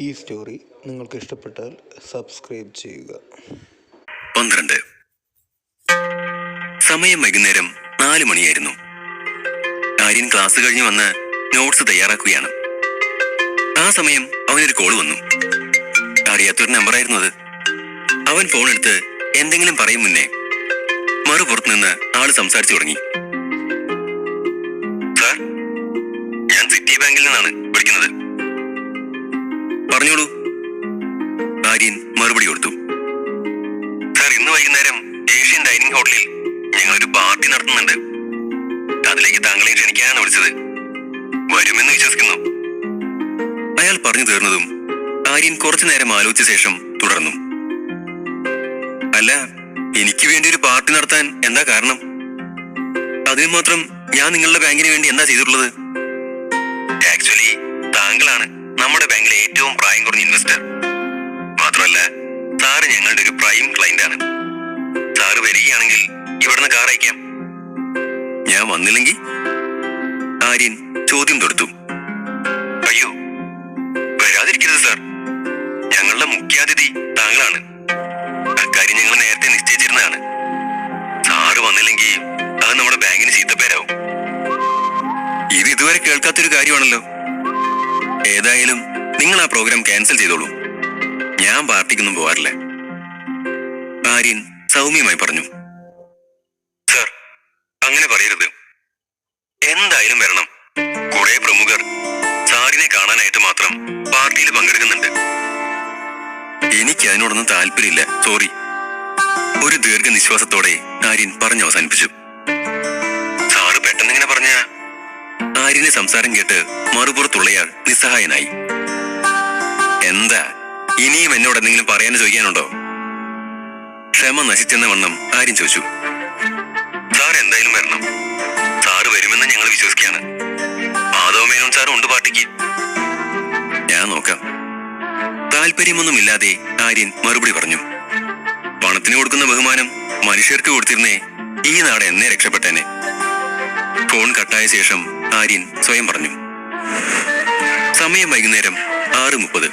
ഈ സ്റ്റോറി നിങ്ങൾക്ക് ഇഷ്ടപ്പെട്ടാൽ സബ്സ്ക്രൈബ് ചെയ്യുക. 12. സമയം വൈകുന്നേരം 4 മണിയായിരുന്നു. ആര്യൻ ക്ലാസ് കഴിഞ്ഞ് വന്ന് നോട്ട്സ് തയ്യാറാക്കുകയാണ്. ആ സമയം അവനൊരു കോൾ വന്നു. അറിയാത്തൊരു നമ്പറായിരുന്നു അത്. അവൻ ഫോൺ എടുത്ത് എന്തെങ്കിലും പറയും മുന്നേ മറുപുറത്ത് നിന്ന് ആള് സംസാരിച്ചു തുടങ്ങി. സാർ, ഞാൻ സിറ്റി ബാങ്കിൽ നിന്നാണ് വിളിക്കുന്നത്. പറഞ്ഞോളൂ. ആര്യൻ മറുപടി കൊടുത്തു. സാർ, ഇന്ന് വൈകുന്നേരം ഏഷ്യൻ ഡൈനിങ് ഹോട്ടലിൽ ഞങ്ങളൊരു പാർട്ടി നടത്തുന്നുണ്ട്. അതിലേക്ക് താങ്കളെ ക്ഷണിക്കാനാണ് വിളിച്ചത്. വരുമെന്ന് വിശ്വസിക്കുന്നു. അയാൾ പറഞ്ഞു തീർന്നതും ആര്യൻ കുറച്ചു നേരം ആലോചിച്ച ശേഷം തുടർന്നു. അല്ല, എനിക്ക് വേണ്ടി ഒരു പാർട്ടി നടത്താൻ എന്താ കാരണം? അതിന് മാത്രം ഞാൻ നിങ്ങളുടെ ബാങ്കിന് വേണ്ടി എന്താ ചെയ്തിട്ടുള്ളത്? ആക്ച്വലി താങ്കളാണ് നമ്മുടെ ബാങ്കിലെ ഏറ്റവും പ്രായം കുറഞ്ഞ ഇൻവെസ്റ്റർ. മാത്രമല്ല, സാറ് ഞങ്ങളുടെ ഒരു പ്രൈം ക്ലയന്റ് ആണ്. സാറ് വരികയാണെങ്കിൽ ഇവിടുന്ന് കാർ അയക്കാം. ഞാൻ വന്നില്ലെങ്കിൽ? ആര്യൻ ചോദ്യം തൊടുത്തു. അയ്യോ, വരാതിരിക്കരുത് സാർ. ഞങ്ങളുടെ മുഖ്യാതിഥി താങ്കളാണ്. അക്കാര്യം ഞങ്ങൾ നേരത്തെ നിശ്ചയിച്ചിരുന്നതാണ്. സാറ് വന്നില്ലെങ്കിൽ അത് നമ്മുടെ ബാങ്കിന് ചീത്തപ്പേരാവും. ഇത് ഇതുവരെ കേൾക്കാത്തൊരു കാര്യമാണല്ലോ. ഏതായാലും നിങ്ങൾ ആ പ്രോഗ്രാം ക്യാൻസൽ ചെയ്തോളൂ. ഞാൻ പാർട്ടിക്കൊന്നും പോകാറില്ല. ആര്യൻ സൗമ്യമായി പറഞ്ഞു. സാർ, അങ്ങനെ പറയരുത്. എന്തായാലും വരണം. കുറെ പ്രമുഖർ സാറിനെ കാണാനായിട്ട് മാത്രം പാർട്ടിയിൽ പങ്കെടുക്കുന്നുണ്ട്. എനിക്ക് അതിനോടൊന്നും താല്പര്യമില്ല, സോറി. ഒരു ദീർഘനിശ്വാസത്തോടെ ആര്യൻ പറഞ്ഞു അവസാനിപ്പിച്ചു. സാറ് പെട്ടെന്നിങ്ങനെ പറഞ്ഞ ആര്യന്റെ സംസാരം കേട്ട് മറുപുറത്തുള്ളയാൾ നിസ്സഹായനായി. എന്താ, ഇനിയും എന്നോട് എന്തെങ്കിലും പറയാനോ ചോദിക്കാനുണ്ടോ? ക്ഷമ നശിച്ചെന്ന വണ്ണം ആര്യൻ ചോദിച്ചു. സാർ എന്തായാലും വരണം. സാറ് വരുമെന്ന് ഞങ്ങൾ വിശ്വസിക്കുകയാണ്. മാധവ മേനോൻ സാർ ഉണ്ട് പാർട്ടിക്ക്. ഞാൻ നോക്കാം. താല്പര്യമൊന്നുമില്ലാതെ ആര്യൻ മറുപടി പറഞ്ഞു. പണത്തിന് കൊടുക്കുന്ന ബഹുമാനം മനുഷ്യർക്ക് കൊടുത്തിരുന്നേ ഈ നാട് എന്നേ രക്ഷപ്പെട്ടേനെ. ഫോൺ കട്ടായ ശേഷം ആര്യൻ സ്വയം പറഞ്ഞു. സമയം വൈകുന്നേരം 6:30.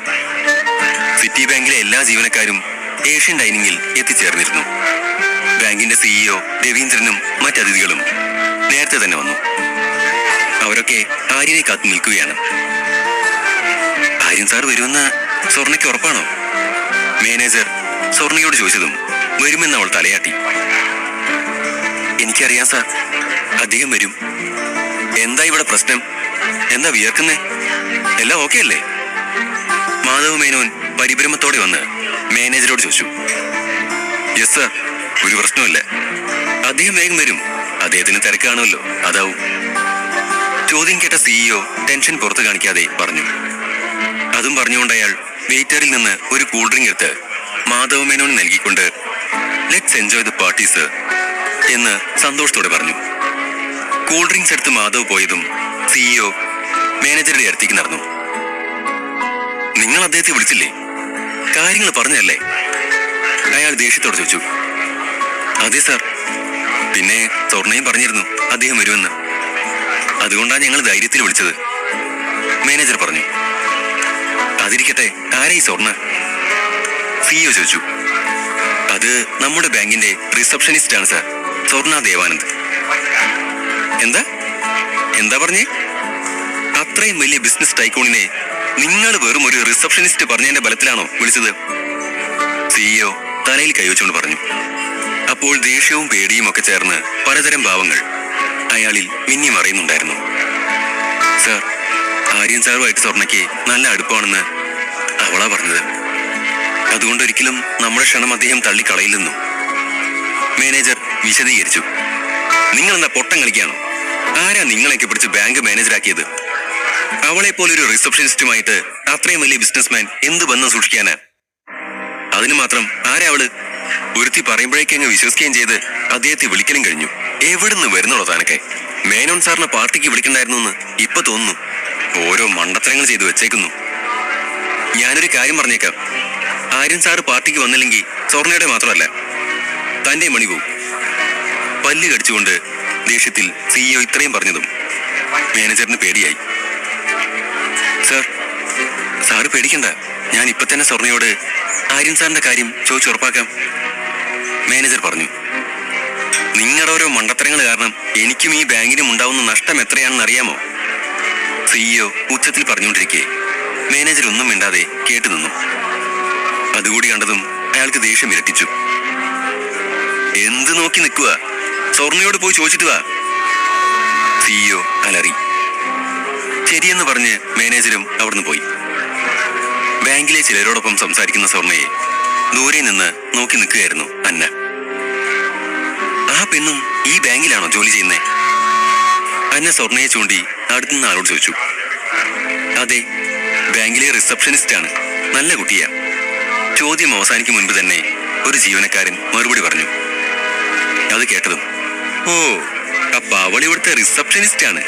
സിറ്റി ബാങ്കിലെ എല്ലാ ജീവനക്കാരും ഏഷ്യൻ ഡൈനിങ്ങിൽ എത്തിച്ചേർന്നിരുന്നു. ബാങ്കിന്റെ സിഇഒ രവീന്ദ്രനും മറ്റതിഥികളും നേരത്തെ തന്നെ വന്നു. അവരൊക്കെ ആര്യനെ കാത്തു നിൽക്കുകയാണ്. ആര്യൻ സാർ വരുമെന്ന് സ്വർണയ്ക്ക് ഉറപ്പാണോ? മാനേജർ സ്വർണയോട് ചോദിച്ചതും വരുമെന്ന് അവൾ തലയാട്ടി. എനിക്കറിയാം സാർ, അദ്ദേഹം വരും. എന്താ ഇവിടെ പ്രശ്നം? എന്താ വിയർക്കുന്നേ? എല്ലാം ഓക്കെ അല്ലേ? മാധവ മേനോൻ പരിഭ്രമത്തോടെ വന്ന് മാനേജരോട് ചോദിച്ചു. യെസ് സാർ, ഒരു പ്രശ്നമില്ല. അദ്ദേഹം വേഗം വരും. അദ്ദേഹത്തിന് തിരക്കാണല്ലോ, അതാവും. ചോദ്യം കേട്ട സിഇഒ ടെൻഷൻ പുറത്തു കാണിക്കാതെ പറഞ്ഞു. അതും പറഞ്ഞുകൊണ്ട് അയാൾ വെയിറ്ററിൽ നിന്ന് ഒരു കൂൾ ഡ്രിങ്ക് എടുത്ത് മാധവ മേനോന് നൽകിക്കൊണ്ട് let's enjoy the party sir എന്ന് സന്തോഷത്തോടെ പറഞ്ഞു. കൂൾ ഡ്രിങ്ക്സ് എടുത്ത് മാധവ് പോയതും സിഇഒ മാനേജറുടെ അടുത്തേക്ക് നടന്നു. നിങ്ങൾ അദ്ദേഹത്തെ വിളിച്ചില്ലേ? കാര്യങ്ങൾ പറഞ്ഞല്ലേ? അയാൾ ദേഷ്യത്തോടെ ചോദിച്ചു. അതെ സാർ. പിന്നെ സ്വർണയും പറഞ്ഞിരുന്നു അദ്ദേഹം വരുമെന്ന്. അതുകൊണ്ടാണ് ഞങ്ങൾ ധൈര്യത്തിൽ വിളിച്ചത്, മാനേജർ പറഞ്ഞു. അതിരിക്കട്ടെ, ആരാ ഈ സ്വർണ? സിഇഒ ചോദിച്ചു. അത് നമ്മുടെ ബാങ്കിന്റെ റിസപ്ഷനിസ്റ്റ് ആണ് സാർ, സ്വർണ ദേവാനന്ദ്. എന്താ എന്താ പറഞ്ഞേ? അത്രയും വലിയ ബിസിനസ് ടൈക്കോണിനെ നിങ്ങൾ വെറും ഒരു റിസപ്ഷനിസ്റ്റ് പറഞ്ഞതിന്റെ ബലത്തിലാണോ വിളിച്ചത്? സിഇഒ തലയിൽ കൈവച്ചുകൊണ്ട് പറഞ്ഞു. അപ്പോൾ ദേഷ്യവും പേടിയും ഒക്കെ ചേർന്ന് പലതരം ഭാവങ്ങൾ അയാളിൽ മിന്നി മറയുന്നുണ്ടായിരുന്നു. സാർ, ആര്യൻ സാറുമായിട്ട് സ്വർണയ്ക്ക് നല്ല അടുപ്പമാണെന്ന് അവളാ പറഞ്ഞത്. അതുകൊണ്ടൊരിക്കലും നമ്മുടെ ക്ഷണം അദ്ദേഹം തള്ളിക്കളയില്ലെന്നു മാനേജർ വിശദീകരിച്ചു. നിങ്ങൾ എന്താ പൊട്ടം കളിക്കാണോ? ആരാ നിങ്ങളെയൊക്കെ പിടിച്ച് ബാങ്ക് മാനേജറാക്കിയത്? അവളെ പോലൊരു റിസപ്ഷനിസ്റ്റുമായിട്ട് അത്രയും വലിയ ബിസിനസ്മാൻ എന്ത് ബന്ധം സൂക്ഷിക്കാനാ? അതിന് മാത്രം ആരാ അവള്? ഒരുത്തി പറയുമ്പോഴേക്കങ്ങ് വിശ്വസിക്കുകയും ചെയ്ത് അദ്ദേഹത്തെ വിളിക്കലും കഴിഞ്ഞു. എവിടുന്ന് വരുന്നുള്ളൂ താനൊക്കെ? മേനോൻ സാറിനെ പാർട്ടിക്ക് വിളിക്കണ്ടായിരുന്നു എന്ന് ഇപ്പൊ തോന്നുന്നു. ഓരോ മണ്ടത്തരങ്ങൾ ചെയ്തു വെച്ചേക്കുന്നു. ഞാനൊരു കാര്യം പറഞ്ഞേക്കാം. ആര്യൻ സാറ് പാർട്ടിക്ക് വന്നില്ലെങ്കിൽ സ്വർണയുടെ മാത്രമല്ല തന്റെ മണി പോവും. പല്ല് കടിച്ചുകൊണ്ട് ദേഷ്യത്തിൽ സിഇഒ ഇത്രയും പറഞ്ഞതും മാനേജറിന് പേടിയായി. സാർ, സാറ് പേടിക്കണ്ട. ഞാൻ ഇപ്പൊ തന്നെ സ്വർണയോട് ആര്യൻ സാറിന്റെ കാര്യം ചോദിച്ചുറപ്പാക്കാം. മാനേജർ പറഞ്ഞു. നിങ്ങളുടെ ഓരോ മണ്ടത്തരങ്ങൾ കാരണം എനിക്കും ഈ ബാങ്കിനും ഉണ്ടാവുന്ന നഷ്ടം എത്രയാണെന്ന് അറിയാമോ? സിഇഒ ഉച്ചത്തിൽ പറഞ്ഞുകൊണ്ടിരിക്കെ മാനേജർ ഒന്നും മിണ്ടാതെ കേട്ടു നിന്നു. അതുകൂടി കണ്ടതും അയാൾക്ക് ദേഷ്യം ഇരട്ടിച്ചു. എന്ത് നോക്കി നിൽക്കുക? സ്വർണയോട് പോയി ചോദിച്ചിട്ട് വാ, സിഇഒ അലറി. ശരിയെന്ന് പറഞ്ഞ് മാനേജരും അവിടുന്ന് പോയി. ബാങ്കിലെ ചിലരോടൊപ്പം സംസാരിക്കുന്ന സ്വർണയെ ദൂരെ നിന്ന് നോക്കി നിൽക്കുകയായിരുന്നു അന്ന. ആ പെണ്ണും ഈ ബാങ്കിലാണോ ജോലി ചെയ്യുന്നേ? അന്ന സ്വർണയെ ചൂണ്ടി അടുത്തുനിന്ന് ആളോട് ചോദിച്ചു. അതെ, ബാങ്കിലെ റിസപ്ഷനിസ്റ്റ് ആണ്, നല്ല കുട്ടിയാ. ചോദ്യം അവസാനിക്കും മുൻപ് തന്നെ ഒരു ജീവനക്കാരൻ മറുപടി പറഞ്ഞു. അത് കേട്ടതും, ഓ, അപ്പൊ അവൾ ഇവിടുത്തെ റിസപ്ഷനിസ്റ്റ് ആണ്.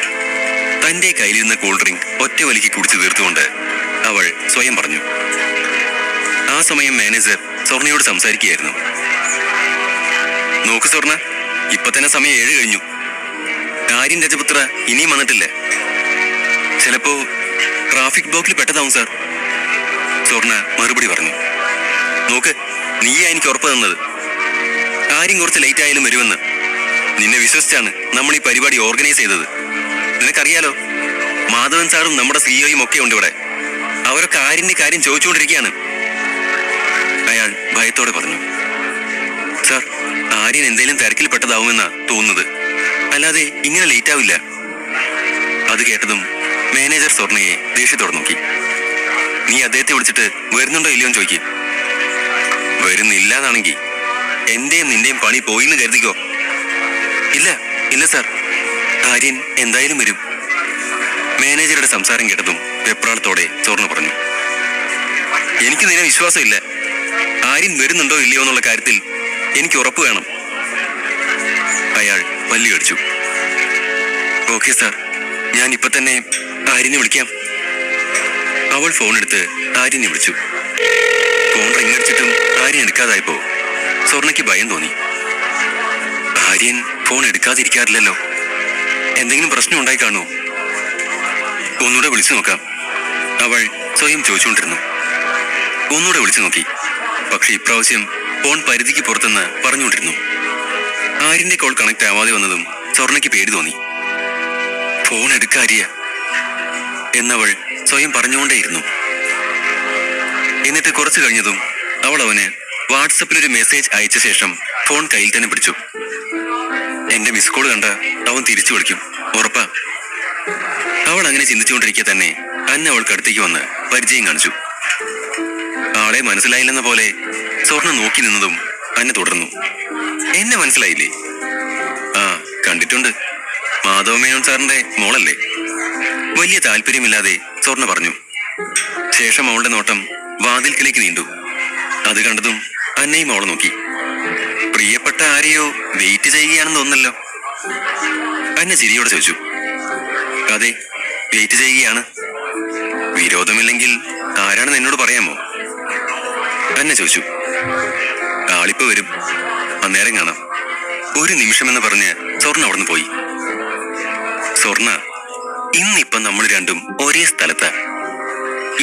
തന്റെ കയ്യിലിരുന്ന കൂൾ ഡ്രിങ്ക് ഒറ്റ വലിക്ക് കുടിച്ചു തീർത്തുകൊണ്ട് അവൾ സ്വയം പറഞ്ഞു. ആ സമയം മാനേജർ സ്വർണയോട് സംസാരിക്കുകയായിരുന്നു. നോക്ക് സ്വർണ, ഇപ്പൊ തന്നെ സമയം 7 കഴിഞ്ഞു. ആര്യൻ രജപുത്ര ഇനിയും വന്നിട്ടില്ല. ചിലപ്പോ ട്രാഫിക് ബ്ലോക്കിൽ പെട്ടതാവും സാർ, സ്വർണ മറുപടി പറഞ്ഞു. നോക്ക്, നീയാ എനിക്ക് ഉറപ്പ് തന്നത്. ആര്യൻ കുറച്ച് ലേറ്റ് ആയാലും വരുമെന്ന്. നിന്നെ വിശ്വസിച്ചാണ് നമ്മൾ ഈ പരിപാടി ഓർഗനൈസ് ചെയ്തത്. നിനക്കറിയാലോ, മാധവൻ സാറും നമ്മുടെ സിഇഒയും ഒക്കെ ഉണ്ട് ഇവിടെ. അവരൊക്കെ ആര്യന്റെ കാര്യം ചോദിച്ചുകൊണ്ടിരിക്കുകയാണ്. അയാൾ ഭയത്തോടെ പറഞ്ഞു. സാർ, ആര്യൻ എന്തെങ്കിലും തിരക്കിൽ പെട്ടതാവുമെന്നാ തോന്നുന്നത്, അല്ലാതെ ഇങ്ങനെ ലേറ്റ് ആവില്ല. അത് കേട്ടതും മാനേജർ സ്വർണയെ ദേഷ്യത്തോടെ നോക്കി. നീ അദ്ദേഹത്തെ വിളിച്ചിട്ട് വരുന്നുണ്ടോ ഇല്ലയോ എന്ന് ചോദിക്കും. വരുന്നില്ലാതാണെങ്കിൽ എന്റെയും നിന്റെയും പണി പോയിന്ന് കരുതിക്കോ. ഇല്ല ഇല്ല സാർ, ആര്യൻ എന്തായാലും വരും. മാനേജറുടെ സംസാരം കേട്ടതും വെപ്രാളത്തോടെ സ്വർണ പറഞ്ഞു. എനിക്ക് നിന്നെ വിശ്വാസമില്ല. ആര്യൻ വരുന്നുണ്ടോ ഇല്ലയോ എന്നുള്ള കാര്യത്തിൽ എനിക്ക് ഉറപ്പ് വേണം. അയാൾ പല്ലി കടിച്ചു. ഓക്കെ സാർ, ഞാൻ ഇപ്പൊ തന്നെ ആര്യനെ വിളിക്കാം. അവൾ ഫോൺ എടുത്ത് ആര്യനെ വിളിച്ചു. ഫോൺ റിംഗ് അടിച്ചിട്ടും ആര്യൻ എടുക്കാതായപ്പോ സ്വർണയ്ക്ക് ഭയം തോന്നി. ആര്യൻ ഫോൺ എടുക്കാതിരിക്കാറില്ലല്ലോ, എന്തെങ്കിലും പ്രശ്നം ഉണ്ടായി കാണുമോ? ഒന്നുകൂടെ വിളിച്ചു നോക്കാം, അവൾ സ്വയം ചോദിച്ചുകൊണ്ടിരുന്നു. ഒന്നുകൂടെ വിളിച്ചു നോക്കി. പക്ഷെ ഇപ്രാവശ്യം ഫോൺ പരിധിക്ക് പുറത്തെന്ന് പറഞ്ഞുകൊണ്ടിരുന്നു. ആര്യന്റെ കോൾ കണക്ട് ആവാതെ വന്നതും സ്വർണയ്ക്ക് പേടി തോന്നി. ഫോൺ എടുക്കാരിയ എന്നവൾ സ്വയം പറഞ്ഞുകൊണ്ടേയിരുന്നു. എന്നിട്ട് കുറച്ചു കഴിഞ്ഞതും അവൾ അവന് വാട്സപ്പിൽ ഒരു മെസ്സേജ് അയച്ച ശേഷം ഫോൺ കയ്യിൽ തന്നെ പിടിച്ചു. എന്റെ മിസ് കോൾ കണ്ട അവൻ തിരിച്ചു വിളിക്കും, ഉറപ്പാ. അവൾ അങ്ങനെ ചിന്തിച്ചുകൊണ്ടിരിക്കെ തന്നെ അന്ന അവൾക്ക് അടുത്തേക്ക് വന്ന് പരിചയം കാണിച്ചു. ആളെ മനസ്സിലായില്ലെന്ന പോലെ സ്വർണ്ണ നോക്കി നിന്നതും അന്ന തുടർന്നു. എന്നെ മനസ്സിലായില്ലേ? ആ, കണ്ടിട്ടുണ്ട്. മാധവമേനോൻ സാറിന്റെ മോളല്ലേ? വലിയ താല്പര്യമില്ലാതെ സ്വർണ്ണ പറഞ്ഞു. ശേഷം അവളുടെ നോട്ടം വാതിൽക്കലേക്ക് നീണ്ടു. അത് കണ്ടതും അന്നയും അവളെ നോക്കി. പ്രിയപ്പെട്ട ആരെയോ വെയിറ്റ് ചെയ്യുകയാണെന്ന് തോന്നല്ലോ, അന്ന ചിരിയോടെ ചോദിച്ചു. അതെ, വെയിറ്റ് ചെയ്യുകയാണ്. വിരോധമില്ലെങ്കിൽ ആരാണെന്ന് എന്നോട് പറയാമോ? അന്ന ചോദിച്ചു. ആളിപ്പോ വരും, അന്നേരം കാണാം. ഒരു നിമിഷമെന്ന് പറഞ്ഞ് സ്വർണ്ണ അവിടുന്ന് പോയി. സ്വർണ്ണ, ഇന്നിപ്പം നമ്മൾ രണ്ടും ഒരേ സ്ഥലത്താ.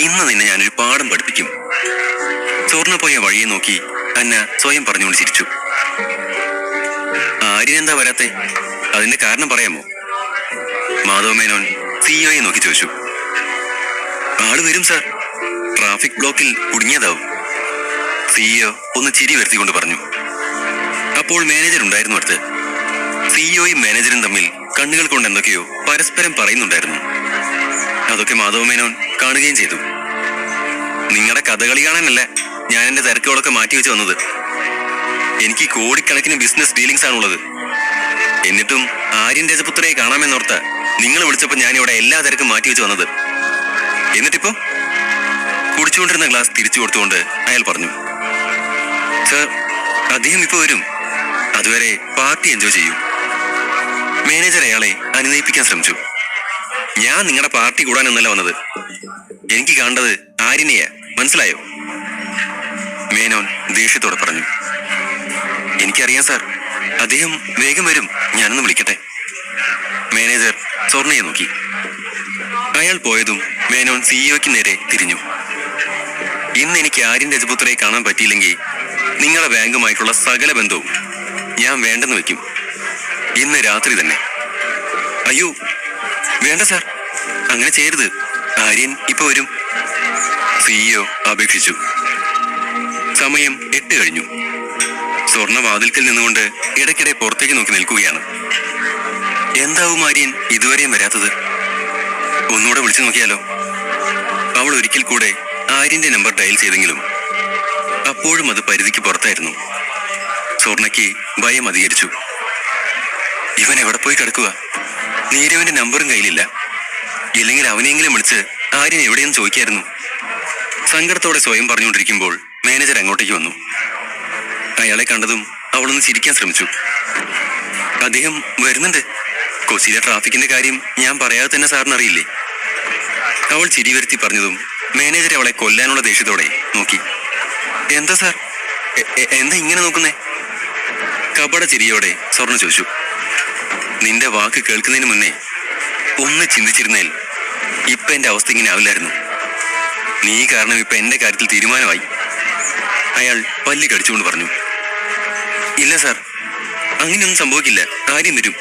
ഇന്ന് നിന്നെ ഞാനൊരു പാഠം പഠിപ്പിക്കും. സ്വർണ്ണ പോയ വഴിയെ നോക്കി അന്ന സ്വയം പറഞ്ഞുകൊണ്ട് ചിരിച്ചു. ആര്യനെന്താ വരാത്തെ? അതിന്റെ കാരണം പറയാമോ? മാധവമേനോൻ സിഇഒയെ നോക്കി ചോദിച്ചു. ആള് വരും സാർ, ട്രാഫിക് ബ്ലോക്കിൽ കുടുങ്ങിയതാവും, സിഇഒ ഒന്ന് ചിരി വരുത്തിക്കൊണ്ട് പറഞ്ഞു. അപ്പോൾ മാനേജർ ഉണ്ടായിരുന്നു അടുത്ത്. സിഇഒയും മാനേജറും തമ്മിൽ കണ്ണുകൾ കൊണ്ട് എന്തൊക്കെയോ പരസ്പരം പറയുന്നുണ്ടായിരുന്നു. അതൊക്കെ മാധവമേനോൻ കാണുകയും ചെയ്തു. നിങ്ങളുടെ കഥകളി കാണാനല്ല ഞാൻ എന്റെ തിരക്കുകളൊക്കെ മാറ്റിവെച്ച് വന്നത്. എനിക്ക് കോടിക്കണക്കിന് ബിസിനസ് ഡീലിങ്സ് ആണുള്ളത്. എന്നിട്ടും ആര്യൻ രജപുത്രയെ കാണാമെന്നോർത്ത നിങ്ങൾ വിളിച്ചപ്പോൾ ഞാൻ ഇവിടെ എല്ലാ തിരക്കും മാറ്റിവെച്ച് വന്നത്. എന്നിട്ടിപ്പോ കുടിച്ചുകൊണ്ടിരുന്ന ഗ്ലാസ് തിരിച്ചു കൊടുത്തുകൊണ്ട് അയാൾ പറഞ്ഞു. സർ, അദ്ദേഹം ഇപ്പൊ വരും, അതുവരെ പാർട്ടി എൻജോയ് ചെയ്യൂ. മാനേജർ അയാളെ അനുനയിപ്പിക്കാൻ ശ്രമിച്ചു. ഞാൻ നിങ്ങളുടെ പാർട്ടി കൂടാനൊന്നല്ല വന്നത്, എനിക്ക് കാണേണ്ടത് ആര്യനെയാ, മനസ്സിലായോ? മേനോൻ ദേഷ്യത്തോടെ പറഞ്ഞു. എനിക്കറിയാം സാർ, അദ്ദേഹം വേഗം വരും, ഞാനൊന്ന് വിളിക്കട്ടെ. മാനേജർ സ്വർണയെ നോക്കി. അയാൾ പോയതും മേനോൻ സിഇഒയ്ക്ക് നേരെ തിരിഞ്ഞു. ഇന്ന് എനിക്ക് ആര്യൻ രജപുത്രയെ കാണാൻ പറ്റിയില്ലെങ്കിൽ നിങ്ങളുടെ ബാങ്കുമായിട്ടുള്ള സകല ബന്ധവും ഞാൻ വേണ്ടെന്ന് വെക്കും. ഇന്ന് രാത്രി തന്നെ. അയ്യോ വേണ്ട സാർ, അങ്ങനെ ചെയ്യരുത്. ആര്യൻ ഇപ്പൊ വരും, സിഇഒ അപേക്ഷിച്ചു. സമയം 8 കഴിഞ്ഞു. സ്വർണ്ണ വാതിൽക്കൽ നിന്നുകൊണ്ട് ഇടയ്ക്കിടെ പുറത്തേക്ക് നോക്കി നിൽക്കുകയാണ്. എന്താവും ആര്യൻ ഇതുവരെയും വരാത്തത്? ഒന്നുകൂടെ വിളിച്ചു നോക്കിയാലോ? അവൾ ഒരിക്കൽ കൂടെ ആര്യന്റെ നമ്പർ ഡയൽ ചെയ്തെങ്കിലും അപ്പോഴും അത് പരിധിക്ക് പുറത്തായിരുന്നു. സ്വർണ്ണയ്ക്ക് ഭയം അധികരിച്ചു. ഇവൻ എവിടെ പോയി കിടക്കുക? നീരവന്റെ നമ്പറും കയ്യിലില്ല. ഇല്ലെങ്കിൽ അവനെങ്കിലും വിളിച്ച് ആര്യൻ എവിടെയെന്ന് ചോദിക്കായിരുന്നു. സങ്കടത്തോടെ സ്വയം പറഞ്ഞുകൊണ്ടിരിക്കുമ്പോൾ മാനേജർ അങ്ങോട്ടേക്ക് വന്നു. അയാളെ കണ്ടതും അവളൊന്ന് ചിരിക്കാൻ ശ്രമിച്ചു. അദ്ദേഹം വരുന്നുണ്ട്. കൊച്ചിയിലെ ട്രാഫിക്കിന്റെ കാര്യം ഞാൻ പറയാതെ തന്നെ സാറിന് അറിയില്ലേ? അവൾ ചിരി വരുത്തി പറഞ്ഞതും മാനേജർ അവളെ കൊല്ലാനുള്ള ദേഷ്യത്തോടെ നോക്കി. എന്താ സാർ, എന്താ ഇങ്ങനെ നോക്കുന്നേ? കപട ചിരിയോടെ സ്വർണ്ണ ചോദിച്ചു. നിന്റെ വാക്ക് കേൾക്കുന്നതിന് മുന്നേ ഒന്ന് ചിന്തിച്ചിരുന്നേൽ ഇപ്പൊ എന്റെ അവസ്ഥ ഇങ്ങനെ ആവില്ലായിരുന്നു. നീ കാരണം ഇപ്പൊ എന്റെ കാര്യത്തിൽ തീരുമാനമായി. അയാൾ പല്ല് കടിച്ചുകൊണ്ട് പറഞ്ഞു. ഇല്ല സാർ, അങ്ങനെയൊന്നും സംഭവിക്കില്ല. ആര്യം വരും.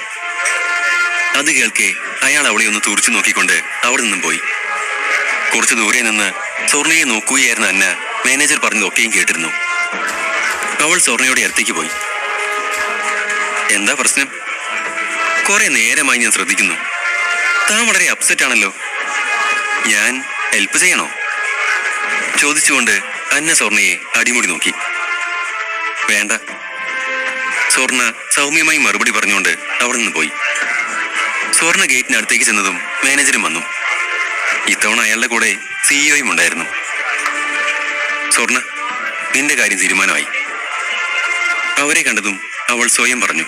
അത് കേൾക്കെ അയാൾ അവളെ ഒന്ന് തുറച്ചു നോക്കിക്കൊണ്ട് അവിടെ നിന്നും പോയി. കുറച്ചു ദൂരെ നിന്ന് സ്വർണ്ണയെ നോക്കുകയായിരുന്ന അന്ന മാനേജർ പറഞ്ഞതൊക്കെയും കേട്ടിരുന്നു. അവൾ സ്വർണ്ണയുടെ അടുത്തേക്ക് പോയി. എന്താ പ്രശ്നം? കുറെ നേരമായി ഞാൻ ശ്രദ്ധിക്കുന്നു. താൻ വളരെ അപ്സെറ്റ് ആണല്ലോ. ഞാൻ ഹെൽപ്പ് ചെയ്യണോ? ചോദിച്ചുകൊണ്ട് അന്ന സ്വർണ്ണയെ അടിമുടി നോക്കി. വേണ്ട. സ്വർണ്ണ സൗമ്യമായി മറുപടി പറഞ്ഞുകൊണ്ട് അവിടെ നിന്ന് പോയി. സ്വർണ്ണ ഗേറ്റിനടുത്തേക്ക് ചെന്നതും മാനേജരും വന്നു. ഇത്തവണ അയാളുടെ കൂടെ സിഇഒയും ഉണ്ടായിരുന്നു. സ്വർണ്ണ, നിന്റെ കാര്യം തീരുമാനമായി. അവരെ കണ്ടതും അവൾ സ്വയം പറഞ്ഞു.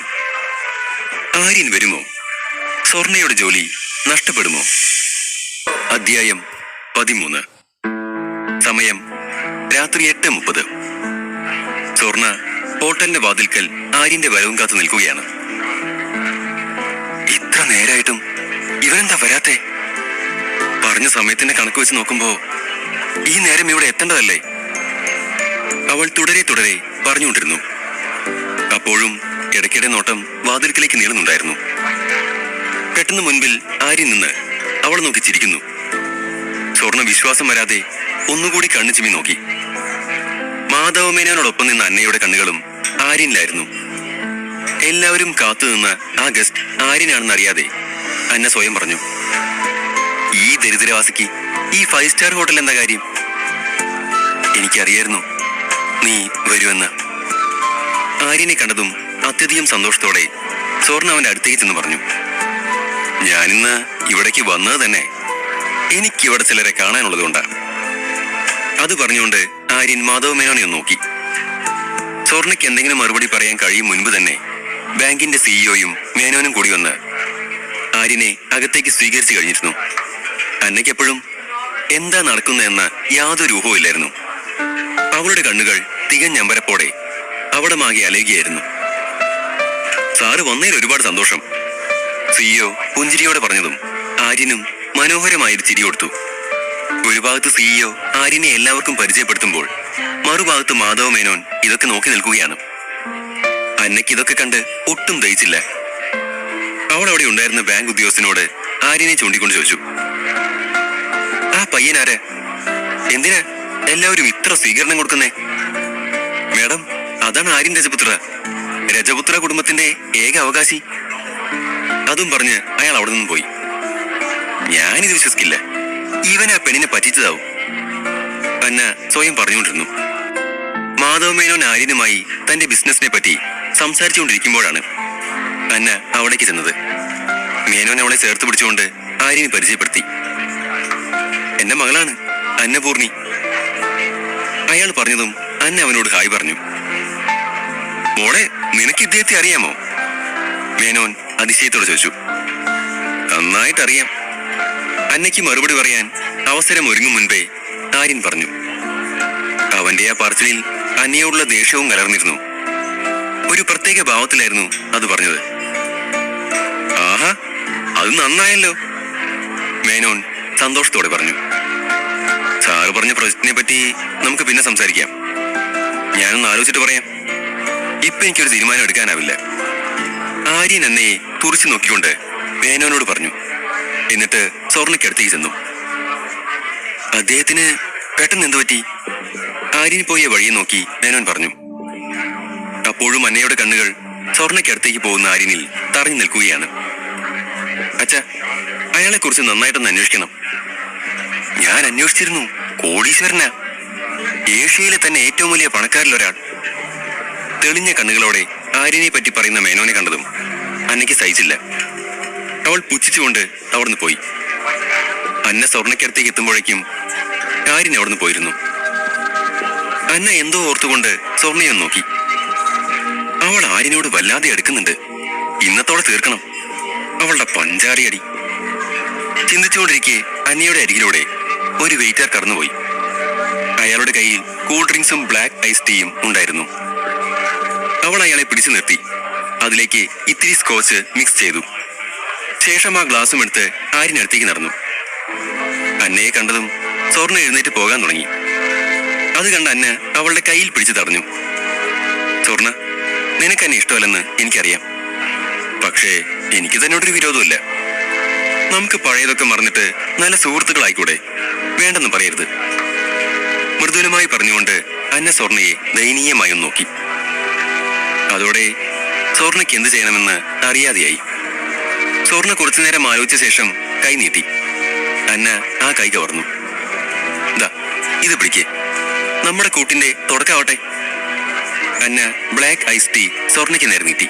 ആര്യൻ വരുമോ? സ്വർണ്ണയുടെ ജോലി നഷ്ടപ്പെടുമോ? അധ്യായം 13. സമയം രാത്രി 8:30. സ്വർണ്ണ ഹോട്ടലിന്റെ വാതിൽക്കൽ ആര്യന്റെ വരവും കാത്തു നിൽക്കുകയാണ്. ഇത്ര നേരായിട്ടും ഇവരെന്താ വരാത്തെ? പറഞ്ഞ സമയത്തിന്റെ കണക്ക് വെച്ച് നോക്കുമ്പോ ഈ നേരം ഇവിടെ എത്തേണ്ടതല്ലേ? അവൾ തുടരെ പറഞ്ഞുകൊണ്ടിരുന്നു. അപ്പോഴും ഇടയ്ക്കിടെ നോട്ടം വാതിൽക്കലേക്ക് നീളുന്നുണ്ടായിരുന്നു. പെട്ടെന്ന് മുൻപിൽ ആര്യൻ നിന്ന് അവൾ നോക്കി ചിരിക്കുന്നു. സ്വർണ്ണ വിശ്വാസം വരാതെ ഒന്നുകൂടി കണ്ണു ചിമ്മി നോക്കി. മാധവമേനോനോടൊപ്പം നിന്ന അന്നയുടെ കണ്ണുകളും ആര്യനിലായിരുന്നു. എല്ലാവരും കാത്തുനിന്ന ആ ഗസ്റ്റ് ആര്യനാണെന്ന് അറിയാതെ അന്ന സ്വയം പറഞ്ഞു. ഈ ദരിദ്രവാസിക്ക് ഈ 5 സ്റ്റാർ ഹോട്ടൽ എന്താ കാര്യം? എനിക്കറിയായിരുന്നു നീ വരുമെന്ന്. ആര്യനെ കണ്ടതും അത്യധികം സന്തോഷത്തോടെ സ്വർണ്ണ അവന്റെ അടുത്തേക്ക് ചെന്ന് പറഞ്ഞു. ഞാനിന്ന് ഇവിടേക്ക് വന്നത് തന്നെ എനിക്കിവിടെ ചിലരെ കാണാനുള്ളത് കൊണ്ടാ. അത് പറഞ്ഞുകൊണ്ട് ആര്യൻ മാധവമേനോനെ ഒന്ന് നോക്കി. സ്വർണ്ണയ്ക്ക് എന്തെങ്കിലും മറുപടി പറയാൻ കഴിയും മുൻപ് തന്നെ ബാങ്കിന്റെ സിഇഒയും മേനോനും കൂടി വന്ന് ആര്യനെ അകത്തേക്ക് സ്വീകരിച്ചു കഴിഞ്ഞിരുന്നു. അന്നയ്ക്കെപ്പോഴും എന്താ നടക്കുന്നതെന്ന യാതൊരു ഊഹവും ഇല്ലായിരുന്നു. അവളുടെ കണ്ണുകൾ തികഞ്ഞമ്പരപ്പോടെ അവിടെ മാകെ അലയുകയായിരുന്നു. സാറ് വന്നതിൽ ഒരുപാട് സന്തോഷം, സിഇഒ പുഞ്ചിരിയോടെ പറഞ്ഞതും ആര്യനും മനോഹരമായൊരു ചിരി കൊടുത്തു. ഒരു ഭാഗത്ത് സിഇഒ ആര്യനെ എല്ലാവർക്കും പരിചയപ്പെടുത്തുമ്പോൾ മറുഭാഗത്ത് മാധവമേനോൻ ഇതൊക്കെ നോക്കി നിൽക്കുകയാണ്. അന്നയ്ക്ക് ഇതൊക്കെ കണ്ട് ഒട്ടും ദഹിച്ചില്ല. അവൾ അവിടെ ഉണ്ടായിരുന്ന ബാങ്ക് ഉദ്യോഗസ്ഥനോട് ആര്യനെ ചൂണ്ടിക്കൊണ്ട് ചോദിച്ചു. ആ പയ്യനാര്? എന്തിനാ എല്ലാവരും ഇത്ര സ്വീകരണം കൊടുക്കുന്നേ? മേഡം, അതാണ് ആര്യൻ രജപുത്ര കുടുംബത്തിന്റെ ഏക അവകാശി. അതും പറഞ്ഞ് അയാൾ അവിടെ നിന്നും പോയി. ഞാനിത് വിശ്വസിക്കില്ല. ഇവൻ ആ പെണ്ണിനെ പറ്റിച്ചതാവും അന്ന സ്വയം പറഞ്ഞുകൊണ്ടിരുന്നു. മാധവമേനോൻ ആര്യനുമായി തന്റെ ബിസിനസിനെ പറ്റി സംസാരിച്ചുകൊണ്ടിരിക്കുമ്പോഴാണ് അന്ന അവിടേക്ക് ചെന്നത്. മേനോൻ അവളെ ചേർത്ത് പിടിച്ചുകൊണ്ട് ആര്യനെ പരിചയപ്പെടുത്തി. എന്റെ മകളാണ് അന്നപൂർണി. അയാൾ പറഞ്ഞതും അന്ന അവനോട് ഹായ് പറഞ്ഞു. മോളെ, നിനക്ക് ഇദ്ദേഹത്തെ അറിയാമോ? മേനോൻ അതിശയത്തോടെ ചോദിച്ചു. നന്നായിട്ടറിയാം. അന്നയ്ക്ക് മറുപടി പറയാൻ അവസരം ഒരുങ്ങും മുൻപേ ആര്യൻ പറഞ്ഞു. അവന്റെ ആ പറച്ചിലിൽ അന്നയോടുള്ള ദേഷ്യവും കലർന്നിരുന്നു. ഒരു പ്രത്യേക ഭാവത്തിലായിരുന്നു അത് പറഞ്ഞത്. ആഹാ, അത് നന്നായല്ലോ, മേനോൻ സന്തോഷത്തോടെ പറഞ്ഞു. സാറ് പറഞ്ഞ പ്രൊജക്റ്റിനെ പറ്റി നമുക്ക് പിന്നെ സംസാരിക്കാം. ഞാനൊന്ന് ആലോചിച്ചിട്ട് പറയാം. ഇപ്പൊ എനിക്കൊരു തീരുമാനം എടുക്കാനാവില്ല. ആര്യൻ എന്നെ തുറച്ചു നോക്കിക്കൊണ്ട് മേനോനോട് പറഞ്ഞു. എന്നിട്ട് സ്വർണ്ണയ്ക്കടുത്തേക്ക് ചെന്നു. അദ്ദേഹത്തിന് പെട്ടെന്ന് എന്തു പറ്റി? ആര്യൻ പോയ വഴിയെ നോക്കി മേനോൻ പറഞ്ഞു. അപ്പോഴും അന്നയുടെ കണ്ണുകൾ സ്വർണ്ണയ്ക്കടുത്തേക്ക് പോകുന്ന ആര്യനിൽ തറഞ്ഞു നിൽക്കുകയാണ്. അച്ഛാ, അയാളെ കുറിച്ച് നന്നായിട്ടൊന്ന് അന്വേഷിക്കണം. ഞാൻ അന്വേഷിച്ചിരുന്നു. കോടീശ്വരനാ, ഏഷ്യയിലെ തന്നെ ഏറ്റവും വലിയ പണക്കാരിലൊരാൾ. തെളിഞ്ഞ കണ്ണുകളോടെ ആര്യനെ പറ്റി പറയുന്ന മേനോനെ കണ്ടതും അന്നയ്ക്ക് സഹിച്ചില്ല. അവൾ പുച്ഛിച്ചുകൊണ്ട് അവിടുന്ന് പോയി. അന്ന സ്വർണ്ണയ്ക്കടുത്തേക്ക് എത്തുമ്പോഴേക്കും ആര്യൻ അവിടുന്ന് പോയിരുന്നു. അന്ന എന്തോ ഓർത്തുകൊണ്ട് സ്വർണ്ണയെ നോക്കി. അവൾ ആര്യനോട് വല്ലാതെ എടുക്കുന്നുണ്ട്. ഇന്നത്തോടെ തീർക്കണം അവളുടെ പഞ്ചാരിയടി. ചിന്തിച്ചുകൊണ്ടിരിക്കെ അന്നയുടെ അരികിലൂടെ ഒരു വെയിറ്റർ കടന്നുപോയി. അയാളുടെ കയ്യിൽ കൂൾ ഡ്രിങ്ക്സും ബ്ലാക്ക് ഐസ് ടീയും ഉണ്ടായിരുന്നു. അവൾ അയാളെ പിടിച്ചു നിർത്തി. അതിലേക്ക് ഇത്തിരി സ്കോച്ച് മിക്സ് ചെയ്തു. ശേഷം ആ ഗ്ലാസും എടുത്ത് ആര്യനടുത്തേക്ക് നടന്നു. അന്നയെ കണ്ടതും സ്വർണ്ണ എഴുന്നേറ്റ് പോകാൻ തുടങ്ങി. അത് കണ്ട അന്ന അവളുടെ കയ്യിൽ പിടിച്ചു തടഞ്ഞു. സ്വർണ്ണ, നിനക്ക് എന്നെ ഇഷ്ടമല്ലെന്ന് എനിക്കറിയാം. പക്ഷേ എനിക്ക് തന്നോടൊരു വിരോധമില്ല. നമുക്ക് പഴയതൊക്കെ മറന്നിട്ട് നല്ല സുഹൃത്തുക്കളായിക്കൂടെ? വേണ്ടെന്ന് പറയരുത്. മൃദുലമായി പറഞ്ഞുകൊണ്ട് അന്ന സ്വർണ്ണയെ ദയനീയമായി നോക്കി. അതോടെ സ്വർണ്ണയ്ക്ക് എന്ത് ചെയ്യണമെന്ന് അറിയാതെയായി. സ്വർണ്ണ കുറച്ചു നേരം ആലോചിച്ച ശേഷം കൈ നീട്ടി. അന്ന ആ കൈ കവർന്നു. ദാ, ഇത് പിടിക്കേ, നമ്മുടെ കൂട്ടിന്റെ തുടക്കാവട്ടെ. അന്ന ബ്ലാക്ക് ഐസ് ടീ സ്വർണ്ണയ്ക്ക് നേരെ നീട്ടി.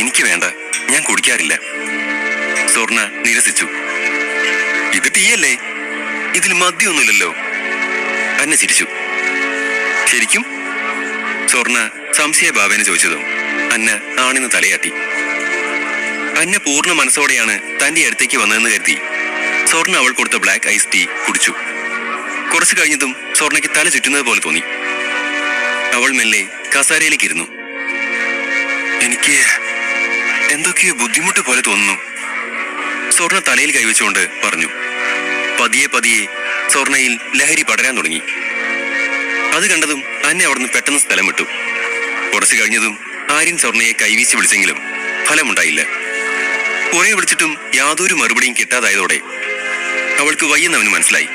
എനിക്ക് വേണ്ട, ഞാൻ കുടിക്കാറില്ല. സ്വർണ്ണ നിരസിച്ചു. ഇത് ടീ അല്ലേ, ഇതിൽ മദ്യമൊന്നുമില്ലല്ലോ. അന്ന ചിരിച്ചു. ശരിക്കും? സ്വർണ്ണ സംശയഭാവേന ചോദിച്ചതും അന്ന ആണെന്ന് തലയാട്ടി. അന്ന പൂർണ്ണ മനസ്സോടെയാണ് തന്റെ അടുത്തേക്ക് വന്നതെന്ന് കരുതി സ്വർണ്ണ അവൾ കൊടുത്ത ബ്ലാക്ക് ഐസ് ടീ കുടിച്ചു. കുറച്ചു കഴിഞ്ഞതും സ്വർണ്ണയ്ക്ക് തല ചുറ്റുന്നത് പോലെ തോന്നി. അവൾ മെല്ലെ കസാരയിലേക്ക് ഇരുന്നു. എനിക്ക് എന്തൊക്കെയോ ബുദ്ധിമുട്ട് പോലെ തോന്നുന്നു, സ്വർണ്ണ തലയിൽ കൈവച്ചുകൊണ്ട് പറഞ്ഞു. പതിയെ പതിയെ സ്വർണ്ണയിൽ ലഹരി പടരാൻ തുടങ്ങി. അത് കണ്ടതും അന്നെ അവിടുന്ന് പെട്ടെന്ന് സ്ഥലം വിട്ടു. കുറച്ചു കഴിഞ്ഞതും ആര്യൻ സ്വർണ്ണയെ കൈവീശി വിളിച്ചെങ്കിലും ഫലമുണ്ടായില്ല. കുറെ വിളിച്ചിട്ടും യാതൊരു മറുപടിയും കിട്ടാതായതോടെ അവൾക്ക് വയ്യെന്നവന് മനസ്സിലായി.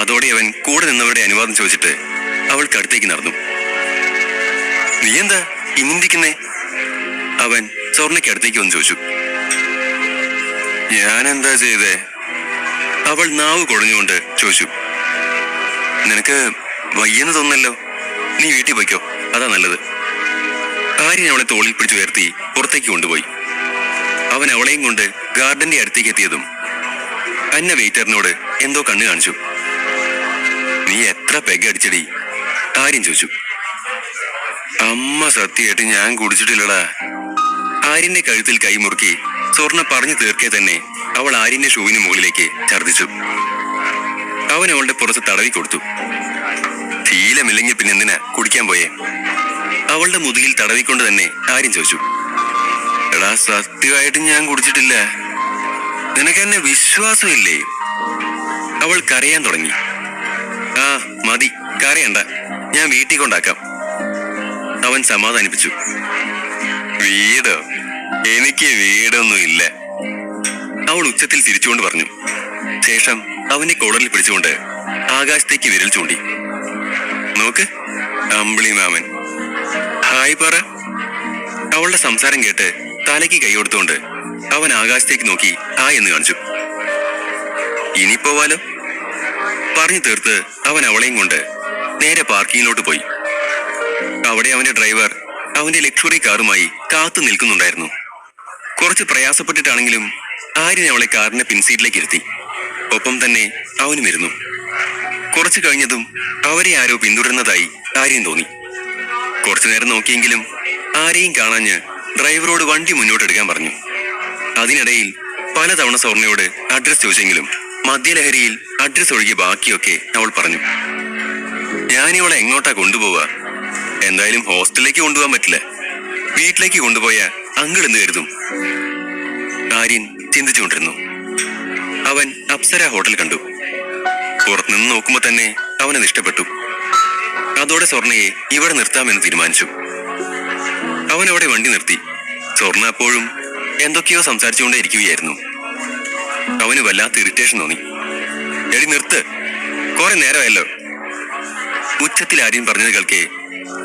അതോടെ അവൻ കൂടെ നിന്നവരുടെ അനുവാദം ചോദിച്ചിട്ട് അവൾക്ക് അടുത്തേക്ക് നടന്നു. നീ എന്താ ഇന്നിരിക്കുന്നേ? അവൻ സ്വർണ്ണയ്ക്ക് അടുത്തേക്ക് വന്ന് ചോദിച്ചു. ഞാനെന്താ ചെയ്തേ? അവൾ നാവ് കുഴഞ്ഞുകൊണ്ട് ചോദിച്ചു. നിനക്ക് വയ്യെന്ന് തോന്നല്ലോ, നീ വീട്ടിൽ പോയിക്കോ, അതാ നല്ലത്. ആര്യൻ അവളെ തോളിൽ പിടിച്ചുയർത്തി പുറത്തേക്ക് കൊണ്ടുപോയി. അവൻ അവളെയും കൊണ്ട് ഗാർഡന്റെ അടുത്തേക്ക് എത്തിയതും അന്ന വെയിറ്ററിനോട് എന്തോ കണ്ണു കാണിച്ചു. നീ എത്ര പെഗ് അടിച്ചടി? ആര്യൻ ചോദിച്ചു. അമ്മ സത്യമായിട്ട് ഞാൻ കുടിച്ചിട്ടില്ലടാ. ആര്യന്റെ കഴുത്തിൽ കൈമുറുക്കി സ്വർണ്ണ പറഞ്ഞു തീർക്കെ തന്നെ അവൾ ആര്യന്റെ ഷൂവിന് മുകളിലേക്ക് ഛർദിച്ചു. അവൻ അവളുടെ പുറത്ത് തടവി കൊടുത്തു. ശീലമില്ലെങ്കിൽ പിന്നെ എന്തിനാ കുടിക്കാൻ പോയേ? അവളുടെ മുതുകിൽ തടവിക്കൊണ്ട് തന്നെ ആര്യൻ ചോദിച്ചു. എടാ, സത്യമായിട്ട് ഞാൻ കുടിച്ചിട്ടില്ല, നിനക്ക് എന്നെ വിശ്വാസമില്ലേ? അവൾ കരയാൻ തുടങ്ങി. ആ മതി, കരയണ്ട, ഞാൻ വീട്ടിൽ കൊണ്ടാക്കാം. അവൻ സമാധാനിപ്പിച്ചു. വീടോ? എനിക്ക് വീടൊന്നും ഇല്ല, അവൾ ഉച്ചത്തിൽ ചിരിച്ചുകൊണ്ട് പറഞ്ഞു. ശേഷം അവന്റെ കൊടലിൽ പിടിച്ചുകൊണ്ട് ആകാശത്തേക്ക് വിരൽ ചൂണ്ടി. നോക്ക് അമ്പിളി മാമൻ, ഹായ് പറ. അവളുടെ സംസാരം കേട്ട് തലയ്ക്ക് കൈ കൊടുത്തുകൊണ്ട് അവൻ ആകാശത്തേക്ക് നോക്കി ഹായ് എന്ന് കാണിച്ചു. ഇനി പോവാലോ? പറഞ്ഞു തീർത്ത് അവൻ അവളെയും കൊണ്ട് നേരെ പാർക്കിങ്ങിലോട്ട് പോയി. അവിടെ അവന്റെ ഡ്രൈവർ അവന്റെ ലക്ഷറി കാറുമായി കാത്തു നിൽക്കുന്നുണ്ടായിരുന്നു. കുറച്ച് പ്രയാസപ്പെട്ടിട്ടാണെങ്കിലും ആര്യൻ അവളെ കാറിന്റെ പിൻസീറ്റിലേക്ക് ഇരുത്തി. ഒപ്പം തന്നെ അവനും ഇരുന്നു. കുറച്ചു കഴിഞ്ഞതും അവരെ ആരോ പിന്തുടരുന്നതായി ആര്യൻ തോന്നി. കുറച്ചു നേരം നോക്കിയെങ്കിലും ആരെയും കാണാഞ്ഞ് ഡ്രൈവറോട് വണ്ടി മുന്നോട്ടെടുക്കാൻ പറഞ്ഞു. അതിനിടയിൽ പലതവണ സ്വർണ്ണയോട് അഡ്രസ് ചോദിച്ചെങ്കിലും മദ്യലഹരിയിൽ അഡ്രസ് ഒഴികെ ബാക്കിയൊക്കെ അവൾ പറഞ്ഞു. ഞാനിവളെ എങ്ങോട്ടാ കൊണ്ടുപോവാ? എന്തായാലും ഹോസ്റ്റലിലേക്ക് കൊണ്ടുപോകാൻ പറ്റില്ല, വീട്ടിലേക്ക് കൊണ്ടുപോയ അങ്കിൾ എന്ന് കരുതും. ആര്യൻ ചിന്തിച്ചുകൊണ്ടിരുന്നു. അവൻ അപ്സര ഹോട്ടൽ കണ്ടു. പുറത്തുനിന്ന് നോക്കുമ്പോ തന്നെ അവനത് ഇഷ്ടപ്പെട്ടു. അതോടെ സ്വർണയെ ഇവിടെ നിർത്താമെന്ന് തീരുമാനിച്ചു. അവൻ അവിടെ വണ്ടി നിർത്തി. സ്വർണ അപ്പോഴും എന്തൊക്കെയോ സംസാരിച്ചുകൊണ്ടേ ഇരിക്കുകയായിരുന്നു. അവന് വല്ലാത്ത ഇറിറ്റേഷൻ തോന്നി. എടി നിർത്ത്, കുറെ നേരമായല്ലോ. ഉച്ചത്തിൽ ആര്യം പറഞ്ഞത് കേൾക്കെ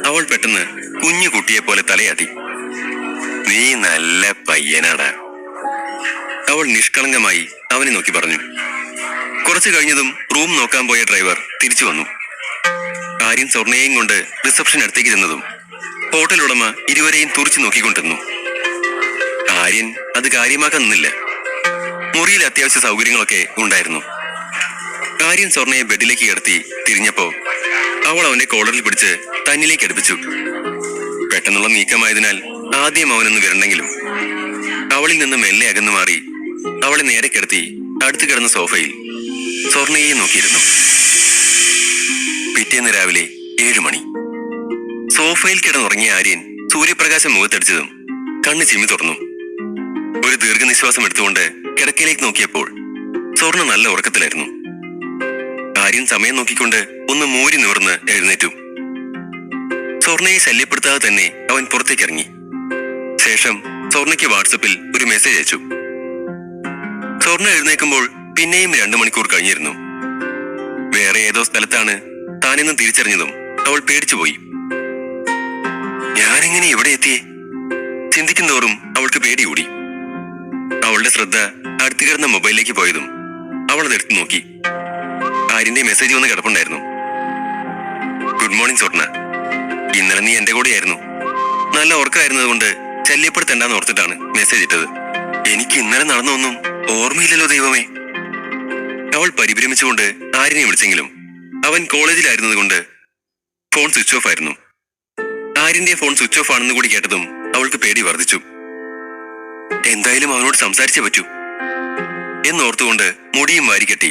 അവൾ പെട്ടെന്ന് കുഞ്ഞു കുട്ടിയെ പോലെ തലയാട്ടി. നീ നല്ല പയ്യനാടാ, അവൾ നിഷ്കളങ്കമായി അവനെ നോക്കി പറഞ്ഞു. കുറച്ചു കഴിഞ്ഞതും റൂം നോക്കാൻ പോയ ഡ്രൈവർ തിരിച്ചു വന്നു. ആര്യൻ സ്വർണയെയും കൊണ്ട് റിസപ്ഷൻ അടുത്തേക്ക് ചെന്നതും ഹോട്ടൽ ഉടമ ഇരുവരെയും തുറിച്ചു നോക്കിക്കൊണ്ടിരുന്നു. ആര്യൻ അത് കാര്യമാക്കാൻ നിന്നില്ല. മുറിയിൽ അത്യാവശ്യ സൗകര്യങ്ങളൊക്കെ ഉണ്ടായിരുന്നു. ആര്യൻ സ്വർണയെ ബെഡിലേക്ക് കിടത്തി തിരിഞ്ഞപ്പോ അവൾ അവന്റെ കോളറിൽ പിടിച്ച് തന്നിലേക്ക് അടുപ്പിച്ചു. പെട്ടെന്നുള്ള നീക്കമായതിനാൽ ആദ്യം അവനൊന്ന് വിരണ്ടെങ്കിലും അവളിൽ നിന്ന് മെല്ലെ അകന്നു മാറി അവളെ നേരെ കിടത്തി അടുത്ത് കിടന്ന സോഫയിൽ സ്വർണയെ നോക്കിയിരുന്നു. പിറ്റേന്ന് രാവിലെ 7 മണി. സോഫയിൽ കിടന്നുറങ്ങിയ ആര്യൻ സൂര്യപ്രകാശം മുഖത്തടിച്ചതും കണ്ണ് ചിമ്മി തുറന്നു. ഒരു ദീർഘനിശ്വാസം എടുത്തുകൊണ്ട് കിടക്കയിലേക്ക് നോക്കിയപ്പോൾ സ്വർണ നല്ല ഉറക്കത്തിലായിരുന്നു. ആര്യൻ സമയം നോക്കിക്കൊണ്ട് ഒന്ന് മൂരി നിവർന്ന് എഴുന്നേറ്റു. സ്വർണയെ ശല്യപ്പെടുത്താതെ തന്നെ അവൻ പുറത്തേക്ക് ഇറങ്ങി. ശേഷം സ്വർണയ്ക്ക് വാട്സപ്പിൽ ഒരു മെസ്സേജ് അയച്ചു. സ്വർണ എഴുന്നേൽക്കുമ്പോൾ പിന്നെയും 2 മണിക്കൂർ കഴിഞ്ഞിരുന്നു. വേറെ ഏതോ സ്ഥലത്താണ് താനെന്ന് തിരിച്ചറിഞ്ഞതും അവൾ പേടിച്ചുപോയി. ഞാനെങ്ങനെ ഇവിടെ എത്തിയേ? ചിന്തിക്കും തോറും അവൾക്ക് പേടി കൂടി. അവളുടെ ശ്രദ്ധ അടുത്ത് കിടന്ന മൊബൈലിലേക്ക് പോയതും അവൾ അതെടുത്ത് നോക്കി. ആര്യന്റെ മെസ്സേജ് വന്ന് കിടപ്പുണ്ടായിരുന്നു. ഗുഡ് മോർണിംഗ് സ്വർണ, ഇന്നലെ നീ എന്റെ കൂടെയായിരുന്നു. നല്ല ഉറക്കമായിരുന്നത് കൊണ്ട് ശല്യപ്പെടുത്തണ്ടെന്ന് ഓർത്തിട്ടാണ് മെസ്സേജ് ഇട്ടത്. എനിക്ക് ഇന്നലെ നടന്നൊന്നും ഓർമ്മയില്ലല്ലോ ദൈവമേ. അവൾ പരിഭ്രമിച്ചുകൊണ്ട് ആര്യനെ വിളിച്ചെങ്കിലും അവൻ കോളേജിലായിരുന്നത് കൊണ്ട് ഫോൺ സ്വിച്ച് ഓഫ് ആയിരുന്നു. ആര്യന്റെ ഫോൺ സ്വിച്ച് ഓഫ് ആണെന്ന് കൂടി കേട്ടതും അവൾക്ക് പേടി വർദ്ധിച്ചു. എന്തായാലും അവനോട് സംസാരിച്ചേ പറ്റൂ എന്നോർത്തുകൊണ്ട് മുടിയും വാരിക്കെട്ടി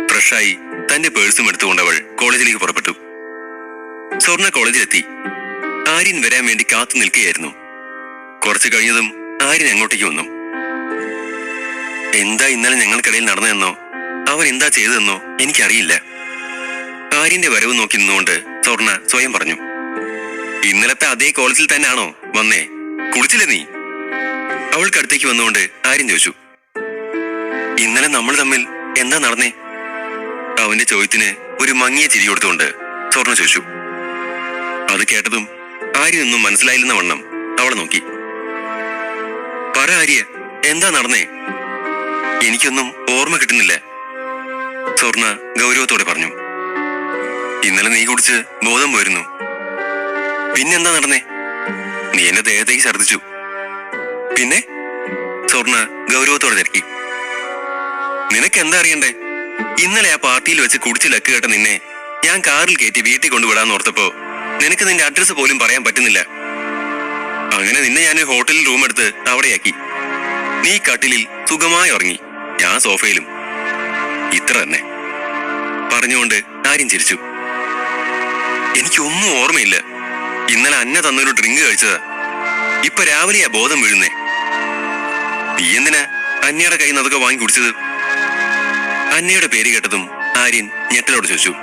ഫ്രഷായി തന്റെ പേഴ്സും എടുത്തുകൊണ്ട് അവൾ കോളേജിലേക്ക് പുറപ്പെട്ടു. സ്വർണ കോളേജിലെത്തി. ആര്യൻ വരാൻ വേണ്ടി കാത്തു നിൽക്കുകയായിരുന്നു. കുറച്ചു കഴിഞ്ഞതും ആര്യൻ അങ്ങോട്ടേക്ക് വന്നു. എന്താ ഇന്നലെ ഞങ്ങൾക്കിടയിൽ നടന്നതെന്നോ അവൻ എന്താ ചെയ്തതെന്നോ എനിക്കറിയില്ല. ആര്യന്റെ വരവ് നോക്കി നിന്നുകൊണ്ട് സ്വർണ സ്വയം പറഞ്ഞു. ഇന്നലത്തെ അതേ കോളേജിൽ തന്നെയാണോ വന്നേ? കുളിച്ചില്ലേ നീ? അവൾക്കടുത്തേക്ക് വന്നുകൊണ്ട് ആര്യൻ ചോദിച്ചു. ഇന്നലെ നമ്മൾ തമ്മിൽ എന്താ നടന്നേ? അവന്റെ ചോദ്യത്തിന് ഒരു മങ്ങിയ ചിരി കൊടുത്തുകൊണ്ട് സ്വർണ ചോദിച്ചു. അത് കേട്ടതും ആര്യനൊന്നും മനസ്സിലായില്ലെന്ന വണ്ണം അവളെ നോക്കി. പറ ആര്യ, എന്താ നടന്നേ? എനിക്കൊന്നും ഓർമ്മ കിട്ടുന്നില്ല, സ്വർണ ഗൗരവത്തോടെ പറഞ്ഞു. ഇന്നലെ നീ കുടിച്ച് ബോധം പോയിരുന്നു. പിന്നെന്താ നടന്നേ? നീ എന്റെ ദേഹത്തേക്ക് ഛർദ്ദിച്ചു. പിന്നെ? സ്വർണ ഗൗരവത്തോടെ തിരക്കി. നിനക്കെന്താ അറിയണ്ടേ? ഇന്നലെ ആ പാർട്ടിയിൽ വെച്ച് കുടിച്ച് ലക്ക് കേട്ട നിന്നെ ഞാൻ കാറിൽ കയറ്റി വീട്ടിൽ കൊണ്ടുവിടാന്ന് ഓർത്തപ്പോ നിനക്ക് നിന്റെ അഡ്രസ് പോലും പറയാൻ പറ്റുന്നില്ല. അങ്ങനെ നിന്നെ ഞാൻ ഹോട്ടലിൽ റൂം എടുത്ത് അവിടെയാക്കി. നീ കട്ടിലിൽ സുഖമായി ഉറങ്ങി, ഞാൻ സോഫയിലും. ഇത്ര തന്നെ പറഞ്ഞുകൊണ്ട് ആര്യൻ ചിരിച്ചു. എനിക്കൊന്നും ഓർമ്മയില്ല. ഇന്നലെ അന്ന തന്നൊരു ഡ്രിങ്ക് കഴിച്ചതാ. ഇപ്പൊ രാവിലെയാ ബോധം വീഴുന്നേ. നീ എന്തിനാ അന്നയുടെ കയ്യിൽ നിന്ന് അതൊക്കെ വാങ്ങി കുടിച്ചത്? അന്നയുടെ പേര് കേട്ടതും ആര്യൻ ഞെട്ടലോട് ചോദിച്ചു.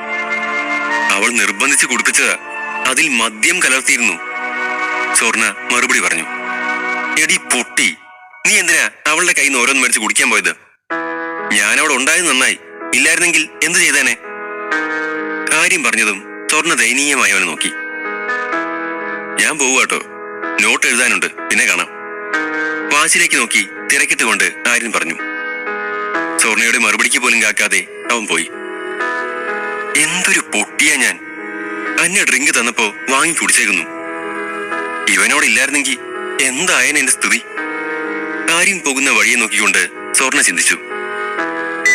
അവൾ നിർബന്ധിച്ച് കുടിപ്പിച്ചതാ. അതിൽ മദ്യം കലർത്തിയിരുന്നു, സ്വർണ മറുപടി പറഞ്ഞു. എടി പൊട്ടി, നീ എന്തിനാ അവളുടെ കയ്യിൽ നിന്ന് ഓരോന്ന് മേടിച്ച് കുടിക്കാൻ പോയത്? ഞാൻ അവിടെ ഉണ്ടായത് നന്നായി, ഇല്ലായിരുന്നെങ്കിൽ എന്ത് ചെയ്തേനെ? കാര്യം പറഞ്ഞതും സ്വർണ ദയനീയമായി അവനെ നോക്കി. ഞാൻ പോവുകട്ടോ, നോട്ട് എഴുതാനുണ്ട്, പിന്നെ കാണാം. വാച്ചിലേക്ക് നോക്കി തിരക്കിട്ടുകൊണ്ട് ആര്യൻ പറഞ്ഞു. സ്വർണയുടെ മറുപടിക്ക് പോലും കാക്കാതെ അവൻ പോയി. എന്തൊരു പൊട്ടിയാ ഞാൻ! അന്ന ഡ്രിങ്ക് തന്നപ്പോ വാങ്ങി കുടിച്ചേക്കുന്നു. ഇവനോടില്ലായിരുന്നെങ്കിൽ എന്തായനെ എന്റെ സ്ഥിതി? ആര്യൻ പോകുന്ന വഴിയെ നോക്കിക്കൊണ്ട് സ്വർണ ചിന്തിച്ചു.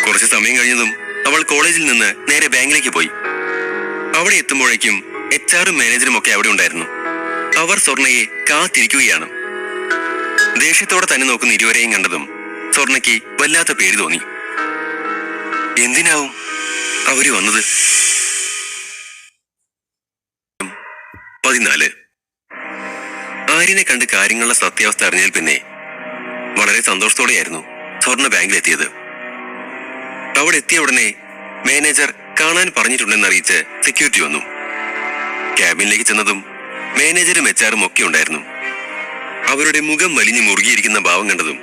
കുറച്ചു സമയം കഴിഞ്ഞതും അവൾ കോളേജിൽ നിന്ന് നേരെ ബാങ്കിലേക്ക് പോയി. അവിടെ എത്തുമ്പോഴേക്കും HR-ഉം മാനേജറും ഒക്കെ അവിടെ ഉണ്ടായിരുന്നു. അവർ സ്വർണയെ കാത്തിരിക്കുകയാണ്. ദേഷ്യത്തോടെ തന്നെ നോക്കുന്ന ഇരുവരെയും കണ്ടതും സ്വർണയ്ക്ക് വല്ലാത്ത പേടി തോന്നി. എന്തിനാവും അവര് വന്നത്? 14. ആര്യനെ കണ്ട് കാര്യങ്ങളുടെ സത്യാവസ്ഥ അറിഞ്ഞാൽ പിന്നെ വളരെ സന്തോഷത്തോടെയായിരുന്നു സ്വർണ ബാങ്കിലെത്തിയത്. അവിടെ എത്തിയ ഉടനെ മാനേജർ കാണാൻ പറഞ്ഞിട്ടുണ്ടെന്ന് അറിയിച്ച് സെക്യൂരിറ്റി വന്നു. ക്യാബിനിലേക്ക് ചെന്നതും മാനേജരും HR-ഉം ഒക്കെ ഉണ്ടായിരുന്നു. അവരുടെ മുഖം വലിഞ്ഞു മുറുകിയിരിക്കുന്ന ഭാവം കണ്ടതും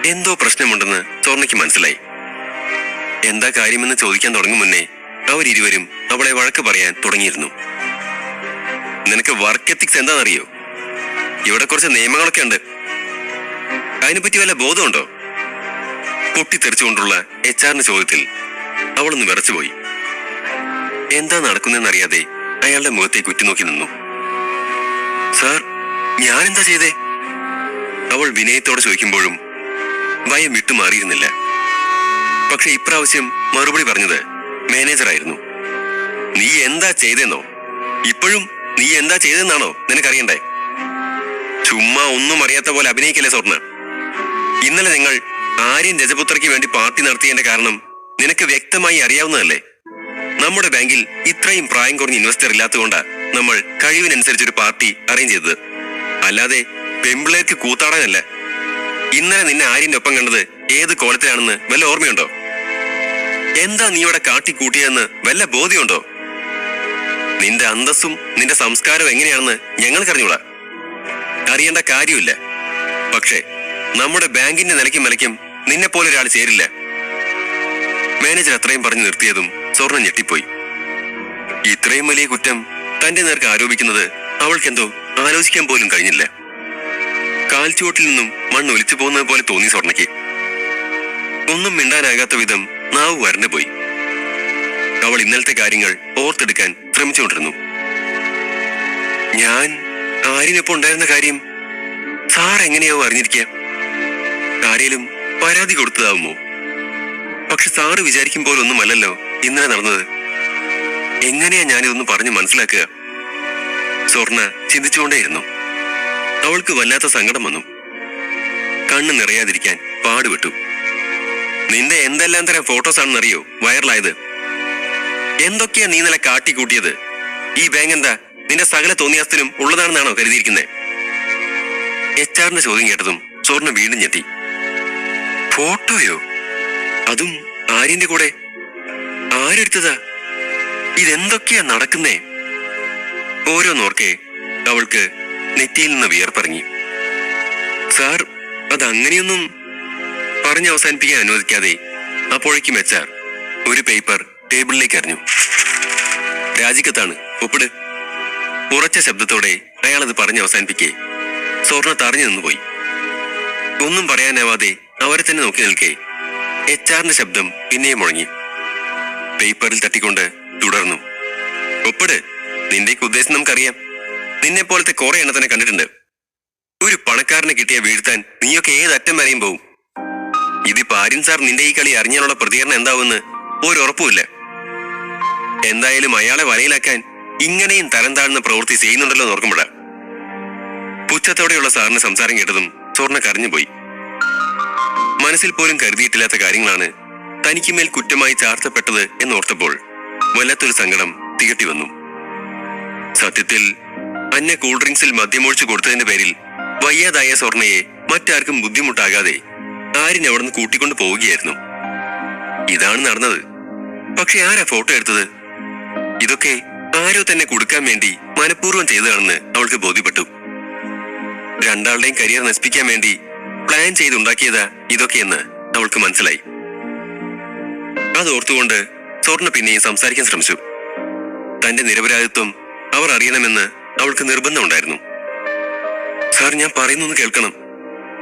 എന്തോ പ്രശ്നമുണ്ടെന്ന് സ്വർണയ്ക്ക് മനസ്സിലായി. എന്താ കാര്യമെന്ന് ചോദിക്കാൻ തുടങ്ങും മുന്നേ അവരിരുവരും അവളെ വഴക്ക് പറയാൻ തുടങ്ങിയിരുന്നു. നിനക്ക് വർക്ക് എത്തിക്സ് എന്താണെന്നറിയോ? ഇവിടെ കുറച്ച് നിയമങ്ങളൊക്കെ ഉണ്ട്. അതിനെപ്പറ്റി വല്ല ബോധമുണ്ടോ? പൊട്ടിത്തെറിച്ചുകൊണ്ടുള്ള HR-ന്റെ ചോദ്യത്തിൽ അവളൊന്ന് വിറച്ചുപോയി. എന്താ നടക്കുന്നതെന്നറിയാതെ അയാളുടെ മുഖത്തേക്ക് ഉറ്റുനോക്കി നിന്നു. സാർ, ഞാനെന്താ ചെയ്തേ? അവൾ വിനയത്തോടെ ചോദിക്കുമ്പോഴും ഭയം വിട്ടുമാറിയിരുന്നില്ല. പക്ഷെ ഇപ്രാവശ്യം മറുപടി പറഞ്ഞത് മാനേജറായിരുന്നു. നീ എന്താ ചെയ്തെന്നോ? ഇപ്പോഴും നീ എന്താ ചെയ്തെന്നാണോ നിനക്കറിയണ്ടേ? ചുമ്മാ ഒന്നും അറിയാത്ത പോലെ അഭിനയിക്കല്ലേ സ്വർണ്ണ. ഇന്നലെ നിങ്ങൾ ആര്യൻ രജപുത്രയ്ക്ക് വേണ്ടി പാർട്ടി നടത്തിയതിന്റെ കാരണം നിനക്ക് വ്യക്തമായി അറിയാവുന്നതല്ലേ? നമ്മുടെ ബാങ്കിൽ ഇത്രയും പ്രായം കുറഞ്ഞ ഇൻവെസ്റ്റർ ഇല്ലാത്തതുകൊണ്ടാ നമ്മൾ കഴിവിനനുസരിച്ചൊരു പാർട്ടി അറേഞ്ച് ചെയ്തത്. അല്ലാതെ പെമ്പിളേർക്ക് കൂത്താടാനല്ല. ഇന്നലെ നിന്നെ ആര്യന്റെ ഒപ്പം കണ്ടത് ഏത് കോലത്തിലാണെന്ന് വല്ല ഓർമ്മയുണ്ടോ? എന്താ നീ ഇവിടെ കാട്ടിക്കൂട്ടിയെന്ന് വല്ല ബോധ്യമുണ്ടോ? നിന്റെ അന്തസ്സും നിന്റെ സംസ്കാരവും എങ്ങനെയാണെന്ന് ഞങ്ങൾക്കറിഞ്ഞൂടാ. അറിയേണ്ട കാര്യമില്ല. പക്ഷേ നമ്മുടെ ബാങ്കിന്റെ നിലയ്ക്കും വിലയ്ക്കും നിന്നെ പോലെ ഒരാൾ ചേരില്ല. മാനേജർ അത്രയും പറഞ്ഞു നിർത്തിയതും സ്വർണ്ണ ഞെട്ടിപ്പോയി. ഇത്രയും വലിയ കുറ്റം തന്റെ നേർക്ക് ആരോപിക്കുന്നത് അവൾക്കെന്തോ ആലോചിക്കാൻ പോലും കഴിഞ്ഞില്ല. കാൽച്ചുവട്ടിൽ നിന്നും മണ്ണ് ഒലിച്ചു പോകുന്നത് പോലെ തോന്നി സ്വർണ്ണയ്ക്ക്. ഒന്നും മിണ്ടാനാകാത്ത വിധം നാവ് വരണ്ടുപോയി. അവൾ ഇന്നലത്തെ കാര്യങ്ങൾ ഓർത്തെടുക്കാൻ ശ്രമിച്ചുകൊണ്ടിരുന്നു. ഞാൻ ആര്യനൊപ്പം ഉണ്ടായിരുന്ന കാര്യം സാർ എങ്ങനെയാവോ അറിഞ്ഞിരിക്കുക? ആരേലും പരാതി കൊടുത്തതാവുമോ? പക്ഷെ സാറ് വിചാരിക്കും പോലൊന്നുമല്ലല്ലോ ഇന്നലെ നടന്നത്. എങ്ങനെയാ ഞാനിതൊന്ന് പറഞ്ഞു മനസ്സിലാക്കുക? സ്വർണ്ണ ചിന്തിച്ചുകൊണ്ടേയിരുന്നു. അവൾക്ക് വല്ലാത്ത സങ്കടം വന്നു. കണ്ണ് നിറയാതിരിക്കാൻ പാടുപെട്ടു. നിന്റെ എന്തെല്ലാം തരം ഫോട്ടോസ് ആണെന്നറിയോ വൈറലായത്? എന്തൊക്കെയാ നീ ഇന്നലെ കാട്ടിക്കൂട്ടിയത്? ഈ ബാങ്ക് എന്താ നിന്റെ സകല തോന്നിയാസത്തിനും ഉള്ളതാണെന്നാണോ കരുതിയിരിക്കുന്നത്? HR-ന്റെ ചോദ്യം കേട്ടതും സ്വർണ്ണ വീണ്ടും ഞെട്ടി. ഫോട്ടോയോ? അതും ആര്യന്റെ കൂടെ? ആരെടുത്തതാ? ഇതെന്തൊക്കെയാ നടക്കുന്നേ? ഓരോന്നോർക്കെ അവൾക്ക് നെറ്റിയിൽ നിന്ന് വിയർപ്പിറങ്ങി. സാർ, അതങ്ങനെയൊന്നും പറഞ്ഞ് അവസാനിപ്പിക്കാൻ അനുവദിക്കാതെ അപ്പോഴേക്കും HR ഒരു പേപ്പർ ടേബിളിലേക്ക് എറിഞ്ഞു. രാജിക്കത്താണ്, ഒപ്പിട്. ഉറച്ച ശബ്ദത്തോടെ അയാളത് പറഞ്ഞ് അവസാനിപ്പിക്കേ സ്വർണ്ണ തറഞ്ഞു നിന്നുപോയി. ഒന്നും പറയാനാവാതെ അവരെ തന്നെ നോക്കി നിൽക്കേ HR-ന്റെ ശബ്ദം പിന്നെയും മുഴങ്ങി. പേപ്പറിൽ തട്ടിക്കൊണ്ട് തുടർന്നു. ഒപ്പിട്. നിന്റെയൊക്കെ ഉദ്ദേശം നമുക്കറിയാം. നിന്നെ പോലത്തെ കുറെ എണ്ണത്തിനെ കണ്ടിട്ടുണ്ട്. ഒരു പണക്കാരനെ കിട്ടിയ വീഴ്ത്താൻ നീയൊക്കെ ഏതറ്റം വരെയും പോവും. ഇതിപ്പോ ആര്യൻ സാർ നിന്റെ ഈ കളി അറിഞ്ഞാലുള്ള പ്രതികരണം എന്താവുമെന്ന് ഒരുറപ്പുമില്ല. എന്തായാലും അയാളെ വലയിലാക്കാൻ ഇങ്ങനെയും തരം താഴ്ന്ന പ്രവൃത്തി ചെയ്യുന്നുണ്ടല്ലോ നോർക്കുമ്പോഴാ. പുച്ഛത്തോടെയുള്ള സാറിന്റെ സംസാരം കേട്ടതും സ്വർണ്ണ കരഞ്ഞുപോയി. മനസ്സിൽ പോലും കരുതിയിട്ടില്ലാത്ത കാര്യങ്ങളാണ് തനിക്കുമേൽ കുറ്റമായി ചാർത്തപ്പെട്ടത് എന്നോർത്തപ്പോൾ വല്ലാത്തൊരു സങ്കടം തികട്ടി വന്നു. സത്യത്തിൽ അന്യ കൂൾ ഡ്രിങ്ക്സിൽ മദ്യമൊഴിച്ചു കൊടുത്തതിന്റെ പേരിൽ വയ്യാതായ സ്വർണ്ണയെ മറ്റാർക്കും ബുദ്ധിമുട്ടാകാതെ ആര്യൻ അവിടെ നിന്ന് കൂട്ടിക്കൊണ്ടു പോവുകയായിരുന്നു. ഇതാണ് നടന്നത്. പക്ഷെ ആരാ ഫോട്ടോ എടുത്തത്? ഇതൊക്കെ ആരോ തന്നെ കൊടുക്കാൻ വേണ്ടി മനഃപൂർവ്വം ചെയ്തതാണെന്ന് അവൾക്ക് ബോധ്യപ്പെട്ടു. രണ്ടാളുടെയും കരിയർ നശിപ്പിക്കാൻ വേണ്ടി പ്ലാൻ ചെയ്തുണ്ടാക്കിയതാ ഇതൊക്കെയെന്ന് അവൾക്ക് മനസ്സിലായി. അതോർത്തുകൊണ്ട് സ്വർണ്ണ പിന്നെയും സംസാരിക്കാൻ ശ്രമിച്ചു. തന്റെ നിരപരാധിത്വം അവർ അറിയണമെന്ന് അവൾക്ക് നിർബന്ധമുണ്ടായിരുന്നു. സാർ, ഞാൻ പറയുന്നൊന്ന് കേൾക്കണം.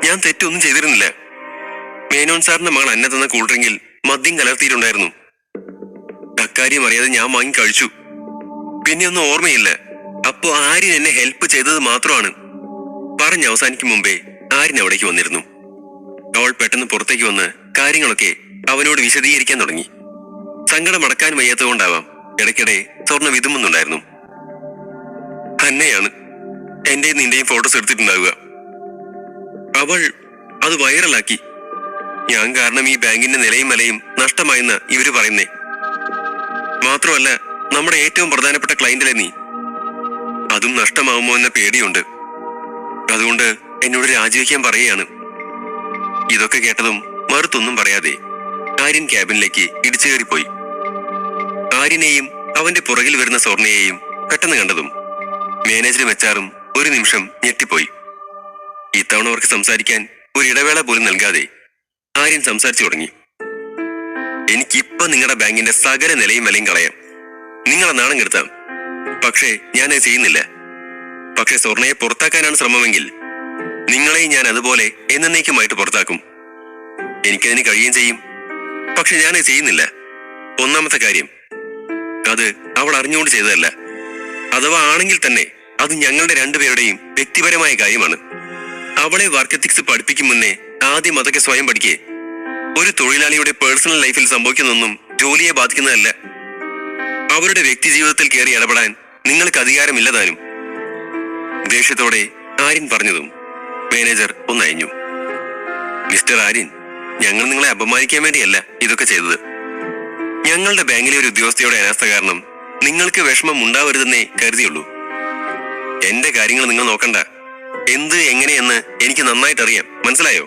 ഞാൻ തെറ്റൊന്നും ചെയ്തിരുന്നില്ല. മേനോൻ സാറിന്റെ മകൾ അന്ന തന്ന കൂൾ ഡ്രിങ്കിൽ മദ്യം കലർത്തിയിട്ടുണ്ടായിരുന്നു. അക്കാര്യം അറിയാതെ ഞാൻ വാങ്ങി കഴിച്ചു. പിന്നെ ഒന്നും ഓർമ്മയില്ല. അപ്പോ ആര്യൻ എന്നെ ഹെൽപ്പ് ചെയ്തത് മാത്രമാണ്. പറഞ്ഞ് അവസാനിക്കും മുമ്പേ ആര്യൻ അവിടേക്ക് വന്നിരുന്നു. അവൾ പെട്ടെന്ന് പുറത്തേക്ക് വന്ന് കാര്യങ്ങളൊക്കെ അവനോട് വിശദീകരിക്കാൻ തുടങ്ങി. സങ്കടം അടക്കാൻ വയ്യാത്തതുകൊണ്ടാവാം ഇടയ്ക്കിടെ സ്വർണ്ണ വിതുമ്പുന്നുണ്ടായിരുന്നു. അന്നയാണ് എന്റെയും നിന്റെയും ഫോട്ടോസ് എടുത്തിട്ടുണ്ടാവുക. അവൾ അത് വൈറലാക്കി. ഞാൻ കാരണം ഈ ബാങ്കിന്റെ നിലയും വിലയും നഷ്ടമായെന്ന് ഇവര് പറയുന്നേ. മാത്രമല്ല, നമ്മുടെ ഏറ്റവും പ്രധാനപ്പെട്ട ക്ലയന്റിലെ നീ. അതും നഷ്ടമാവുമോ എന്ന പേടിയുണ്ട്. അതുകൊണ്ട് എന്നോട് രാജിവെക്കാൻ പറയുകയാണ്. ഇതൊക്കെ കേട്ടതും മറുത്തൊന്നും പറയാതെ ആര്യൻ ക്യാബിനിലേക്ക് ഇടിച്ചു കയറിപ്പോയി. ആര്യനെയും അവന്റെ പുറകിൽ വരുന്ന സ്വർണയെയും പെട്ടെന്ന് കണ്ടതും മാനേജരും എച്ചാറും ഒരു നിമിഷം ഞെട്ടിപ്പോയി. ഇത്തവണ അവർക്ക് സംസാരിക്കാൻ ഒരു ഇടവേള പോലും നൽകാതെ ആര്യൻ സംസാരിച്ചു തുടങ്ങി. എനിക്കിപ്പൊ നിങ്ങളുടെ ബാങ്കിന്റെ സകല നിലയും വിലയും കളയാം, നിങ്ങളെ നാണം കെടുത്താം. പക്ഷേ ഞാനത് ചെയ്യുന്നില്ല. പക്ഷെ സ്വർണയെ പുറത്താക്കാനാണ് ശ്രമമെങ്കിൽ നിങ്ങളെയും ഞാൻ അതുപോലെ എന്നേക്കുമായിട്ട് പുറത്താക്കും. എനിക്കതിന് കഴിയുകയും ചെയ്യും. പക്ഷെ ഞാനത് ചെയ്യുന്നില്ല. ഒന്നാമത്തെ കാര്യം, അത് അവൾ അറിഞ്ഞുകൊണ്ട് ചെയ്തതല്ല. അഥവാ ആണെങ്കിൽ തന്നെ അത് ഞങ്ങളുടെ രണ്ടുപേരുടെയും വ്യക്തിപരമായ കാര്യമാണ്. അവളെ വർക്ക് എത്തിക്സ് പഠിപ്പിക്കും മുന്നേ ആദ്യം അതൊക്കെ സ്വയം പഠിക്കേ. ഒരു തൊഴിലാളിയുടെ പേഴ്സണൽ ലൈഫിൽ സംഭവിക്കുന്നൊന്നും ജോലിയെ ബാധിക്കുന്നതല്ല. അവരുടെ വ്യക്തി ജീവിതത്തിൽ കയറി ഇടപെടാൻ നിങ്ങൾക്ക് അധികാരമില്ലതാനും. ദേഷ്യത്തോടെ ആര്യൻ പറഞ്ഞതും മാനേജർ ഒന്നയഞ്ഞു. മിസ്റ്റർ ആര്യൻ, ഞങ്ങൾ നിങ്ങളെ അപമാനിക്കാൻ വേണ്ടിയല്ല ഇതൊക്കെ ചെയ്തത്. ഞങ്ങളുടെ ബാങ്കിലെ ഒരു ഉദ്യോഗസ്ഥയുടെ അനാസ്ഥ കാരണം നിങ്ങൾക്ക് വിഷമം ഉണ്ടാവരുതെന്നേ കരുതിയുള്ളൂ. എന്റെ കാര്യങ്ങൾ നിങ്ങൾ നോക്കണ്ട. എന്ത് എങ്ങനെയെന്ന് എനിക്ക് നന്നായിട്ട് അറിയാം, മനസ്സിലായോ?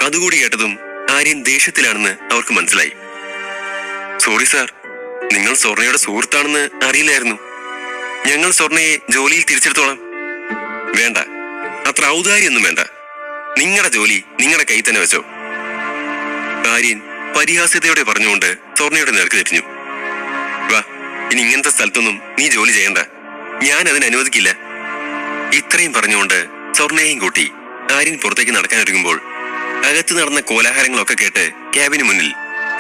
അതുകൂടി കേട്ടതും ആര്യൻ ദേഷ്യത്തിലാണെന്ന് അവർക്ക് മനസ്സിലായി. സോറി സാർ, നിങ്ങൾ സ്വർണയുടെ സുഹൃത്താണെന്ന് അറിയില്ലായിരുന്നു. ഞങ്ങൾ സ്വർണയെ ജോലിയിൽ തിരിച്ചെടുത്തോളാം. വേണ്ട, അത്ര ഔദാര്യൊന്നും വേണ്ട. നിങ്ങളുടെ ജോലി നിങ്ങളുടെ കൈ തന്നെ വെച്ചോ. ആര്യൻ പരിഹാസ്യതയോടെ പറഞ്ഞുകൊണ്ട് സ്വർണയുടെ നേർക്ക് തിരിഞ്ഞു. വാ, ഇനി ഇങ്ങനത്തെ സ്ഥലത്തൊന്നും നീ ജോലി ചെയ്യണ്ട, ഞാൻ അതിന് അനുവദിക്കില്ല. ഇത്രയും പറഞ്ഞുകൊണ്ട് സ്വർണയെയും കൂട്ടി ആര്യൻ പുറത്തേക്ക് നടക്കാനൊരുങ്ങുമ്പോൾ അകത്ത് നടന്ന കോലാഹലങ്ങളൊക്കെ കേട്ട് ക്യാബിന് മുന്നിൽ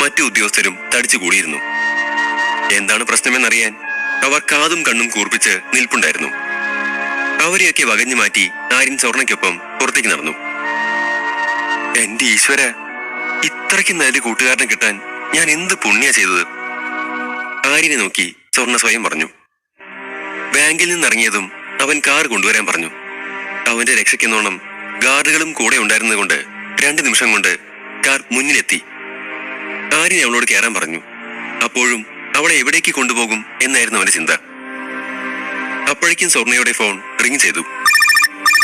മറ്റു ഉദ്യോഗസ്ഥരും തടിച്ചുകൂടിയിരുന്നു. എന്താണ് പ്രശ്നമെന്നറിയാൻ അവർ കാതും കണ്ണും കൂർപ്പിച്ച് നിൽപ്പുണ്ടായിരുന്നു. അവരെയൊക്കെ വകഞ്ഞു മാറ്റി ആര്യൻ സ്വർണയ്ക്കൊപ്പം പുറത്തേക്ക് നടന്നു. എന്റെ ഈശ്വര, ഇത്രയ്ക്ക് നല്ല കൂട്ടുകാരനെ കിട്ടാൻ ഞാൻ എന്ത് പുണ്യ ചെയ്തത്? ആര്യനെ നോക്കി സ്വർണ സ്വയം പറഞ്ഞു. ബാങ്കിൽ നിന്നിറങ്ങിയതും അവൻ കാർ കൊണ്ടുവരാൻ പറഞ്ഞു. അവന്റെ രക്ഷയ്ക്കെന്നോണം ഗാർഡുകളും കൂടെ ഉണ്ടായിരുന്നതുകൊണ്ട് 2 നിമിഷം കൊണ്ട് കാർ മുന്നിലെത്തി. ആര്യൻ അവളോട് കയറാൻ പറഞ്ഞു. അപ്പോഴും അവളെ എവിടേക്ക് കൊണ്ടുപോകും എന്നായിരുന്നു അവന്റെ ചിന്ത. അപ്പോഴേക്കും സ്വർണയുടെ ഫോൺ റിംഗ് ചെയ്തു.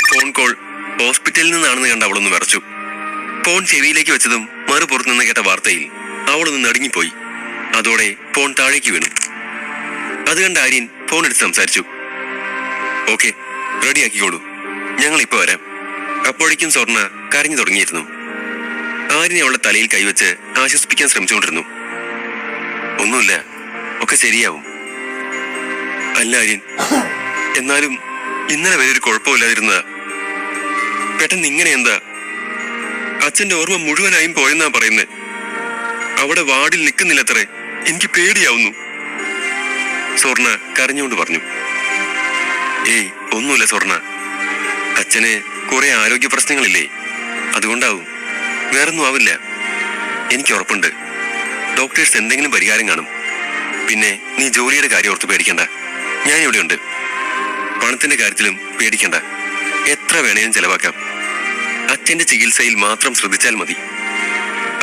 ഫോൺ കോൾ ഹോസ്പിറ്റലിൽ നിന്നാണെന്ന് കണ്ട് അവളൊന്ന് വിറച്ചു. ഫോൺ ചെവിയിലേക്ക് വെച്ചതും മറുപുറത്തു നിന്ന് കേട്ട വാർത്തയിൽ അവളൊന്ന് നടുങ്ങിപ്പോയി. അതോടെ ഫോൺ താഴേക്ക് വീണു. അത് കണ്ട് ആര്യൻ ഫോൺ എടുത്ത് സംസാരിച്ചു. ഓക്കെ, റെഡിയാക്കിക്കോളൂ, ഞങ്ങൾ ഇപ്പൊ വരാം. അപ്പോഴേക്കും സ്വർണ കരഞ്ഞു തുടങ്ങിയിരുന്നു. ആര്യനെ അവളുടെ തലയിൽ കൈവച്ച് ആശ്വസിപ്പിക്കാൻ ശ്രമിച്ചുകൊണ്ടിരുന്നു. ഒന്നുമില്ല, ഒക്കെ ശരിയാവും. അല്ല ആര്യൻ, എന്നാലും ഇന്നലെ വരെ ഒരു കുഴപ്പമില്ലാതിരുന്നതാ. പെട്ടെന്ന് ഇങ്ങനെ എന്താ? അച്ഛന്റെ ഓർമ്മ മുഴുവനായും പോയെന്നാ പറയുന്നേ. അവിടെ വാർഡിൽ നിൽക്കുന്നില്ലത്രേ, എനിക്ക് പേടിയാവുന്നു. സ്വർണ കരഞ്ഞുകൊണ്ട് പറഞ്ഞു. ഏയ്, ഒന്നുമില്ല സ്വർണ, അച്ഛന് കുറെ ആരോഗ്യ പ്രശ്നങ്ങളില്ലേ, അതുകൊണ്ടാവും, വേറൊന്നും ആവില്ല. എനിക്ക് ഉറപ്പുണ്ട്, ഡോക്ടേഴ്സ് എന്തെങ്കിലും പരിഹാരം കാണും. പിന്നെ നീ ജോലിയുടെ കാര്യം ഓർത്ത് പേടിക്കണ്ട, ഞാനിവിടെ ഉണ്ട്. പണത്തിന്റെ കാര്യത്തിലും പേടിക്കണ്ട, എത്ര വേണേലും ചെലവാക്കാം. അച്ഛന്റെ ചികിത്സയിൽ മാത്രം ശ്രദ്ധിച്ചാൽ മതി.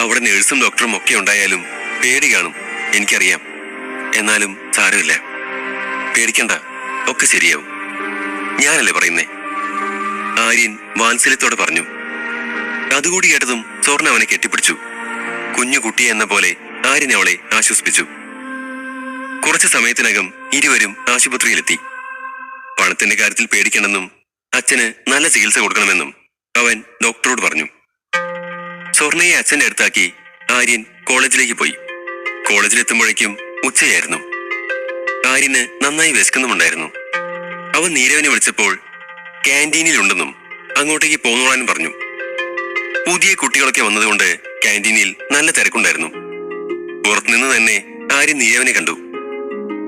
അവിടെ നേഴ്സും ഡോക്ടറും ഒക്കെ ഉണ്ടായാലും പേടി കാണും, എനിക്കറിയാം. എന്നാലും സാരമില്ല, പേടിക്കണ്ട, ഒക്കെ ശരിയാവും. ഞാനല്ലേ പറയുന്നേ, ആര്യൻ വാത്സല്യത്തോടെ പറഞ്ഞു. അതുകൂടി കേട്ടതും സ്വർണ അവനെ കെട്ടിപ്പിടിച്ചു. കുഞ്ഞു കുട്ടിയെ എന്ന പോലെ ആര്യൻ അവളെ ആശ്വസിപ്പിച്ചു. കുറച്ചു സമയത്തിനകം ഇരുവരും ആശുപത്രിയിലെത്തി. പണത്തിന്റെ കാര്യത്തിൽ പേടിക്കണമെന്നും അച്ഛന് നല്ല ചികിത്സ കൊടുക്കണമെന്നും അവൻ ഡോക്ടറോട് പറഞ്ഞു. സ്വർണയെ അച്ഛന്റെ അടുത്താക്കി ആര്യൻ കോളേജിലേക്ക് പോയി. കോളേജിലെത്തുമ്പോഴേക്കും ഉച്ചയായിരുന്നു. ആര്യന് നന്നായി വിശക്കുന്നുമുണ്ടായിരുന്നു. അവൻ നീരവനെ വിളിച്ചപ്പോൾ ക്യാൻറ്റീനിലുണ്ടെന്നും അങ്ങോട്ടേക്ക് പോന്നോളാനും പറഞ്ഞു. പുതിയ കുട്ടികളൊക്കെ വന്നതുകൊണ്ട് ക്യാൻറ്റീനിൽ നല്ല തിരക്കുണ്ടായിരുന്നു. പുറത്തുനിന്ന് തന്നെ ആര്യൻ നീരവനെ കണ്ടു.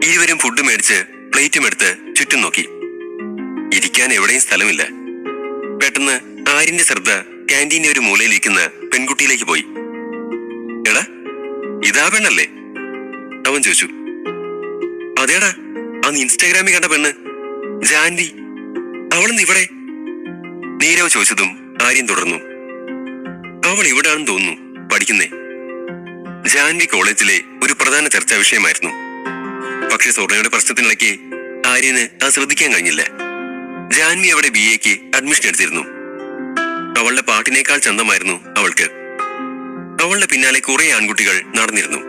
ഇരുവരും ഫുഡ് മേടിച്ച് പ്ലേറ്റും എടുത്ത് ചുറ്റും നോക്കി. ഇരിക്കാൻ എവിടെയും സ്ഥലമില്ല. പെട്ടെന്ന് ആര്യന്റെ ശ്രദ്ധ ക്യാൻറ്റീനിന്റെ ഒരു മൂലയിലിരിക്കുന്ന പെൺകുട്ടിയിലേക്ക് പോയി. എടാ, ഇതാ പെണ്ണല്ലേ? അവൻ ചോദിച്ചു. അതേടാ, അന്ന് ഇൻസ്റ്റാഗ്രാമിൽ കണ്ട പെണ്ണ്, ജാൻവി. അവളെന്ന് ഇവിടെ? നീരവ് ചോദിച്ചതും ആര്യൻ തുടർന്നു. അവൾ ഇവിടാണെന്ന് തോന്നുന്നു, പഠിക്കുന്നേ. ജാൻവി കോളേജിലെ ഒരു പ്രധാന ചർച്ചാ വിഷയമായിരുന്നു. പക്ഷെ സ്വർണയുടെ പ്രശ്നത്തിനിടയ്ക്ക് ആര്യന് അത് ശ്രദ്ധിക്കാൻ കഴിഞ്ഞില്ല. ജാൻവി അവിടെ BA-ക്ക് അഡ്മിഷൻ എടുത്തിരുന്നു. അവളുടെ പാട്ടിനേക്കാൾ ചന്തമായിരുന്നു അവൾക്ക്. അവളുടെ പിന്നാലെ കുറെ ആൺകുട്ടികൾ നടന്നിരുന്നു.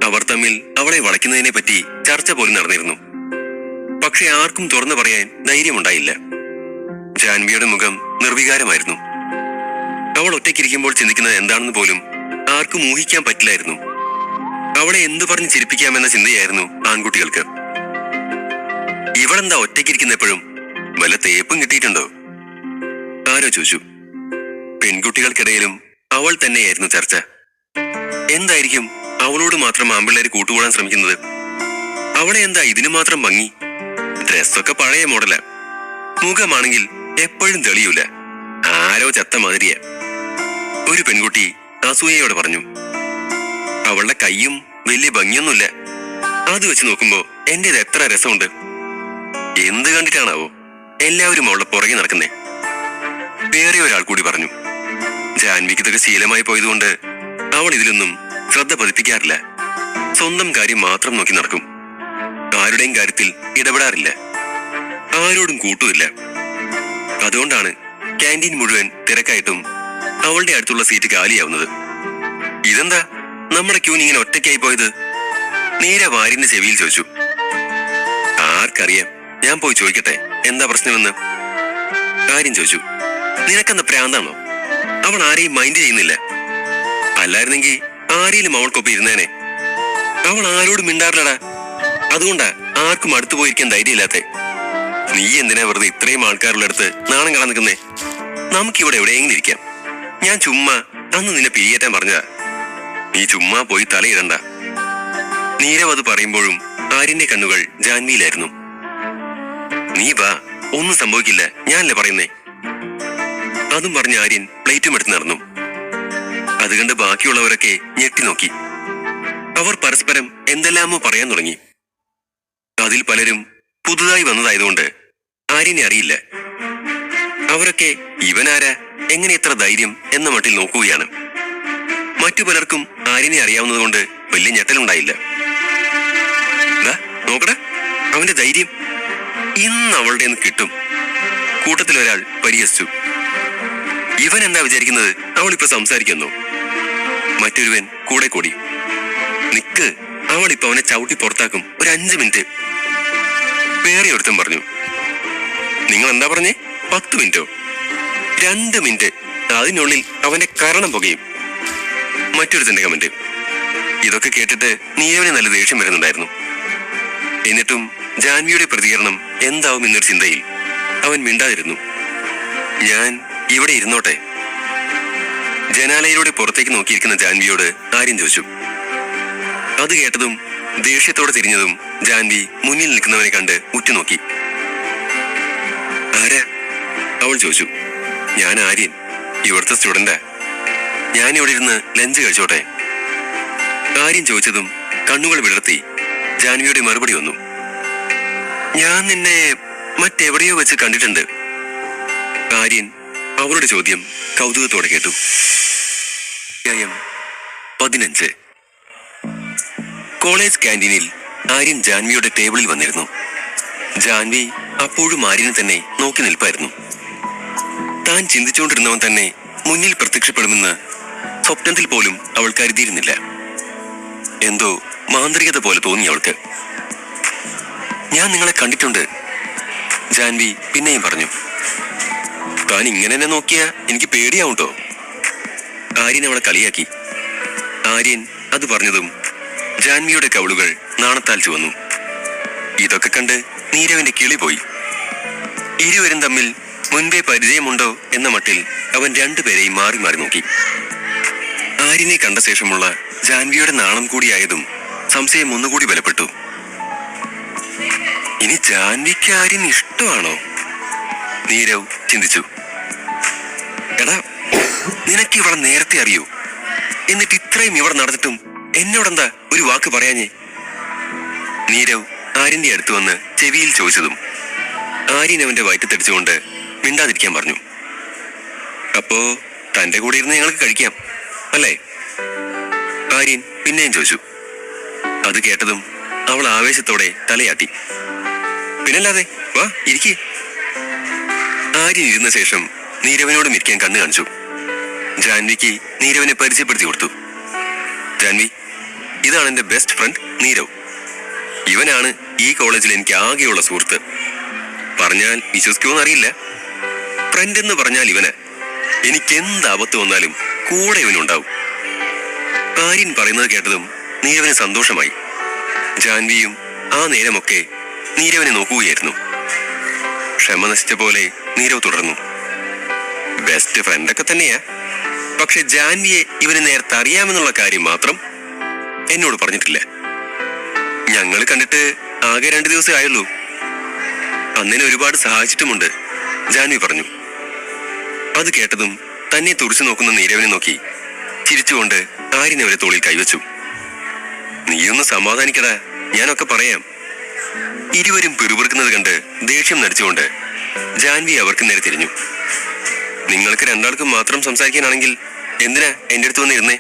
അവർ തമ്മിൽ അവളെ വളയ്ക്കുന്നതിനെ പറ്റി ചർച്ച പോലും നടന്നിരുന്നു. പക്ഷെ ആർക്കും തുറന്നു പറയാൻ ധൈര്യമുണ്ടായില്ല. ജാൻവിയുടെ മുഖം നിർവികാരമായിരുന്നു. അവൾ ഒറ്റയ്ക്കിരിക്കുമ്പോൾ ചിന്തിക്കുന്നത് എന്താണെന്ന് പോലും ആർക്കും ഊഹിക്കാൻ പറ്റില്ലായിരുന്നു. അവളെ എന്തു പറഞ്ഞ് ചിരിപ്പിക്കാമെന്ന ചിന്തയായിരുന്നു ആൺകുട്ടികൾക്ക്. ഇവളെന്താ ഒറ്റയ്ക്കിരിക്കുന്ന എപ്പോഴും? വല്ല തേപ്പും കിട്ടിയിട്ടുണ്ടോ? ആരോ ചോദിച്ചു. പെൺകുട്ടികൾക്കിടയിലും അവൾ തന്നെയായിരുന്നു ചർച്ച. എന്തായിരിക്കും അവളോട് മാത്രം ആമ്പിള്ളേര് കൂട്ടുകൂടാൻ ശ്രമിക്കുന്നത്? അവളെ എന്താ ഇതിനു മാത്രം ഭംഗി? ഡ്രസ്സൊക്കെ പഴയ മോഡലാ, മുഖമാണെങ്കിൽ എപ്പോഴും തെളിയൂല, ആരോ ചത്ത മാതിരിയ. ഒരു പെൺകുട്ടി അസൂയയോടെ പറഞ്ഞു. അവളുടെ കയ്യും വലിയ ഭംഗിയൊന്നുമില്ല, അത് വെച്ച് നോക്കുമ്പോ എന്റേത് എത്ര രസമുണ്ട്. എന്ത് കണ്ടിട്ടാണാവോ എല്ലാവരും അവളുടെ പുറകെ നടക്കുന്നേ? വേറെ ഒരാൾ കൂടി പറഞ്ഞു. ജാൻവിക്ക് ഇതൊക്കെ ശീലമായി പോയതുകൊണ്ട് അവൾ ഇതിലൊന്നും ശ്രദ്ധ പതിപ്പിക്കാറില്ല. സ്വന്തം കാര്യം മാത്രം നോക്കി നടക്കും. ആരുടെയും കാര്യത്തിൽ ഇടപെടാറില്ല, ആരോടും കൂട്ടുമില്ല. അതുകൊണ്ടാണ് ക്യാൻറ്റീൻ മുഴുവൻ തിരക്കായിട്ടും അവളുടെ അടുത്തുള്ള സീറ്റ് കാലിയാവുന്നത്. ഇതെന്താ നമ്മുടെ ക്യൂൻ ഇങ്ങനെ ഒറ്റയ്ക്കായി പോയത്? നീര വാര്യന്റെ ചെവിയിൽ ചോദിച്ചു. ആർക്കറിയാം, ഞാൻ പോയി ചോദിക്കട്ടെ എന്താ പ്രശ്നമെന്ന്. കാര്യം ചോദിച്ചു. നിനക്കെന്താ പ്രാന്താണോ? അവൾ ആരെയും മൈൻഡ് ചെയ്യുന്നില്ല. അല്ലായിരുന്നെങ്കിൽ ആരെയും അവൾക്കൊപ്പം ഇരുന്നേനെ. അവൾ ആരോടും മിണ്ടാറില്ലടാ, അതുകൊണ്ടാ ആർക്കും അടുത്തു പോയിരിക്കാൻ ധൈര്യമില്ലാത്തെ. നീ എന്തിനാ വെറുതെ ഇത്രയും ആൾക്കാരുടെ അടുത്ത് നാണം കാണാൻ നിൽക്കുന്നേ? നമുക്കിവിടെ എവിടെയെങ്കിലും ഇരിക്കാം. ഞാൻ ചുമ്മാ അന്ന് നിന്നെ പിരിയേറ്റാൻ പറഞ്ഞതാ. നീ ചുമ്മാ പോയി തലയിടണ്ട. നീരവ് അത് പറയുമ്പോഴും ആര്യന്റെ കണ്ണുകൾ ജാൻവിയിലായിരുന്നു. നീ വാ, ഒന്നും സംഭവിക്കില്ല, ഞാനല്ലേ പറയുന്നേ. അതും പറഞ്ഞ് ആര്യൻ പ്ലേറ്റും എടുത്ത് നടന്നു. അത് കണ്ട് ബാക്കിയുള്ളവരൊക്കെ ഞെട്ടി നോക്കി. അവർ പരസ്പരം എന്തെല്ലാമോ പറയാൻ തുടങ്ങി. അതിൽ പലരും പുതുതായി വന്നതായതുകൊണ്ട് ആര്യനെ അറിയില്ല. അവരൊക്കെ ഇവനാരാ, എങ്ങനെ ഇത്ര ധൈര്യം എന്ന മട്ടിൽ നോക്കുകയാണ്. മറ്റു പലർക്കും ആര്യനെ അറിയാവുന്നതുകൊണ്ട് വലിയ ഞെട്ടലുണ്ടായില്ല. നോക്കടാ അവന്റെ ധൈര്യം, ഇന്ന് അവളുടെ നിന്ന് കിട്ടും. കൂട്ടത്തിലൊരാൾ പരിഹസിച്ചു. ഇവൻ എന്താ വിചാരിക്കുന്നത് അവളിപ്പോ സംസാരിക്കുന്നു? മറ്റൊരുവൻ കൂടെ കൂടി. നിക്ക്, അവളിപ്പോ അവനെ ചവിട്ടി പുറത്താക്കും, ഒരു 5 മിനിറ്റ്. വേറെ ഒരുത്തൻ പറഞ്ഞു. നിങ്ങൾ എന്താ പറഞ്ഞേ? 10 മിനിറ്റോ? 2 മിനിറ്റ്, അതിനുള്ളിൽ അവന്റെ കരണം പുകയും. മറ്റൊരുത്തന്റെ കമന്റ്. ഇതൊക്കെ കേട്ടിട്ട് നീരവന് നല്ല ദേഷ്യം വരുന്നുണ്ടായിരുന്നു. എന്നിട്ടും ജാൻവിയുടെ പ്രതികരണം എന്താവും എന്നൊരു ചിന്തയിൽ അവൻ മിണ്ടാതിരുന്നു. ഞാൻ ഇവിടെ ഇരുന്നോട്ടെ. ജനാലയിലൂടെ പുറത്തേക്ക് നോക്കിയിരിക്കുന്ന ജാൻവിയോട് ആര്യൻ ചോദിച്ചു. അത് കേട്ടതും ദേഷ്യത്തോടെ തിരിഞ്ഞതും ജാൻവി മുന്നിൽ നിൽക്കുന്നവനെ കണ്ട് ഉറ്റുനോക്കി. ആരാ? അവൾ ചോദിച്ചു. ഞാൻ ആര്യൻ, ഇവിടുത്തെ സ്റ്റുഡന്റാ. ഞാനിവിടെ ഇരുന്ന് ലഞ്ച് കഴിച്ചോട്ടെ. ആര്യൻ ചോദിച്ചതും കണ്ണുകൾ വിടർത്തി ജാൻവിയുടെ മറുപടി വന്നു. ഞാൻ നിന്നെ മറ്റെവിടെയോ വെച്ച് കണ്ടിട്ടുണ്ട്. ആര്യൻ അവളുടെ ചോദ്യം കൗതുകത്തോടെ കേട്ടു. 15. കോളേജ് ക്യാൻറ്റീനിൽ ആര്യൻ ജാൻവിയുടെ ടേബിളിൽ വന്നിരുന്നു. ജാൻവി അപ്പോഴും ആര്യനെ തന്നെ നോക്കി നിൽപ്പായിരുന്നു. താൻ ചിന്തിച്ചുകൊണ്ടിരുന്നവൻ തന്നെ മുന്നിൽ പ്രത്യക്ഷപ്പെടുമെന്ന് സ്വപ്നത്തിൽ പോലും അവൾ കരുതിയിരുന്നില്ല. എന്തോ മാന്ത്രികത പോലെ തോന്നി അവൾക്ക്. ഞാൻ നിങ്ങളെ കണ്ടിട്ടുണ്ട്, ജാൻവി പിന്നെയും പറഞ്ഞു. താൻ ഇങ്ങനെ തന്നെ നോക്കിയാ എനിക്ക് പേടിയാവുട്ടോ. ആര്യൻ അവളെ കളിയാക്കി. ആര്യൻ അത് പറഞ്ഞതും ജാൻവിയുടെ കവിളുകൾ നാണത്താൽ ചുവന്നു. ഇതൊക്കെ കണ്ട് നീരവിന്റെ കിളി പോയി. ഇരുവരും തമ്മിൽ മുൻപേ പരിചയമുണ്ടോ എന്ന മട്ടിൽ അവൻ രണ്ടുപേരെയും മാറി മാറി നോക്കി. ആര്യനെ കണ്ട ശേഷമുള്ള ജാൻവിയുടെ നാണം കൂടിയായതും സംശയം ഒന്നുകൂടി ബലപ്പെട്ടു. ഇനി ജാൻവിക്ക് ആര്യൻ ഇഷ്ടമാണോ? നീരവ് ചിന്തിച്ചു. എടാ, നിനക്ക് ഇവളെ നേരത്തെ അറിയൂ, എന്നിട്ട് ഇത്രയും ഇവർ നടന്നിട്ടും എന്നോടെന്താ ഒരു വാക്ക് പറയാഞ്ഞേ? നീരവ് ആര്യന്റെ അടുത്ത് വന്ന് ചെവിയിൽ ചോദിച്ചതും ആര്യൻ അവന്റെ വയറ്റത്തടിച്ചുകൊണ്ട് മിണ്ടാതിരിക്കാൻ പറഞ്ഞു. അപ്പോ തന്റെ കൂടെ ഇരുന്ന് ഞങ്ങൾക്ക് കഴിക്കാം അല്ലേ? ആര്യൻ പിന്നെയും ചോദിച്ചു. അത് കേട്ടതും അവൾ ആവേശത്തോടെ തലയാട്ടി. പിന്നല്ലാതെ, വാ ഇരിക്കേ. ആര്യൻ ഇരുന്ന ശേഷം നീരവനോടും ഇരിക്കാൻ കണ്ണു കാണിച്ചു. ജാൻവിക്ക് നീരവനെ പരിചയപ്പെടുത്തി കൊടുത്തു. ജാൻവി, ഇതാണ് എൻ്റെ ബെസ്റ്റ് ഫ്രണ്ട് നീരവ്. ഇവനാണ് ഈ കോളേജിൽ എനിക്ക് ആകെയുള്ള സുഹൃത്ത്. പറഞ്ഞാൽ വിശ്വസിക്കുമെന്ന് അറിയില്ല. ഫ്രണ്ട് എന്ന് പറഞ്ഞാൽ ഇവന്. എനിക്ക് എന്ത് ആപത്ത് വന്നാലും കൂടെ ഇവനുണ്ടാവും. ആര്യൻ പറയുന്നത് കേട്ടതും നീരവിന് സന്തോഷമായി. ജാൻവിയും ആ നേരമൊക്കെ നീരവിനെ നോക്കുകയായിരുന്നു. ക്ഷമ നശിച്ച പോലെ നീരവ് തുടർന്നു. ബെസ്റ്റ് ഫ്രണ്ടൊക്കെ തന്നെയാ, പക്ഷെ ജാൻവിയെ ഇവന് നേരത്തെ അറിയാമെന്നുള്ള കാര്യം മാത്രം എന്നോട് പറഞ്ഞിട്ടില്ല. ഞങ്ങൾ കണ്ടിട്ട് ആകെ 2 ദിവസമേ ആയുള്ളൂ. അന്നിനെ ഒരുപാട് സഹായിച്ചിട്ടുമുണ്ട്, ജാൻവി പറഞ്ഞു. അത് കേട്ടതും തന്നെ തുറിച്ചു നോക്കുന്ന നീരവിനെ നോക്കി ചിരിച്ചുകൊണ്ട് ആര്യൻ അവരെ തോളിൽ കൈവച്ചു. നീയൊന്ന് സമാധാനിക്കടാ, ഞാനൊക്കെ പറയാം. ഇരുവരും പിറുപിറുക്കുന്നത് കണ്ട് ദേഷ്യം നടിച്ചുകൊണ്ട് ജാൻവി അവർക്ക് നേരെ തിരിഞ്ഞു. നിങ്ങൾക്ക് 2 ആൾക്കും മാത്രം സംസാരിക്കാനാണെങ്കിൽ എന്തിനാ എന്റെ അടുത്ത് വന്നിരുന്നേ?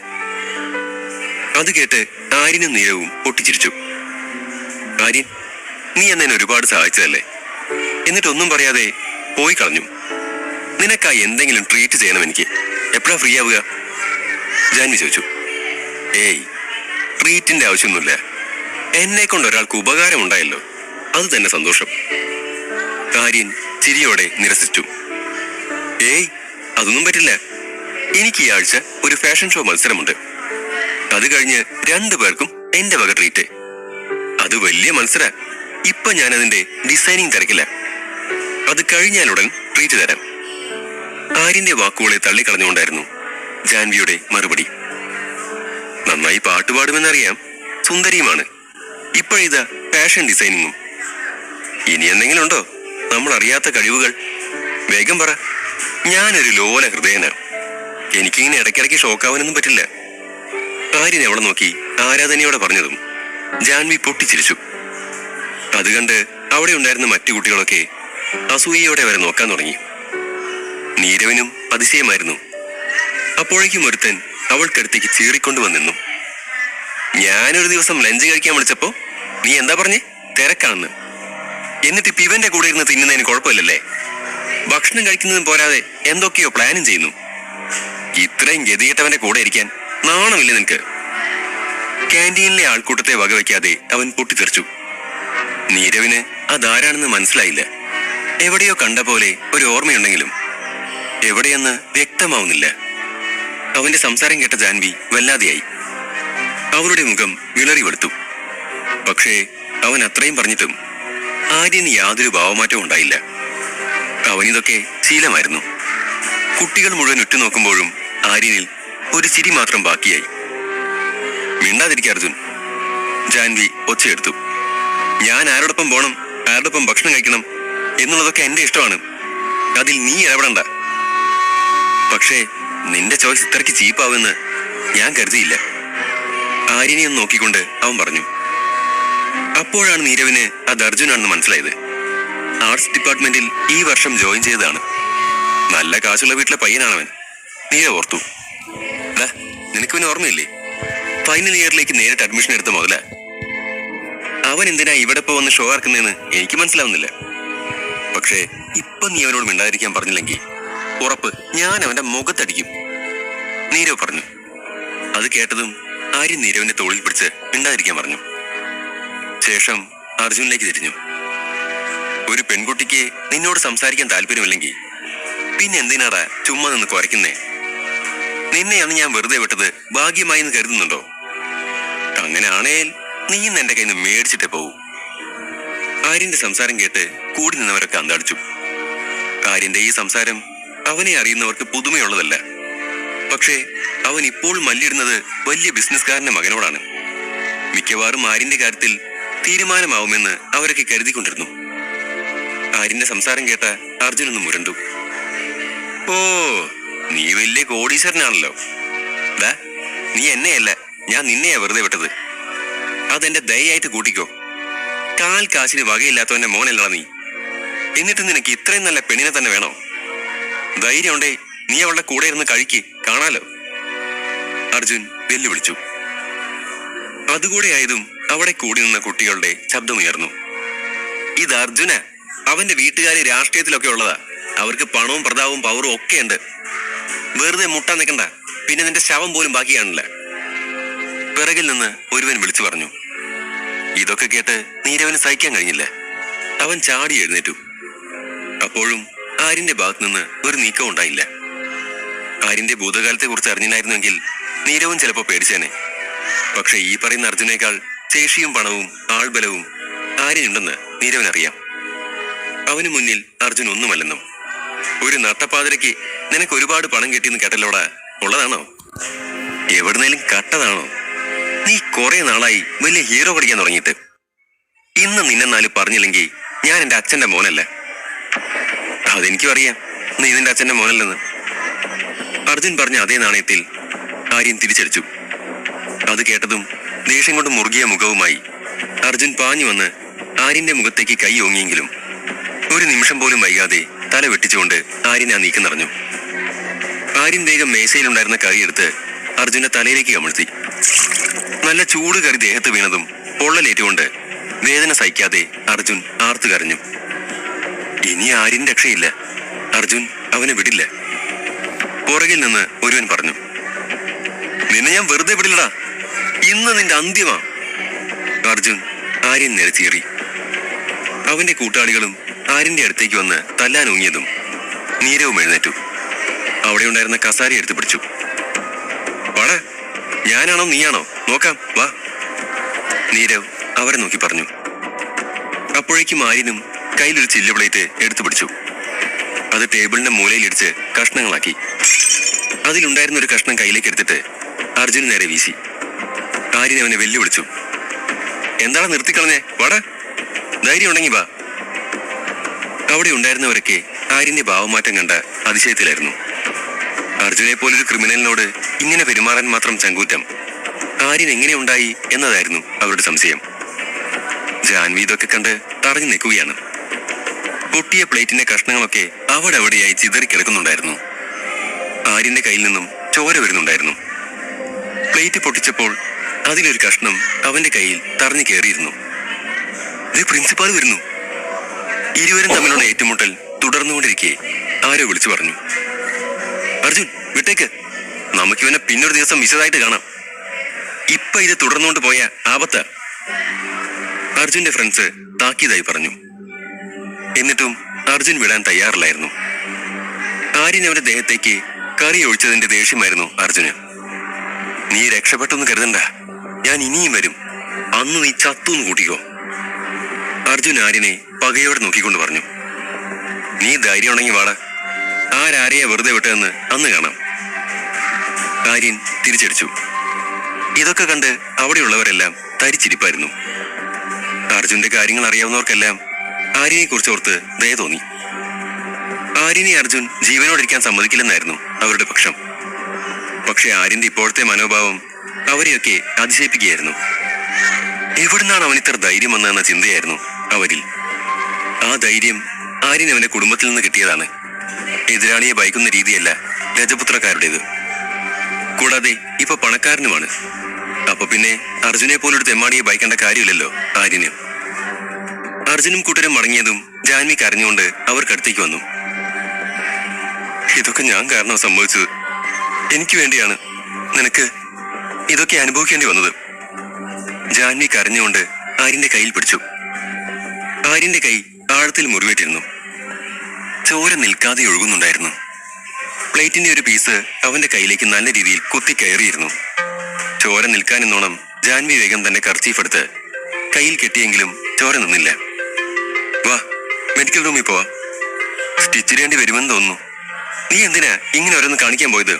അത് കേട്ട് ആര്യനും നീരവും പൊട്ടിച്ചിരിച്ചു. ആര്യൻ, നീ എന്നെ ഒരുപാട് സഹായിച്ചതല്ലേ, എന്നിട്ടൊന്നും പറയാതെ പോയി കളഞ്ഞു. നിനക്കായി എന്തെങ്കിലും ട്രീറ്റ് ചെയ്യണം എനിക്ക്. എപ്പോഴാ ഫ്രീ ആവുക? ജാൻവി ചോദിച്ചു. ഏയ്, ട്രീറ്റിന്റെ ആവശ്യമൊന്നുമില്ല. എന്നെ കൊണ്ട് ഒരാൾക്ക് ഉപകാരം ഉണ്ടായല്ലോ, അത് തന്നെ സന്തോഷം. ആര്യൻ ചിരിയോടെ നിരസിച്ചു. ഏയ്, അതൊന്നും പറ്റില്ല. എനിക്ക് ഈ ആഴ്ച ഒരു ഫാഷൻ ഷോ മത്സരമുണ്ട്. അത് കഴിഞ്ഞ് 2 പേർക്കും എന്റെ വക ട്രീറ്റ്. അത് വലിയ മത്സര. ഇപ്പൊ ഞാനതിന്റെ ഡിസൈനിങ് തിരക്കില്ല. അത് കഴിഞ്ഞാലുടൻ ട്രീറ്റ് തരാം. ആര്യന്റെ വാക്കുകളെ തള്ളിക്കളഞ്ഞുകൊണ്ടായിരുന്നു ജാൻവിയുടെ മറുപടി. നന്നായി പാട്ടുപാടുമെന്നറിയാം, സുന്ദരിയുമാണ്. ഇപ്പോഴിതാ ഫാഷൻ ഡിസൈനിങ്ങും. ഇനി എന്തെങ്കിലും ഉണ്ടോ നമ്മൾ അറിയാത്ത കഴിവുകൾ? വേഗം പറ. ഞാനൊരു ലോല ഹൃദയനാണ്. എനിക്കിങ്ങനെ ഇടയ്ക്കിടയ്ക്ക് ഷോക്കാവാനൊന്നും പറ്റില്ല. ആര്യൻ അവളെ നോക്കി ആരാധനയോടെ പറഞ്ഞതും ജാൻവി പൊട്ടിച്ചിരിച്ചു. അത് കണ്ട് അവിടെ ഉണ്ടായിരുന്ന മറ്റു കുട്ടികളൊക്കെ അസൂയയോടെ അവരെ നോക്കാൻ തുടങ്ങി. നീരവിനും അതിശയമായിരുന്നു. അപ്പോഴേക്കും ഒരുത്തൻ അവൾക്കടുത്തേക്ക് ചീറിക്കൊണ്ടുവന്നു. ഞാനൊരു ദിവസം ലഞ്ച് കഴിക്കാൻ വിളിച്ചപ്പോ നീ എന്താ പറഞ്ഞേ? തിരക്കാണെന്ന്. എന്നിട്ട് ഇപ്പൊ ഇവന്റെ കൂടെ ഇരുന്ന് തിന്നുന്നതിന് കുഴപ്പമില്ലല്ലേ? ഭക്ഷണം കഴിക്കുന്നതും പോരാതെ എന്തൊക്കെയോ പ്ലാനും ചെയ്യുന്നു. ഇത്രയും ഗതികെട്ടവന്റെ കൂടെ ഇരിക്കാൻ നാണമില്ല നിനക്ക്? ക്യാൻറ്റീനിലെ ആൾക്കൂട്ടത്തെ വകവയ്ക്കാതെ അവൻ പൊട്ടിത്തെറിച്ചു. നീരവിന് അതാരാണെന്ന് മനസ്സിലായില്ല. എവിടെയോ കണ്ട പോലെ ഒരു ഓർമ്മയുണ്ടെങ്കിലും എവിടെയെന്ന് വ്യക്തമാവുന്നില്ല. അവന്റെ സംസാരം കേട്ട ജാൻവി വല്ലാതെയായി. അവരുടെ മുഖം വിളറി വെളുത്തു. പക്ഷേ അവൻ അത്രയും പറഞ്ഞിട്ടും ആര്യന് യാതൊരു ഭാവമാറ്റവും ഉണ്ടായില്ല. അവനിതൊക്കെ ശീലമായിരുന്നു. കുട്ടികൾ മുഴുവൻ ഉറ്റുനോക്കുമ്പോഴും ആര്യനിൽ ഒരു ചിരി മാത്രം ബാക്കിയായി. മിണ്ടാതിരിക്കുക അർജുൻ, ജാൻവി ഒച്ചയെടുത്തു. ഞാൻ ആരോടൊപ്പം പോണം, ആരോടൊപ്പം ഭക്ഷണം കഴിക്കണം എന്നുള്ളതൊക്കെ എന്റെ ഇഷ്ടമാണ്. അതിൽ നീ ഇടപെടണ്ട. പക്ഷേ നിന്റെ ചോയ്സ് ഇത്രയ്ക്ക് ചീപ്പാവുമെന്ന് ഞാൻ കരുതിയില്ല. ആര്യനെ ഒന്ന് നോക്കിക്കൊണ്ട് അവൻ പറഞ്ഞു. അപ്പോഴാണ് നീരവിന് അത് അർജുനാണെന്ന് മനസ്സിലായത്. ആർട്സ് ഡിപ്പാർട്ട്മെന്റിൽ ഈ വർഷം ജോയിൻ ചെയ്തതാണ്. നല്ല കാശുള്ള വീട്ടിലെ പയ്യനാണവൻ. നീരവ് ഓർത്തു. നിനക്ക് പിന്നെ ഓർമ്മയില്ലേ? ഫൈനൽ ഇയറിലേക്ക് നേരിട്ട് അഡ്മിഷൻ എടുത്ത മുതല. അവൻ എന്തിനാ ഇവിടെ ഇപ്പൊ വന്ന് ഷോ ആക്കുന്നതെന്ന് എനിക്ക് മനസ്സിലാവുന്നില്ല. പക്ഷേ ഇപ്പൊ നീ അവനോട് മിണ്ടാതിരിക്കാൻ പറഞ്ഞില്ലെങ്കിൽ ഉറപ്പ് ഞാൻ അവന്റെ മുഖത്തടിക്കും, നീരവ് പറഞ്ഞു. അത് കേട്ടതും ആര്യൻ നീരവിന്റെ തോളിൽ പിടിച്ച് മിണ്ടാതിരിക്കാൻ പറഞ്ഞു. ശേഷം അർജുനിലേക്ക് തിരിഞ്ഞു. ഒരു പെൺകുട്ടിക്ക് നിന്നോട് സംസാരിക്കാൻ താല്പര്യമില്ലെങ്കിൽ പിന്നെ എന്തിനാടാ ചുമ്മാ നിന്ന് കുരയ്ക്കുന്നേ? നിന്നെയാണ് ഞാൻ വെറുതെ വിട്ടത് ഭാഗ്യമായി എന്ന് കരുതുന്നുണ്ടോ? അങ്ങനെ ആണേൽ നീ ഇന്ന് എന്റെ കയ്യിൽ നിന്ന് മേടിച്ചിട്ടേ പോകൂ. ആര്യന്റെ സംസാരം കേട്ട് കൂടി നിന്നവരൊക്കെ അന്താളിച്ചു. ആര്യന്റെ ഈ സംസാരം അവനെ അറിയുന്നവർക്ക് പുതുമയുള്ളതല്ല. പക്ഷേ അവൻ ഇപ്പോൾ മല്ലിടുന്നത് വലിയ ബിസിനസ്സുകാരന്റെ മകനോടാണ്. മിക്കവാറും ആര്യന്റെ കാര്യത്തിൽ തീരുമാനമാവുമെന്ന് അവരൊക്കെ കരുതിക്കൊണ്ടിരുന്നു. ആര്യന്റെ സംസാരം കേട്ട അർജുനൊന്ന് മുരണ്ടു. ഓ, നീ വലിയ കോടീശ്വരനാണല്ലോ. നീ എന്നെയല്ല, ഞാൻ നിന്നെയാ വെറുതെ വിട്ടത്. അതെന്റെ ദയായിട്ട് കൂട്ടിക്കോ. കാൽ കാശിന് വകയില്ലാത്തവന്റെ മോനല്ലടാ നീ. എന്നിട്ട് നിനക്ക് ഇത്രയും നല്ല പെണ്ണിനെ തന്നെ വേണോ? ധൈര്യം ഉണ്ടേ നീ അവളുടെ കൂടെ ഇരുന്ന് കഴിക്ക്, കാണാലോ. അർജുൻ വെല്ലുവിളിച്ചു. അതുകൂടെ ആയതും അവിടെ കൂടി നിന്ന കുട്ടികളുടെ ശബ്ദമുയർന്നു. ഇത് അർജുന, അവന്റെ വീട്ടുകാര് രാഷ്ട്രീയത്തിലൊക്കെ ഉള്ളതാ. അവർക്ക് പണവും പ്രതാപവും പവറും ഒക്കെ ഉണ്ട്. വെറുതെ മുട്ടാൻ നിൽക്കണ്ട, പിന്നെ നിന്റെ ശവം പോലും ബാക്കി കാണില്ല. പിറകിൽ നിന്ന് ഒരുവൻ വിളിച്ചു പറഞ്ഞു. ഇതൊക്കെ കേട്ട് നീരവന് സഹിക്കാൻ കഴിഞ്ഞില്ല. അവൻ ചാടി എഴുന്നേറ്റു. അപ്പോഴും ആര്യന്റെ ഭാഗത്തു നിന്ന് ഒരു നീക്കം ഉണ്ടായില്ല. ആര്യന്റെ ഭൂതകാലത്തെ കുറിച്ച് അറിഞ്ഞില്ലായിരുന്നെങ്കിൽ നീരവും ചിലപ്പോ പേടിച്ചേനെ. പക്ഷെ ഈ പറയുന്ന അർജുനേക്കാൾ ശേഷിയും പണവും ആൾബലവും ആര്യനുണ്ടെന്ന് നീരവനറിയാം. അവന് മുന്നിൽ അർജുൻ ഒന്നുമല്ലെന്നും. ഒരു നട്ടപ്പാതിരയ്ക്ക് നിനക്ക് ഒരുപാട് പണം കിട്ടിയെന്ന് കേട്ടല്ലോടാ, ഉള്ളതാണോ? എവിടുന്നേലും കട്ടതാണോ? നീ കുറെ നാളായി വലിയ ഹീറോ പഠിക്കാൻ തുടങ്ങിയിട്ട്. ഇന്ന് നിന്നെ നാല് പറഞ്ഞില്ലെങ്കിൽ ഞാൻ എന്റെ അച്ഛന്റെ മോനല്ല. അതെനിക്കും അറിയാം നീ നിന്റെ അച്ഛന്റെ മോനല്ലെന്ന്. അർജുൻ പറഞ്ഞ അതേ നാണയത്തിൽ ആര്യൻ തിരിച്ചടിച്ചു. അത് കേട്ടതും ദേഷ്യം കൊണ്ട് മുറുകിയ മുഖവുമായി അർജുൻ പാഞ്ഞു വന്ന് ആര്യന്റെ മുഖത്തേക്ക് കൈ ഓങ്ങിയെങ്കിലും ഒരു നിമിഷം പോലും വൈകാതെ തല വെട്ടിച്ചുകൊണ്ട് ആര്യൻ ആ നീക്കം നിറഞ്ഞു. ആര്യൻ വേഗം മേശയിലുണ്ടായിരുന്ന കറി എടുത്ത് അർജുന്റെ തലയിലേക്ക് കമിഴ്ത്തി. നല്ല ചൂട് കറി ദേഹത്ത് വീണതും പൊള്ളലേറ്റുകൊണ്ട് വേദന സഹിക്കാതെ അർജുൻ ആർത്തു കരഞ്ഞു. ഇനി ആര്യൻ രക്ഷയില്ല. അർജുൻ അവനെ വിടില്ല. പുറകിൽ നിന്ന് ഒരുവൻ പറഞ്ഞു, നിന്നെ ഞാൻ വെറുതെ വിടില്ലടാ, ഇന്ന് നിന്റെ അന്ത്യമാ. അർജുൻ ആര്യൻ നിരച്ചീറി. അവന്റെ കൂട്ടാളികളും ആര്യന്റെ അടുത്തേക്ക് വന്ന് തല്ലാനൂങ്ങിയതും നീരവും എഴുന്നേറ്റു. അവിടെ ഉണ്ടായിരുന്ന കസാര എടുത്തു പിടിച്ചു. വാടാ, ഞാനാണോ നീയാണോ നോക്കാം, വാ. നീരവ് അവരെ നോക്കി പറഞ്ഞു. അപ്പോഴേക്കും ആര്യനും കയ്യിലൊരു ചില്ല് പ്ലേറ്റ് എടുത്തു പിടിച്ചു. അത് ടേബിളിന്റെ മൂലയിലിടിച്ച് കഷ്ണങ്ങളാക്കി. അതിലുണ്ടായിരുന്ന ഒരു കഷ്ണം കയ്യിലേക്ക് എടുത്തിട്ട് അർജുന് നേരെ വീശി. ആര്യൻ അവനെ വെല്ലുവിളിച്ചു. എന്താണ് നിർത്തിക്കളഞ്ഞേ? വാടാ, ധൈര്യം ഉണ്ടെങ്കി വാ. അവിടെ ഉണ്ടായിരുന്നവരൊക്കെ ആര്യന്റെ ഭാവമാറ്റം കണ്ട അതിശയത്തിലായിരുന്നു. അർജുനെ പോലൊരു ക്രിമിനലിനോട് ഇങ്ങനെ പെരുമാറാൻ മാത്രം ചങ്കൂറ്റം ആര്യൻ എങ്ങനെ ഉണ്ടായി എന്നതായിരുന്നു അവരുടെ സംശയം. ജാൻവി ഇതൊക്കെ കണ്ട് തടഞ്ഞു നിൽക്കുകയാണ്. പൊട്ടിയ പ്ലേറ്റിന്റെ കഷ്ണങ്ങളൊക്കെ അവിടെ അവിടെയായി ചിതറിക്കിടക്കുന്നുണ്ടായിരുന്നു. ആര്യന്റെ കയ്യിൽ നിന്നും ചോര വരുന്നുണ്ടായിരുന്നു. പ്ലേറ്റ് പൊട്ടിച്ചപ്പോൾ അതിലൊരു കഷ്ണം അവന്റെ കയ്യിൽ തറഞ്ഞു കയറിയിരുന്നു. പ്രിൻസിപ്പാൾ വരുന്നു. ഇരുവരും തമ്മിലുള്ള ഏറ്റുമുട്ടൽ തുടർന്നുകൊണ്ടിരിക്കെ ആരോ വിളിച്ചു പറഞ്ഞു, അർജുൻ വിട്ടേക്ക്, നമുക്കിവനെ പിന്നൊരു ദിവസം വിശദമായിട്ട് കാണാം. ഇപ്പൊ ഇത് തുടർന്നുകൊണ്ട് പോയ ആപത്ത. അർജുന്റെ ഫ്രണ്ട്സ് താക്കീതായി പറഞ്ഞു. എന്നിട്ടും അർജുൻ വിടാൻ തയ്യാറില്ലായിരുന്നു. ആര്യൻ അവന്റെ ദേഹത്തേക്ക് കറി ഒഴിച്ചതിന്റെ ദേഷ്യമായിരുന്നു അർജുന്. നീ രക്ഷപ്പെട്ടൊന്നും കരുതണ്ട, ഞാൻ ഇനിയും വരും, അന്ന് നീ ചത്തൂന്ന് കൂട്ടിക്കോ. അർജുൻ ആര്യനെ പകയോടെ നോക്കിക്കൊണ്ട് പറഞ്ഞു. നീ ധൈര്യം ഉണ്ടെങ്കി വാടാ, ആരാരെയാ വെറുതെ വിട്ടതെന്ന് അന്ന് കാണാം. ആര്യൻ തിരിച്ചടിച്ചു. ഇതൊക്കെ കണ്ട് അവിടെയുള്ളവരെല്ലാം തരിച്ചിരിപ്പായിരുന്നു. അർജുന്റെ കാര്യങ്ങൾ അറിയാവുന്നവർക്കെല്ലാം ആര്യനെ കുറിച്ചോർത്ത് ദയ തോന്നി. ആര്യനെ അർജുൻ ജീവനോടിരിക്കാൻ സമ്മതിക്കില്ലെന്നായിരുന്നു അവരുടെ പക്ഷം. പക്ഷെ ആര്യന്റെ ഇപ്പോഴത്തെ മനോഭാവം അവരെയൊക്കെ അതിശയിപ്പിക്കുകയായിരുന്നു. എവിടുന്നാണ് അവൻ ഇത്ര ധൈര്യം വന്നതെന്ന ചിന്തയായിരുന്നു അവരിൽ. ആ ധൈര്യം ആര്യൻ അവന്റെ കുടുംബത്തിൽ നിന്ന് കിട്ടിയതാണ്. എതിരാളിയെ ഭയക്കുന്ന രീതിയല്ല രജപുത്രക്കാരുടേത്. കൂടാതെ ഇപ്പൊ പണക്കാരനുമാണ്. അപ്പൊ പിന്നെ അർജുനെ പോലൊരു തെമ്മാടിയെ ഭയക്കേണ്ട കാര്യമില്ലല്ലോ ആര്യന്. അർജുനും കൂട്ടരും മടങ്ങിയതും ജാൻവി കരഞ്ഞുകൊണ്ട് അവർക്കടുത്തേക്ക് വന്നു. ഇതൊക്കെ ഞാൻ കാരണം സംഭവിച്ചത്. എനിക്ക് വേണ്ടിയാണ് നിനക്ക് ഇതൊക്കെ അനുഭവിക്കേണ്ടി വന്നത്. ജാൻവി കരഞ്ഞുകൊണ്ട് ആര്യന്റെ കയ്യിൽ പിടിച്ചു. ആര്യന്റെ കൈ ആഴത്തിൽ മുറിവേറ്റിരുന്നു. ചോര നിൽക്കാതെ ഒഴുകുന്നുണ്ടായിരുന്നു. പ്ലേറ്റിന്റെ ഒരു പീസ് അവന്റെ കയ്യിലേക്ക് നല്ല രീതിയിൽ കുത്തി കയറിയിരുന്നു. ചോര നിൽക്കാനെന്നോണം ജാൻവി വേഗം തന്നെ കർച്ചീഫ് എടുത്ത് കയ്യിൽ കെട്ടിയെങ്കിലും ചോര നിന്നില്ല. വാ, മെഡിക്കൽ റൂമിൽ പോവാ, സ്റ്റിച്ചിടേണ്ടി വരുമെന്ന് തോന്നുന്നു. നീ എന്തിനാ ഇങ്ങനെ ഓരോന്ന് കാണിക്കാൻ പോയത്?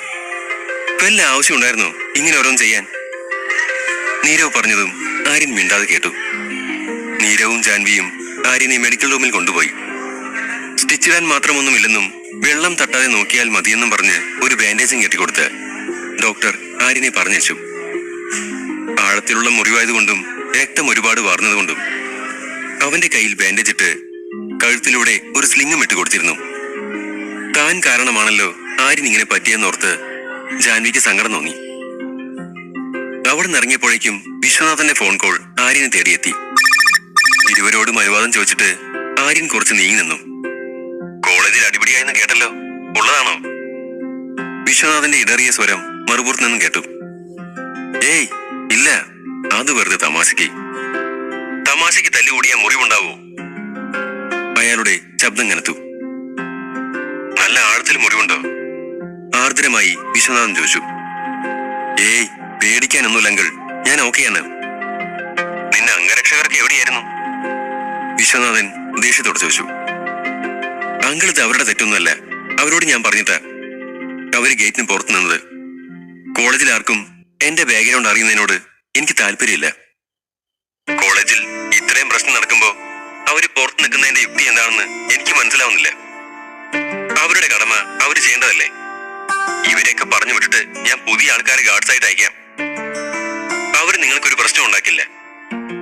വല്ല ആവശ്യം ഉണ്ടായിരുന്നോ ഇങ്ങനെ ഓരോന്ന് ചെയ്യാൻ? നീരവ് പറഞ്ഞതും ആര്യൻ മിണ്ടാതെ കേട്ടു. നീരവും ജാൻവിയും ആര്യനെ മെഡിക്കൽ റൂമിൽ കൊണ്ടുപോയി. സ്റ്റിച്ചിടാൻ മാത്രമൊന്നുമില്ലെന്നും വെള്ളം തട്ടാതെ നോക്കിയാൽ മതിയെന്നും പറഞ്ഞ് ഒരു ബാൻഡേജും കെട്ടിക്കൊടുത്ത് ഡോക്ടർ ആര്യനെ പറഞ്ഞയച്ചു. ആഴത്തിലുള്ള മുറിവായതുകൊണ്ടും രക്തം ഒരുപാട് വാർന്നതുകൊണ്ടും അവന്റെ കയ്യിൽ ബാൻഡേജ് ഇട്ട് കഴുത്തിലൂടെ ഒരു സ്ലിങ്ങും ഇട്ട് കൊടുത്തിരുന്നു. താൻ കാരണമാണല്ലോ ആര്യൻ ഇങ്ങനെ പറ്റിയെന്നോർത്ത് ജാൻവിക്ക് സങ്കടം തോന്നി. അവിടെ നിറങ്ങിയപ്പോഴേക്കും വിശ്വനാഥന്റെ ഫോൺ കോൾ ആര്യനെ തേടിയെത്തി. ഇരുവരോടും അനുവാദം ചോദിച്ചിട്ട് ആര്യൻ കുറച്ച് നീങ്ങി നിന്നു. കോളേജിൽ അടിപിടിയായെന്ന് കേട്ടല്ലോ, ഉള്ളതാണോ? വിശ്വനാഥന്റെ ഇടറിയ സ്വരം മറുപുറത്ത് നിന്നും കേട്ടു. ഏയ്, ഇല്ല, അത് വെറുതെ തമാശയ്ക്ക്. തമാശയ്ക്ക് തല്ലുകൂടിയ മുറിവുണ്ടാവോ? അയാളുടെ ശബ്ദം കനത്തു. നല്ല ആഴത്തിൽ മുറിവുണ്ടോ? ആർദ്രമായി വിശ്വനാഥൻ ചോദിച്ചു. ഏയ്, പേടിക്കാനൊന്നുമില്ല അങ്കിൾ, ഞാൻ ഓക്കെയാണ്. നിന്റെ അംഗരക്ഷകർക്ക് എവിടെയായിരുന്നു? വിശ്വനാഥൻ ദേഷ്യത്തോടെ ചോദിച്ചു. അങ്കിൾ, ഇത് അവരുടെ തെറ്റൊന്നുമല്ല. അവരോട് ഞാൻ പറഞ്ഞിട്ടാ അവര് ഗേറ്റിന് പുറത്തു നിന്നത്. കോളേജിൽ ആർക്കും എന്റെ ബാക്ക്ഗ്രൗണ്ട് അറിയുന്നതിനോട് എനിക്ക് താല്പര്യമില്ല. കോളേജിൽ ഇത്രയും പ്രശ്നം നടക്കുമ്പോ അവര് പുറത്തു നിൽക്കുന്നതിന്റെ യുക്തി എന്താണെന്ന് എനിക്ക് മനസ്സിലാവുന്നില്ല. അവരുടെ കടമ അവര് ചെയ്യേണ്ടതല്ലേ. ഇവരെയൊക്കെ പറഞ്ഞു വിട്ടിട്ട് ഞാൻ പുതിയ ആൾക്കാരെ ഗാർഡ്സ് ആയിട്ട് അയക്കാം. അവര് നിങ്ങൾക്കൊരു പ്രശ്നം ഉണ്ടാക്കില്ല.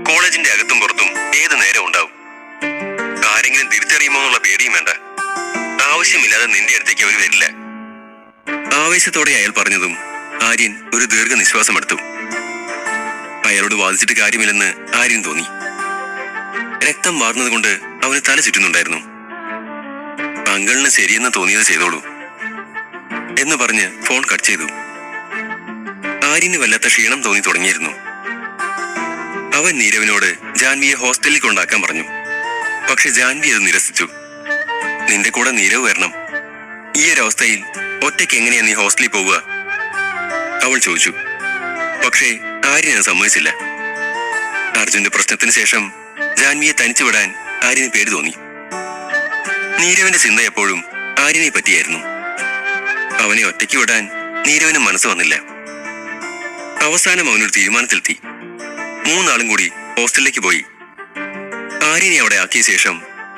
കോളേജിന്റെ അകത്തും പുറത്തും ഏത് നേരം ഉണ്ടാവും. ആരെങ്കിലും തിരിച്ചറിയുമോ എന്നുള്ള പേടിയും വേണ്ട. ആവശ്യമില്ലാതെ നിന്റെ അടുത്തേക്ക് അവർ വരില്ല. ആവേശത്തോടെ അയാൾ പറഞ്ഞതും ആര്യൻ ഒരു ദീർഘനിശ്വാസം എടുത്തു. അയാളോട് വാദിച്ചിട്ട് കാര്യമില്ലെന്ന് ആര്യൻ തോന്നി. രക്തം വാർന്നതുകൊണ്ട് അവന് തല ചുറ്റുന്നുണ്ടായിരുന്നു. അങ്കിളിന് ശരിയെന്ന് തോന്നിയത് ചെയ്തോളൂ എന്ന് പറഞ്ഞ് ഫോൺ കട്ട് ചെയ്തു. ആര്യന് വല്ലാത്ത ക്ഷീണം തോന്നി തുടങ്ങിയിരുന്നു. അവൻ നീരവിനോട് ജാൻവിയെ ഹോസ്റ്റലിൽ കൊണ്ടാക്കാൻ പറഞ്ഞു. പക്ഷെ ജാൻവി അത് നിരസിച്ചു. നിന്റെ കൂടെ നീരവ് വരണം. ഈ ഒരു അവസ്ഥയിൽ ഒറ്റയ്ക്ക് എങ്ങനെയാ നീ ഹോസ്റ്റലിൽ പോവുക? അവൾ ചോദിച്ചു. പക്ഷേ ആര്യന് സമ്മതിച്ചില്ല. അർജുന്റെ പ്രശ്നത്തിന് ശേഷം ജാൻവിയെ തനിച്ചു വിടാൻ ആര്യന് പേടി തോന്നി. നീരവിന്റെ ചിന്ത എപ്പോഴും ആര്യനെ പറ്റിയായിരുന്നു. അവനെ ഒറ്റയ്ക്ക് വിടാൻ നീരവിന് മനസ്സ് വന്നില്ല. അവസാനം അവനൊരു തീരുമാനത്തിലെത്തി. 3 ആളും കൂടി ഹോസ്റ്റലിലേക്ക് പോയി. ആര്യനെ അവിടെ ആക്കിയ ശേഷം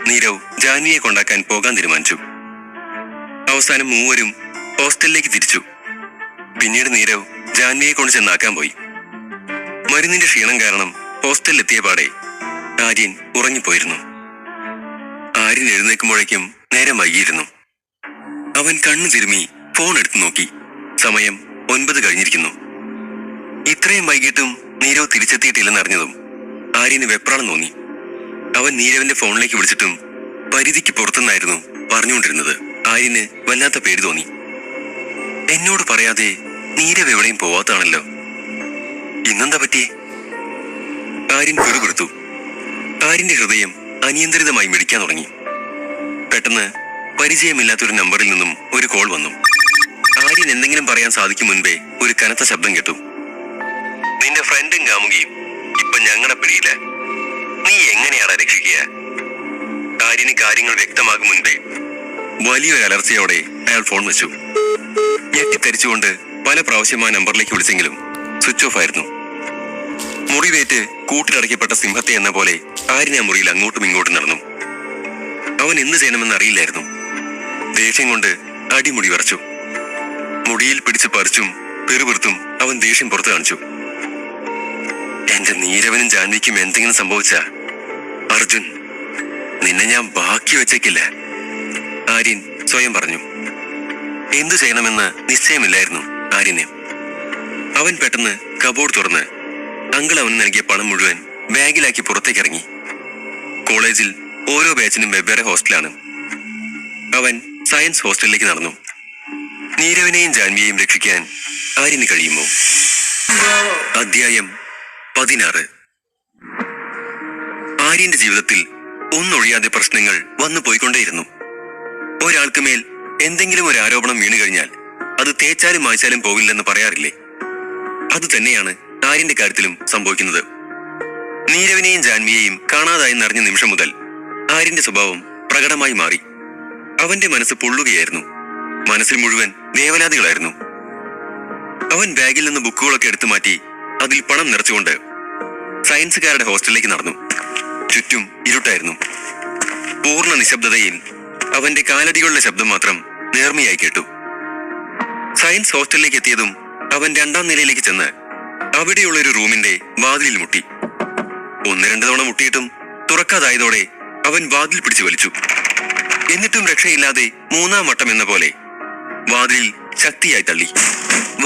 നീരവ് ജാൻവിയെ കൊണ്ടാക്കാൻ പോകാൻ തീരുമാനിച്ചു. അവസാനം 3 ഹോസ്റ്റലിലേക്ക് തിരിച്ചു. പിന്നീട് നീരവ് ജാൻവിയെ കൊണ്ട് ചെന്നാക്കാൻ പോയി. മരുന്നിന്റെ ക്ഷീണം കാരണം ഹോസ്റ്റലിൽ എത്തിയ പാടെ ആര്യൻ ഉറങ്ങിപ്പോയിരുന്നു. ആര്യൻ എഴുന്നേൽക്കുമ്പോഴേക്കും നേരം വൈകിയിരുന്നു. അവൻ കണ്ണു തിരുമ്മി ഫോൺ എടുത്തു നോക്കി. സമയം 9 കഴിഞ്ഞിരിക്കുന്നു. ഇത്രയും വൈകിട്ടും നീരവ് തിരിച്ചെത്തിയിട്ടില്ലെന്നറിഞ്ഞതും ആര്യന് വെപ്രാളം തോന്നി. അവൻ നീരവിന്റെ ഫോണിലേക്ക് വിളിച്ചിട്ടും പരിധിക്ക് പുറത്തുനിന്നായിരുന്നു പറഞ്ഞുകൊണ്ടിരുന്നത്. ആര്യന് വല്ലാത്ത പേടി തോന്നി. എന്നോട് പറയാതെ നീരവ് എവിടെയും പോവാത്താണല്ലോ. ഇന്നെന്താ പറ്റി? ആര്യൻ പിറുപിറുത്തു. ആര്യന്റെ ഹൃദയം അനിയന്ത്രിതമായി മിടിക്കാൻ തുടങ്ങി. പെട്ടെന്ന് പരിചയമില്ലാത്തൊരു നമ്പറിൽ നിന്നും ഒരു കോൾ വന്നു. ആര്യൻ എന്തെങ്കിലും പറയാൻ സാധിക്കും മുൻപേ ഒരു കനത്ത ശബ്ദം കേട്ടു. നിന്റെ ഫ്രണ്ടും കാമുകിയും ഇപ്പൊ ഞങ്ങളുടെ പിടിയില്ല. നീ എങ്ങനെയാണ് രക്ഷിക്കുക? ആര്യന് കാര്യങ്ങൾ വ്യക്തമാകും മുൻപേ വലിയൊരു അലർച്ചയോടെ അയാൾ ഫോൺ വെച്ചു. ഞെട്ടിത്തരിച്ചുകൊണ്ട് പല പ്രാവശ്യം ആ നമ്പറിലേക്ക് വിളിച്ചെങ്കിലും സ്വിച്ച് ഓഫ് ആയിരുന്നു. മുറിവേറ്റ് കൂട്ടിലടയ്ക്കപ്പെട്ട സിംഹത്തെ എന്ന പോലെ ആര്യൻ ആ മുറിയിൽ അങ്ങോട്ടും ഇങ്ങോട്ടും നടന്നു. അവൻ എന്ത് ചെയ്യണമെന്ന് അറിയില്ലായിരുന്നു. ദേഷ്യം കൊണ്ട് അടിമുടി വരച്ചു. മുടിയിൽ പിടിച്ച് പറിച്ചും പെറുപിറുത്തും അവൻ ദേഷ്യം പുറത്തു കാണിച്ചു. എന്റെ നീരവനും ജാൻവിക്കും എന്തെങ്കിലും സംഭവിച്ച അർജുൻ, നിന്നെ ഞാൻ ബാക്കി വെച്ചേക്കില്ല, ആര്യൻ സ്വയം പറഞ്ഞു. എന്തു ചെയ്യണമെന്ന് നിശ്ചയമില്ലായിരുന്നു ആര്യന്. അവൻ പെട്ടെന്ന് കബോർഡ് തുറന്ന് അങ്കിൾ അവന് നൽകിയ പണം മുഴുവൻ ബാഗിലാക്കി പുറത്തേക്കിറങ്ങി. കോളേജിൽ ഓരോ ബാച്ചിനും വെവ്വേറെ ഹോസ്റ്റലാണ്. അവൻ സയൻസ് ഹോസ്റ്റലിലേക്ക് നടന്നു. നീരവിനെയും ജാൻവിയെയും രക്ഷിക്കാൻ ആര്യന് കഴിയുമോ? അധ്യായം 16. ആര്യന്റെ ജീവിതത്തിൽ ഒന്നൊഴിയാതെ പ്രശ്നങ്ങൾ വന്നു പോയിക്കൊണ്ടേയിരുന്നു. ഒരാൾക്ക് മേൽ എന്തെങ്കിലും ഒരു ആരോപണം വീണു കഴിഞ്ഞാൽ അത് തേച്ചാലും മായ്ച്ചാലും പോകില്ലെന്ന് പറയാറില്ലേ? അത് തന്നെയാണ് ആര്യന്റെ കാര്യത്തിലും സംഭവിക്കുന്നത്. നീരവിനെയും ജാൻവിയെയും കാണാതായി നിറഞ്ഞ നിമിഷം മുതൽ ആര്യന്റെ സ്വഭാവം പ്രകടമായി മാറി. അവന്റെ മനസ്സ് പൊള്ളുകയായിരുന്നു. മനസ്സിൽ മുഴുവൻ വേവലാതികളായിരുന്നു. അവൻ ബാഗിൽ നിന്ന് ബുക്കുകളൊക്കെ എടുത്തു മാറ്റി അതിൽ പണം നിറച്ചുകൊണ്ട് സയൻസുകാരുടെ ഹോസ്റ്റലിലേക്ക് നടന്നു. ചുറ്റും ഇരുട്ടായിരുന്നു. പൂർണ്ണ നിശബ്ദതയിൽ അവന്റെ കാലടികളുടെ ശബ്ദം മാത്രം നേർമയായി കേട്ടു. സയൻസ് ഹോസ്റ്റലിലേക്ക് എത്തിയതും അവൻ 2ാം നിലയിലേക്ക് ചെന്ന് അവിടെയുള്ള ഒരു റൂമിന്റെ വാതിലിൽ മുട്ടി. 1-2 തവണ മുട്ടിയിട്ടും തുറക്കാതായതോടെ അവൻ വാതിൽ പിടിച്ചു വലിച്ചു. എന്നിട്ടും രക്ഷയില്ലാതെ 3-ാം വട്ടം എന്ന പോലെ വാതിലിൽ ശക്തിയായി തള്ളി.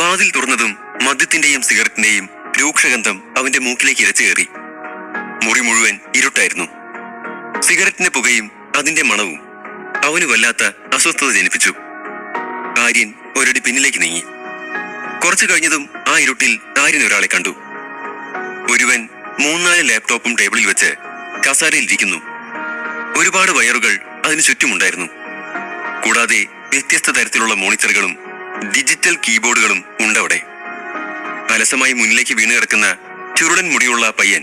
വാതിൽ തുറന്നതും മദ്യത്തിന്റെയും സിഗരറ്റിന്റെയും രൂക്ഷഗന്ധം അവന്റെ മൂക്കിലേക്ക് ഇരച്ചു കയറി. മുറി മുഴുവൻ ഇരുട്ടായിരുന്നു. സിഗരറ്റിന്റെ പുകയും അതിന്റെ മണവും അവന് വല്ലാത്ത അസ്വസ്ഥത ജനിപ്പിച്ചു. ആര്യൻ ഒരടി പിന്നിലേക്ക് നീങ്ങി. കുറച്ചു കഴിഞ്ഞതും ആ ഇരുട്ടിൽ ആര്യൻ ഒരാളെ കണ്ടു. ഒരുവൻ 3-4 ലാപ്ടോപ്പും ടേബിളിൽ വെച്ച് കസാരയിൽ ഇരിക്കുന്നു. ഒരുപാട് വയറുകൾ അതിനു ചുറ്റുമുണ്ടായിരുന്നു. കൂടാതെ വ്യത്യസ്ത തരത്തിലുള്ള മോണിറ്ററുകളും ഡിജിറ്റൽ കീബോർഡുകളും ഉണ്ടവിടെ. അലസമായി മുന്നിലേക്ക് വീണ് കിടക്കുന്ന ചുരുളൻ മുടിയുള്ള പയ്യൻ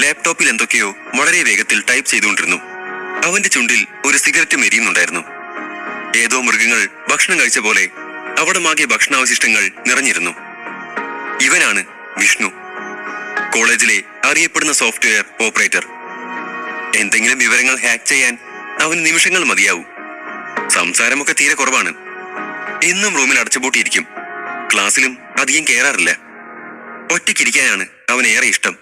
ലാപ്ടോപ്പിൽ എന്തൊക്കെയോ വളരെ വേഗത്തിൽ ടൈപ്പ് ചെയ്തുകൊണ്ടിരുന്നു. അവന്റെ ചുണ്ടിൽ ഒരു സിഗരറ്റ് എരിയുന്നുണ്ടായിരുന്നു. ഏതോ മൃഗങ്ങൾ ഭക്ഷണം കഴിച്ച പോലെ അവിടമാകെ ഭക്ഷണാവശിഷ്ടങ്ങൾ നിറഞ്ഞിരുന്നു. ഇവനാണ് വിഷ്ണു, കോളേജിലെ അറിയപ്പെടുന്ന സോഫ്റ്റ്വെയർ ഓപ്പറേറ്റർ. എന്തെങ്കിലും വിവരങ്ങൾ ഹാക്ക് ചെയ്യാൻ അവന് നിമിഷങ്ങൾ മതിയാവും. സംസാരമൊക്കെ തീരെ കുറവാണ്. എന്നും റൂമിൽ അടച്ചുപൂട്ടിയിരിക്കും. ക്ലാസ്സിലും അധികം കയറാറില്ല. ഒറ്റയ്ക്കിരിക്കാനാണ് അവന് ഏറെ ഇഷ്ടം.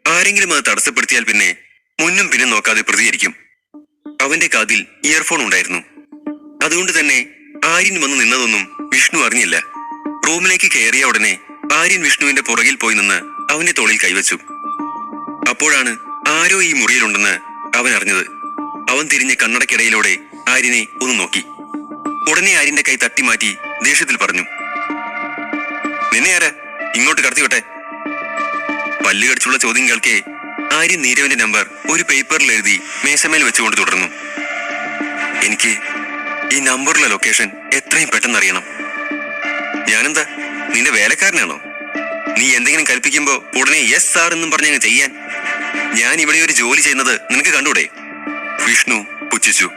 ആരെങ്കിലും അത് തടസ്സപ്പെടുത്തിയാൽ പിന്നെ മുന്നും പിന്നും നോക്കാതെ പ്രതികരിക്കും. അവന്റെ കാതിൽ ഇയർഫോൺ ഉണ്ടായിരുന്നു. അതുകൊണ്ട് തന്നെ ആര്യൻ വന്ന് നിന്നതൊന്നും വിഷ്ണു അറിഞ്ഞില്ല. റൂമിലേക്ക് കയറിയ ഉടനെ ആര്യൻ വിഷ്ണുവിന്റെ പുറകിൽ പോയി നിന്ന് അവന്റെ തോളിൽ കൈവച്ചു. അപ്പോഴാണ് ആരോ ഈ മുറിയിലുണ്ടെന്ന് അവൻ അറിഞ്ഞത്. അവൻ തിരിഞ്ഞ് കണ്ണടക്കിടയിലൂടെ ആര്യനെ ഒന്ന് നോക്കി. ഉടനെ ആര്യന്റെ കൈ തട്ടിമാറ്റി ദേഷ്യത്തിൽ പറഞ്ഞു, നിന്നെ ആരാ ഇങ്ങോട്ട് കടത്തിവിട്ടെ? പല്ല് കടിച്ചുള്ള ചോദ്യം കേൾക്കെ ആര്യൻ നീരവന്റെ നമ്പർ ഒരു പേപ്പറിൽ എഴുതി മേശമേൽ വെച്ചുകൊണ്ട് തുടർന്നു. എനിക്ക് ഈ നമ്പറിലെ ലൊക്കേഷൻ എത്രയും പെട്ടെന്ന് അറിയണം. ഞാനെന്താ നിന്റെ വേലക്കാരനാണോ? നീ എന്തെങ്കിലും കൽപ്പിക്കുമ്പോ ഉടനെ യെസ് സാർ എന്നും പറഞ്ഞങ്ങ് ചെയ്യാൻ? ഞാൻ ഇവിടെ ഒരു ജോലി ചെയ്യുന്നത് നിനക്ക് കണ്ടൂടെ? വിഷ്ണു പുച്ഛിച്ചു.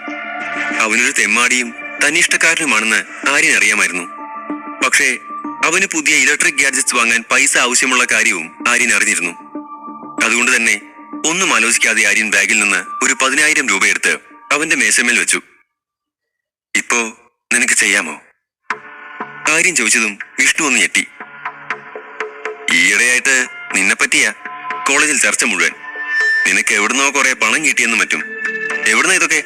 അവനൊരു തെമ്മാടിയും തന്നിഷ്ടക്കാരനുമാണെന്ന് ആര്യൻ അറിയാമായിരുന്നു. പക്ഷേ അവന് പുതിയ ഇലക്ട്രിക് ഗാഡ്ജറ്റ്സ് വാങ്ങാൻ പൈസ ആവശ്യമുള്ള കാര്യവും ആര്യൻ അറിഞ്ഞിരുന്നു. അതുകൊണ്ട് തന്നെ ഒന്നും ആലോചിക്കാതെ ആര്യൻ ബാഗിൽ നിന്ന് ഒരു 10,000 രൂപ എടുത്ത് അവന്റെ മേശമേൽ വെച്ചു. ഇപ്പോ നിനക്ക് ചെയ്യാമോ? ആര്യൻ ചോദിച്ചതും വിഷ്ണു ഒന്ന് ഞെട്ടി. ഈയിടെയായിട്ട് നിന്നെ പറ്റിയാ കോളേജിൽ ചർച്ച മുഴുവൻ. നിനക്ക് എവിടുന്നോ കുറെ പണം കിട്ടിയെന്നും മറ്റും. എവിടുന്ന ഇതൊക്കെ?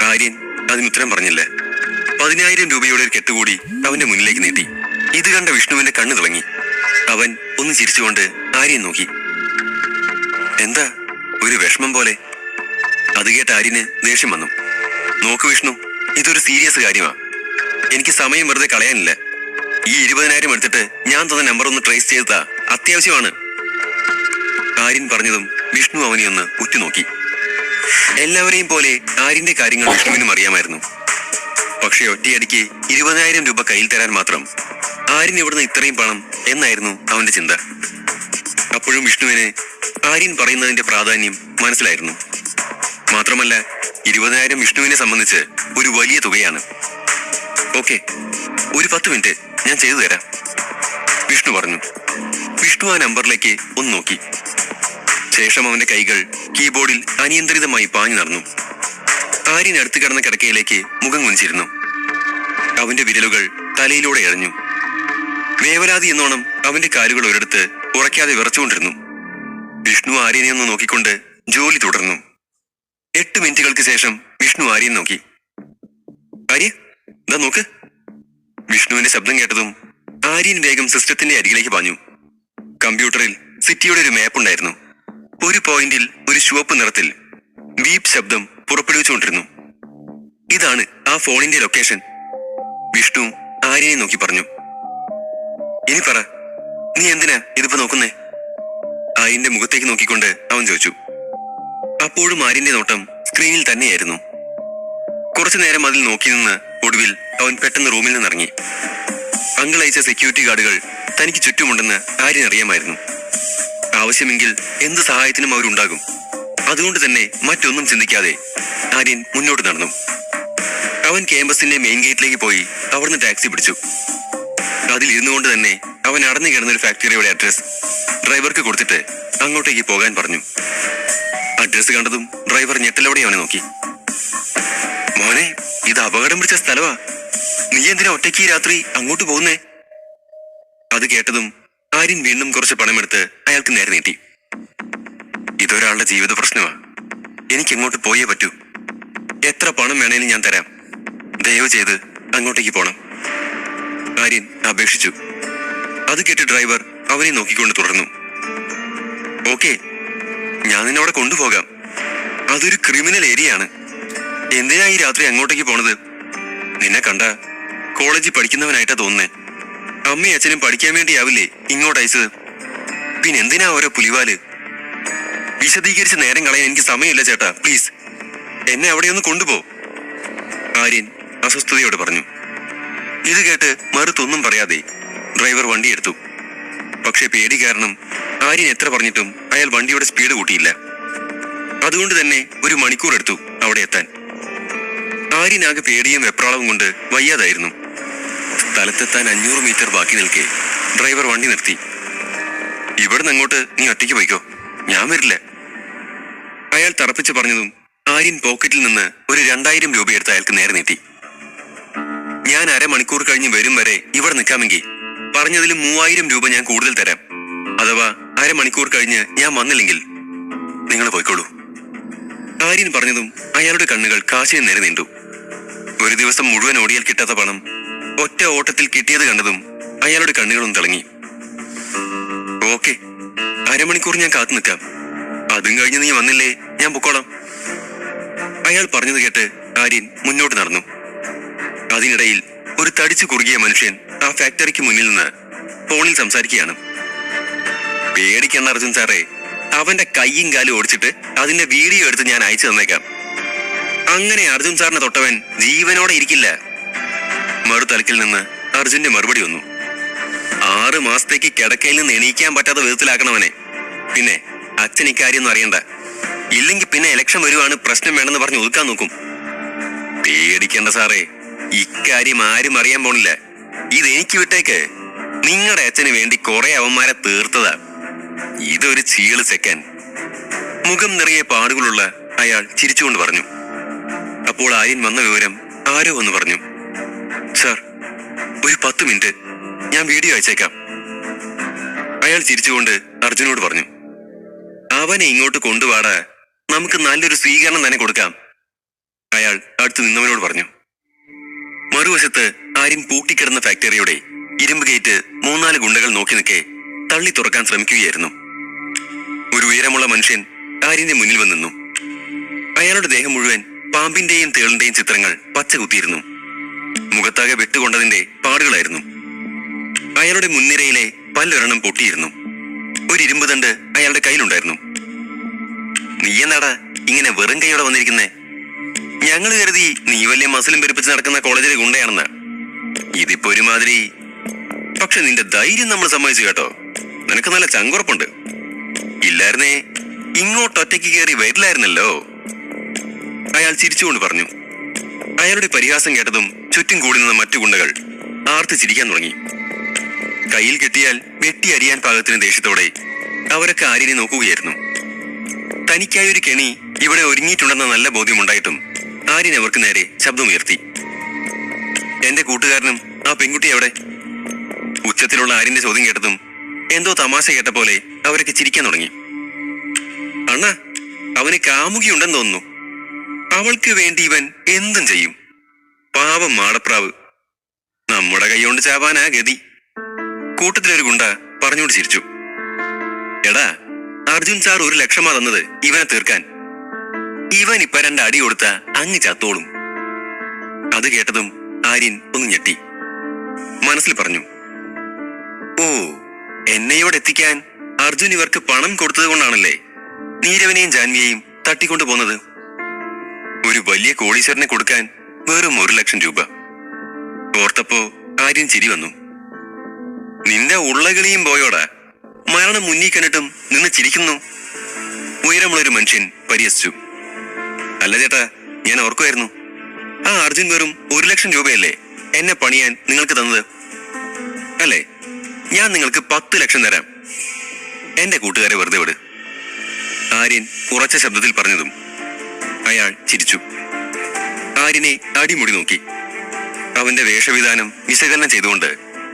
ആര്യൻ അതിനുത്തരം പറഞ്ഞില്ല. 10,000 രൂപയുടെ ഒരു കെട്ടുകൂടി അവന്റെ മുന്നിലേക്ക് നീട്ടി. ഇത് കണ്ട വിഷ്ണുവിന്റെ കണ്ണ് തിളങ്ങി. അവൻ ഒന്ന് ചിരിച്ചുകൊണ്ട് ആര്യൻ നോക്കി. എന്താ ഒരു വിഷമം പോലെ? അത് കേട്ട് ആര്യന് ദേഷ്യം വന്നു. നോക്ക് വിഷ്ണു, ഇതൊരു സീരിയസ് കാര്യമാ. എനിക്ക് സമയം വെറുതെ കളയാനില്ല. ഈ 20,000 എടുത്തിട്ട് ഞാൻ തന്ന നമ്പർ ഒന്ന് ട്രേസ് ചെയ്താ അത്യാവശ്യമാണ്. ആര്യൻ പറഞ്ഞതും വിഷ്ണു അവനെ ഒന്ന് ഉറ്റുനോക്കി. എല്ലാവരെയും പോലെ ആര്യന്റെ കാര്യങ്ങൾ വിഷ്ണുവിനും അറിയാമായിരുന്നു. പക്ഷെ ഒറ്റയടിക്ക് 20,000 രൂപ കയ്യിൽ തരാൻ മാത്രം ആര്യൻ ഇവിടുന്ന് ഇത്രയും പണം എന്നായിരുന്നു അവന്റെ ചിന്ത. അപ്പോഴും വിഷ്ണുവിന് ആര്യൻ പറയുന്നതിന്റെ പ്രാധാന്യം മനസ്സിലായിരുന്നു. മാത്രമല്ല 20,000 വിഷ്ണുവിനെ സംബന്ധിച്ച് ഒരു വലിയ തുകയാണ്. ഓക്കെ, ഒരു 10 മിനിറ്റ് ഞാൻ ചെയ്തു തരാം, വിഷ്ണു പറഞ്ഞു. വിഷ്ണു ആ നമ്പറിലേക്ക് ഒന്ന് നോക്കി. ശേഷം അവന്റെ കൈകൾ കീബോർഡിൽ അനിയന്ത്രിതമായി പാഞ്ഞു നടന്നു. ആര്യൻ അടുത്ത് കിടന്ന കിടക്കയിലേക്ക് മുഖം കുനിച്ചിരുന്നു. അവന്റെ വിരലുകൾ തലയിലൂടെ എഴഞ്ഞു. വേവലാതി എന്നോണം അവന്റെ കാലുകൾ ഒരിടത്ത് ഉറയ്ക്കാതെ വിറച്ചുകൊണ്ടിരുന്നു. വിഷ്ണു ആര്യനെ ഒന്ന് നോക്കിക്കൊണ്ട് ജോലി തുടർന്നു. 8 മിനിറ്റുകൾക്ക് ശേഷം വിഷ്ണു ആര്യൻ നോക്കി. ആര്യ, എന്താ നോക്ക്. വിഷ്ണുവിന്റെ ശബ്ദം കേട്ടതും ആര്യൻ വേഗം സിസ്റ്റത്തിന്റെ അരികിലേക്ക് പാഞ്ഞു. കമ്പ്യൂട്ടറിൽ സിറ്റിയുടെ ഒരു മാപ്പ് ഉണ്ടായിരുന്നു. ഒരു പോയിന്റിൽ ഒരു ചുവപ്പ് നിറത്തിൽ ബീപ് ശബ്ദം പുറപ്പെടുവിച്ചുകൊണ്ടിരുന്നു. ഇതാണ് ആ ഫോണിന്റെ ലൊക്കേഷൻ, വിഷ്ണു ആര്യനെ നോക്കി പറഞ്ഞു. ഇനി പറ, നീ എന്തിനാ ഇതിപ്പോ നോക്കുന്നേ? ആര്യന്റെ മുഖത്തേക്ക് നോക്കിക്കൊണ്ട് അവൻ ചോദിച്ചു. അപ്പോഴും ആര്യന്റെ നോട്ടം സ്ക്രീനിൽ തന്നെയായിരുന്നു. കുറച്ചു നേരം അതിൽ നോക്കി നിന്ന് ഒടുവിൽ അവൻ പെട്ടെന്ന് റൂമിൽ നിന്നിറങ്ങി. അങ്കിൾ അയച്ച സെക്യൂരിറ്റി ഗാർഡുകൾ തനിക്ക് ചുറ്റുമുണ്ടെന്ന് ആര്യൻ അറിയാമായിരുന്നു. ആവശ്യമെങ്കിൽ എന്ത് സഹായത്തിനും അവരുണ്ടാകും. അതുകൊണ്ട് തന്നെ മറ്റൊന്നും ചിന്തിക്കാതെ ആര്യൻ മുന്നോട്ട് നടന്നു. അവൻ ക്യാമ്പസിന്റെ മെയിൻ ഗേറ്റിലേക്ക് പോയി അവിടുന്ന് ടാക്സി പിടിച്ചു. അതിലിരുന്നു കൊണ്ട് തന്നെ അവൻ അടഞ്ഞു കിടന്നൊരു ഫാക്ടറിയുടെ അഡ്രസ് ഡ്രൈവർക്ക് കൊടുത്തിട്ട് അങ്ങോട്ടേക്ക് പോകാൻ പറഞ്ഞു. അഡ്രസ് കണ്ടതും ഡ്രൈവർ ഞെട്ടലോടെ അവനെ നോക്കി. മോനെ, ഇത് അപകടം പിടിച്ച സ്ഥലമാ. നീ എന്തിനാ ഒറ്റയ്ക്ക് ഈ രാത്രി അങ്ങോട്ട് പോകുന്നേ? അത് കേട്ടതും ആര്യൻ വീണ്ടും കുറച്ച് പണമെടുത്ത് അയാൾക്ക് നേരെ നീട്ടി. ഇതൊരാളുടെ ജീവിത പ്രശ്നമാ. എനിക്ക് എങ്ങോട്ട് പോയേ പറ്റൂ. എത്ര പണം വേണേലും ഞാൻ തരാം. ദയവ് ചെയ്ത് അങ്ങോട്ടേക്ക് പോണം, ആര്യൻ അപേക്ഷിച്ചു. അത് കേട്ട് ഡ്രൈവർ അവനെ നോക്കിക്കൊണ്ട് തുടർന്നു. ഓക്കെ, ഞാൻ നിന്നെ അവിടെ കൊണ്ടുപോകാം. അതൊരു ക്രിമിനൽ ഏരിയയാണ്. എന്തിനാ ഈ രാത്രി അങ്ങോട്ടേക്ക് പോണത്? നിന്നെ കണ്ട കോളേജിൽ പഠിക്കുന്നവനായിട്ടാ തോന്നുന്നേ. അമ്മയും അച്ഛനും പഠിക്കാൻ വേണ്ടിയാവില്ലേ ഇങ്ങോട്ട് അയച്ചത്? പിന്നെ എന്തിനാ ഓരോ പുലിവാല്? വിശദീകരിച്ച് നേരം കളയാൻ എനിക്ക് സമയമില്ല ചേട്ടാ, പ്ലീസ് എന്നെ അവിടെ ഒന്ന് കൊണ്ടുപോ, ആര്യൻ അസ്വസ്ഥതയോട് പറഞ്ഞു. ഇത് കേട്ട് മറുത്തൊന്നും പറയാതെ ഡ്രൈവർ വണ്ടി എടുത്തു. പക്ഷെ പേടി കാരണം ആര്യൻ എത്ര പറഞ്ഞിട്ടും അയാൾ വണ്ടിയുടെ സ്പീഡ് കൂട്ടിയില്ല. അതുകൊണ്ട് തന്നെ 1 മണിക്കൂർ എടുത്തു അവിടെ എത്താൻ. ആര്യനാകെ പേടിയും വെപ്രാളവും കൊണ്ട് വയ്യാതായിരുന്നു. സ്ഥലത്തെത്താൻ 500 മീറ്റർ ബാക്കി നിൽക്കെ ഡ്രൈവർ വണ്ടി നിർത്തി. ഇവിടുന്ന് അങ്ങോട്ട് നീ ഒറ്റയ്ക്ക് പോയിക്കോ, ഞാൻ വരില്ല, അയാൾ തറപ്പിച്ച് പറഞ്ഞതും ആര്യൻ പോക്കറ്റിൽ നിന്ന് ഒരു 2000 രൂപ എടുത്ത് അയാൾക്ക് നേരെ നീട്ടി. ഞാൻ 1/2 മണിക്കൂർ കഴിഞ്ഞ് വരും വരെ ഇവിടെ നിൽക്കാമെങ്കിൽ പറഞ്ഞതിൽ 3000 രൂപ ഞാൻ കൂടുതൽ തരാം. അഥവാ 1/2 മണിക്കൂർ കഴിഞ്ഞ് ഞാൻ വന്നില്ലെങ്കിൽ നിങ്ങൾ പോയിക്കോളൂ, ആര്യൻ പറഞ്ഞതും അയാളുടെ കണ്ണുകൾ കാശിന് നേരെ നീണ്ടു. ഒരു ദിവസം മുഴുവൻ ഓടിയാൽ കിട്ടാത്ത പണം ഒറ്റ ഓട്ടത്തിൽ കിട്ടിയത് കണ്ടതും അയാളുടെ കണ്ണുകളും തിളങ്ങി. ഓക്കെ, 1/2 മണിക്കൂർ ഞാൻ കാത്തു നിൽക്കാം, അതും കഴിഞ്ഞ് നീ വന്നില്ലേ ഞാൻ പൊക്കോളാം, അയാൾ പറഞ്ഞത് കേട്ട് ആര്യൻ മുന്നോട്ട് നടന്നു. അതിനിടയിൽ ഒരു തടിച്ചു കുറുകിയ മനുഷ്യൻ ആ ഫാക്ടറിക്ക് മുന്നിൽ നിന്ന് ഫോണിൽ സംസാരിക്കുകയാണ്. പേടിക്കണ്ട അർജുൻ സാറേ, അവന്റെ കൈയും കാലും ഓടിച്ചിട്ട് അതിന്റെ വീഡിയോ എടുത്ത് ഞാൻ അയച്ചു തന്നേക്കാം. അങ്ങനെ അർജുൻ സാറിനെ തൊട്ടവൻ ജീവനോടെ ഇരിക്കില്ല. മറുതലക്കിൽ നിന്ന് അർജുന്റെ മറുപടി വന്നു. 6 മാസത്തേക്ക് കിടക്കയിൽ നിന്ന് എണീക്കാൻ പറ്റാത്ത വിധത്തിലാക്കണവനെ. പിന്നെ അച്ഛൻ ഇക്കാര്യൊന്നും അറിയണ്ട, ഇല്ലെങ്കിൽ പിന്നെ ഇലക്ഷൻ വരുവാണ് പ്രശ്നം വേണമെന്ന് പറഞ്ഞ് ഒതുക്കാൻ നോക്കും. പേടിക്കണ്ട സാറേ, ഇക്കാര്യം ആരും അറിയാൻ പോണില്ല, ഇതെനിക്ക് വിട്ടേക്ക്. നിങ്ങളുടെ അച്ഛന് വേണ്ടി കുറെ അവന്മാരെ തീർത്തതാ, ഇതൊരു ചീള് സെക്കൻ. മുഖം നിറയെ പാടുകളുള്ള അയാൾ ചിരിച്ചുകൊണ്ട് പറഞ്ഞു. അപ്പോൾ ആര്യൻ വന്ന വിവരം ആരോ ഒന്ന് പറഞ്ഞു. സാർ, ഒരു 10 മിനിറ്റ്, ഞാൻ വീഡിയോ അയച്ചേക്കാം, അയാൾ ചിരിച്ചുകൊണ്ട് അർജുനോട് പറഞ്ഞു. അവനെ ഇങ്ങോട്ട് കൊണ്ടുവാടാ, നമുക്ക് നല്ലൊരു സ്വീകരണം തന്നെ കൊടുക്കാം, അയാൾ അടുത്ത് നിന്നവനോട് പറഞ്ഞു. മറുവശത്ത് ആര്യൻ പൂട്ടിക്കിടന്ന ഫാക്ടറിയുടെ ഇരുമ്പ് ഗേറ്റ് 3-4 ഗുണ്ടകൾ നോക്കി നിൽക്കെ തള്ളി തുറക്കാൻ ശ്രമിക്കുകയായിരുന്നു. ഒരു ഉയരമുള്ള മനുഷ്യൻ ആര്യന്റെ മുന്നിൽ വന്നു നിന്നു. അയാളുടെ ദേഹം മുഴുവൻ പാമ്പിന്റെയും തേളിന്റെയും ചിത്രങ്ങൾ പച്ച കുത്തിയിരുന്നു. മുഖത്താകെ വെട്ടുകൊണ്ടതിന്റെ പാടുകളായിരുന്നു. അയാളുടെ മുൻനിരയിലെ പല്ലൊരെണ്ണം പൊട്ടിയിരുന്നു. ഒരു ഇരുമ്പ് തണ്ട് അയാളുടെ കയ്യിലുണ്ടായിരുന്നു. നീ എന്താടാ ഇങ്ങനെ വെറും കൈയോടെ വന്നിരിക്കുന്നേ? ഞങ്ങൾ കരുതി നീ വലിയ മസിലും പെരുപ്പിച്ച് നടക്കുന്ന കോളേജിലെ ഗുണ്ടയാണെന്ന്. ഇതിപ്പോ ഒരുമാതിരി. പക്ഷെ നിന്റെ ധൈര്യം നമ്മൾ സമ്മതിച്ചു കേട്ടോ, നിനക്ക് നല്ല ചങ്കുറപ്പുണ്ട്. ഇല്ലായിരുന്നേ ഇങ്ങോട്ട് ഒറ്റയ്ക്ക് കയറി വരില്ലായിരുന്നല്ലോ, അയാൾ ചിരിച്ചുകൊണ്ട് പറഞ്ഞു. അയാളുടെ പരിഹാസം കേട്ടതും ചുറ്റും കൂടി നിന്ന മറ്റു ഗുണ്ടകൾ ആർത്ത് ചിരിക്കാൻ തുടങ്ങി. കയ്യിൽ കെട്ടിയാൽ വെട്ടി അരിയാൻ പാകത്തിന് ദേഷ്യത്തോടെ അവരൊക്കെ ആര്യനെ നോക്കുകയായിരുന്നു. തനിക്കായൊരു കെണി ഇവിടെ ഒരുങ്ങിയിട്ടുണ്ടെന്ന നല്ല ബോധ്യമുണ്ടായിട്ടും ആര്യൻ അവർക്ക് നേരെ ശബ്ദമുയർത്തി. എന്റെ കൂട്ടുകാരനും ആ പെൺകുട്ടി എവിടെ? ഉച്ചത്തിലുള്ള ആര്യന്റെ ചോദ്യം കേട്ടതും എന്തോ തമാശ കേട്ട പോലെ അവരൊക്കെ ചിരിക്കാൻ തുടങ്ങി. അണ്ണാ, അവന് കാമുകിയുണ്ടെന്ന് തോന്നുന്നു, അവൾക്ക് വേണ്ടി ഇവൻ എന്തും ചെയ്യും. പാവം മാടപ്രാവ്, നമ്മുടെ കൈകൊണ്ട് ചാവാനാ ഗതി, കൂട്ടത്തിലൊരു ഗുണ്ട പറഞ്ഞുകൊണ്ട് ചിരിച്ചു. എടാ, അർജുൻ സാർ 1 ലക്ഷമാ തന്നത് ഇവനെ തീർക്കാൻ. ഇവൻ ഇപ്പൊ 2 അടി കൊടുത്ത അങ്ങ് ചത്തോളും. അത് കേട്ടതും ആര്യൻ ഒന്ന് ഞെട്ടി. മനസ്സിൽ പറഞ്ഞു, ഓ, എന്നെ ഇവിടെ എത്തിക്കാൻ അർജുൻ ഇവർക്ക് പണം കൊടുത്തത് കൊണ്ടാണല്ലേ നീരവനെയും ജാൻവിയെയും തട്ടിക്കൊണ്ടു പോന്നത്. ഒരു വലിയ കോടീശ്വരനെ കൊടുക്കാൻ വെറും 1 ലക്ഷം രൂപ. ഓർത്തപ്പോ ആര്യൻ ചിരി വന്നു. നിന്റെ ഉള്ളകിളിയും പോയോടാ, മരണം മുന്നിൽ കണ്ടിട്ടും നിന്ന് ചിരിക്കുന്നു, ഉയരമുള്ളൊരു മനുഷ്യൻ പരിഹസിച്ചു. അല്ല ചേട്ടാ, ഞാൻ ഓർക്കുമായിരുന്നു, ആ അർജുൻ വെറും 1 ലക്ഷം രൂപയല്ലേ എന്നെ പണിയാൻ നിങ്ങൾക്ക് തന്നത് അല്ലേ? ഞാൻ നിങ്ങൾക്ക് 10 ലക്ഷം തരാം, എന്റെ കൂട്ടുകാരെ വെറുതെ വിട്, ആര്യൻ ഉറച്ച ശബ്ദത്തിൽ പറഞ്ഞതും അയാൾ ചിരിച്ചു. ആര്യനെ അടിമുടി നോക്കി. അവന്റെ വേഷവിധാനം വിശകലനം ചെയ്തുകൊണ്ട്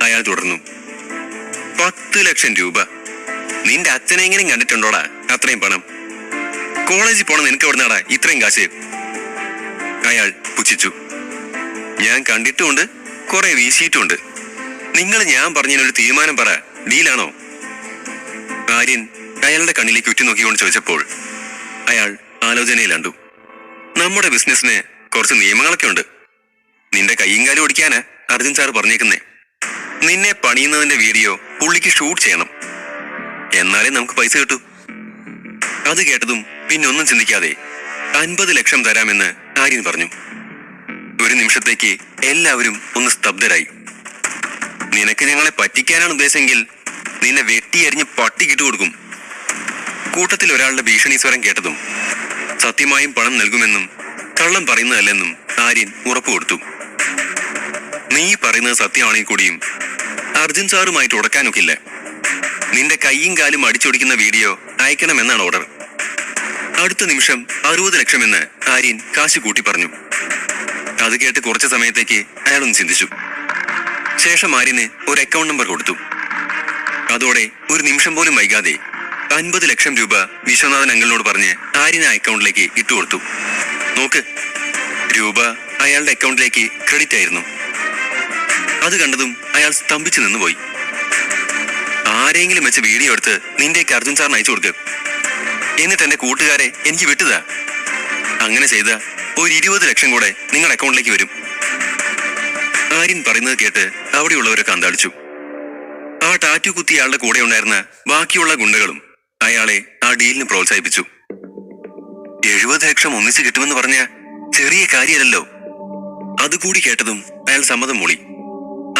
അയാൾ തുടർന്നു. 10 ലക്ഷം രൂപ? നിന്റെ അച്ഛനെങ്കിലും കണ്ടിട്ടുണ്ടോടാ അത്രയും പണം? കോളേജിൽ പോണ നിനക്ക് എവിടുന്നാടാ ഇത്രയും കാശ്? അയാൾ പുച്ഛിച്ചു. ഞാൻ കണ്ടിട്ടുമുണ്ട്, കുറെ വീശിയിട്ടുമുണ്ട്. നിങ്ങൾ ഞാൻ പറഞ്ഞതിനൊരു തീരുമാനം പറ, ഡീലാണോ? ആര്യൻ അയാളുടെ കണ്ണിലേക്ക് ഉറ്റുനോക്കിക്കൊണ്ട് ചോദിച്ചപ്പോൾ അയാൾ ആലോചനയിലാണ്ടു. നമ്മുടെ ബിസിനസ്സിന് കുറച്ച് നിയമങ്ങളൊക്കെ ഉണ്ട്. നിന്റെ കയ്യും കാലും ഓടിക്കാനാ അർജുൻ സാർ പറഞ്ഞേക്കുന്നേ. നിന്നെ പണിയുന്നതിന്റെ വീഡിയോ പുള്ളിക്ക് ഷൂട്ട് ചെയ്യണം. എന്നാലേ നമുക്ക് പൈസ കിട്ടൂ. അത് കേട്ടതും പിന്നൊന്നും ചിന്തിക്കാതെ 50 ലക്ഷം തരാമെന്ന് ആര്യൻ പറഞ്ഞു. ഒരു നിമിഷത്തേക്ക് എല്ലാവരും ഒന്ന് സ്തബ്ധരായി. നിനക്ക് ഞങ്ങളെ പറ്റിക്കാനാണ് ഉദ്ദേശമെങ്കിൽ നിന്നെ വെട്ടിയരിഞ്ഞ് പട്ടിക്കിട്ട് കൊടുക്കും. കൂട്ടത്തിൽ ഒരാളുടെ ഭീഷണി സ്വരം കേട്ടതും സത്യമായും പണം നൽകുമെന്നും കള്ളം പറയുന്നതല്ലെന്നും ആര്യൻ ഉറപ്പു കൊടുത്തു. നീ പറയുന്നത് സത്യമാണെങ്കിൽ കൂടിയും അർജുൻ സാറുമായിട്ട് ഉടക്കാനൊക്കില്ല. നിന്റെ കൈയും കാലും അടിച്ചൊടിക്കുന്ന വീഡിയോ അയക്കണമെന്നാണ് ഓർഡർ. അടുത്ത നിമിഷം 60 ലക്ഷമെന്ന് ആര്യൻ കാശ് കൂട്ടി പറഞ്ഞു. അത് കേട്ട് കുറച്ചു സമയത്തേക്ക് അയാളൊന്ന് ചിന്തിച്ചു. ശേഷം ആര്യന് ഒരു അക്കൗണ്ട് നമ്പർ കൊടുത്തു. അതോടെ ഒരു നിമിഷം പോലും വൈകാതെ 50 ലക്ഷം രൂപ വിശ്വനാഥൻ അങ്കിളിനോട് പറഞ്ഞ് ആര്യൻ ആ അക്കൗണ്ടിലേക്ക് ഇട്ടുകൊടുത്തു. നോക്ക്, രൂപ അയാളുടെ അക്കൗണ്ടിലേക്ക് ക്രെഡിറ്റ് ആയിരുന്നു. അത് കണ്ടതും അയാൾ സ്തംഭിച്ചു നിന്നുപോയി. ആരെങ്കിലും വെച്ച് വീഡിയോ എടുത്ത് നിന്റെയൊക്കെ അർജുൻ സാറിന് അയച്ചു കൊടുക്കുക. എന്നിട്ട് എന്റെ കൂട്ടുകാരെ എനിക്ക് വിട്ടുതാ. അങ്ങനെ ചെയ്ത ഒരു 20 ലക്ഷം കൂടെ നിങ്ങളുടെ അക്കൗണ്ടിലേക്ക് വരും. ആര്യൻ പറയുന്നത് കേട്ട് അവിടെയുള്ളവരൊക്കെ അന്താളിച്ചു. ആ ടാറ്റു കുത്തിയ ആളുടെ കൂടെ ഉണ്ടായിരുന്ന ബാക്കിയുള്ള ഗുണ്ടകളും അയാളെ ആ ഡീലിന് പ്രോത്സാഹിപ്പിച്ചു. 70 ലക്ഷം ഒന്നിച്ച് കിട്ടുമെന്ന് പറഞ്ഞ ചെറിയ കാര്യമല്ലല്ലോ. അതുകൂടി കേട്ടതും അയാൾ സമ്മതം മൂളി.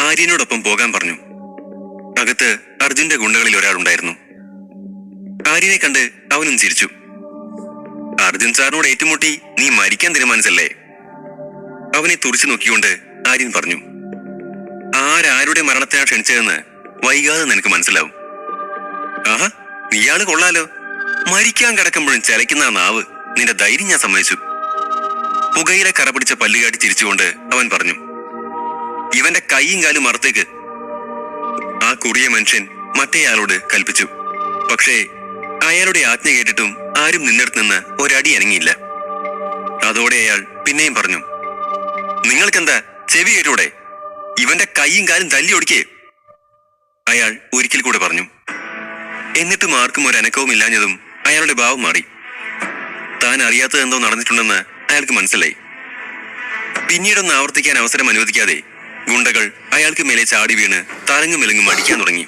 ആര്യനോടൊപ്പം പോകാൻ പറഞ്ഞു. അകത്ത് അർജുന്റെ ഗുണ്ടകളിൽ ഒരാളുണ്ടായിരുന്നു. ആര്യനെ കണ്ട് അവനും ചിരിച്ചു. അർജുൻ സാറിനോട് ഏറ്റുമുട്ടി നീ മരിക്കാൻ തീരുമാനിച്ചല്ലേ? അവനെ തുറിച്ചു നോക്കിക്കൊണ്ട് ആര്യൻ പറഞ്ഞു. ആരാരുടെ മരണത്തിനാ ക്ഷണിച്ചതെന്ന് വൈകാതെ നിനക്ക് മനസ്സിലാവും. ആഹാ, നീയാള് കൊള്ളാലോ. മരിക്കാൻ കിടക്കുമ്പോഴും ചലയ്ക്കുന്ന നാവ്, നിന്റെ ധൈര്യം ഞാൻ സമ്മതിച്ചു. പുകയില കറ പിടിച്ച പല്ലുകാട്ടി ചിരിച്ചുകൊണ്ട് അവൻ പറഞ്ഞു. ഇവന്റെ കൈയും കാലും മറത്തേക്ക്. ആ കുറിയ മനുഷ്യൻ മറ്റേയാളോട് കൽപ്പിച്ചു. പക്ഷേ അയാളുടെ ആജ്ഞ കേട്ടിട്ടും ആരും നിന്നിടത്ത് നിന്ന് ഒരടി അനങ്ങിയില്ല. അതോടെ അയാൾ പിന്നെയും പറഞ്ഞു. നിങ്ങൾക്കെന്താ ചെവി കേട്ടൂടെ? ഇവന്റെ കൈയും കാലും തല്ലി ഒടിക്കേ. അയാൾ ഒരിക്കൽ കൂടെ പറഞ്ഞു. എന്നിട്ടും ആർക്കും ഒരു അനക്കവും ഇല്ലാഞ്ഞതും അയാളുടെ ഭാവം മാറി. താൻ അറിയാത്തതെന്തോ നടന്നിട്ടുണ്ടെന്ന് അയാൾക്ക് മനസ്സിലായി. പിന്നീടൊന്ന് ആവർത്തിക്കാൻ അവസരം അനുവദിക്കാതെ ഗുണ്ടകൾ അയാൾക്ക് മേലെ ചാടി വീണ് തലങ്ങും വിലങ്ങും അടിക്കാൻ തുടങ്ങി.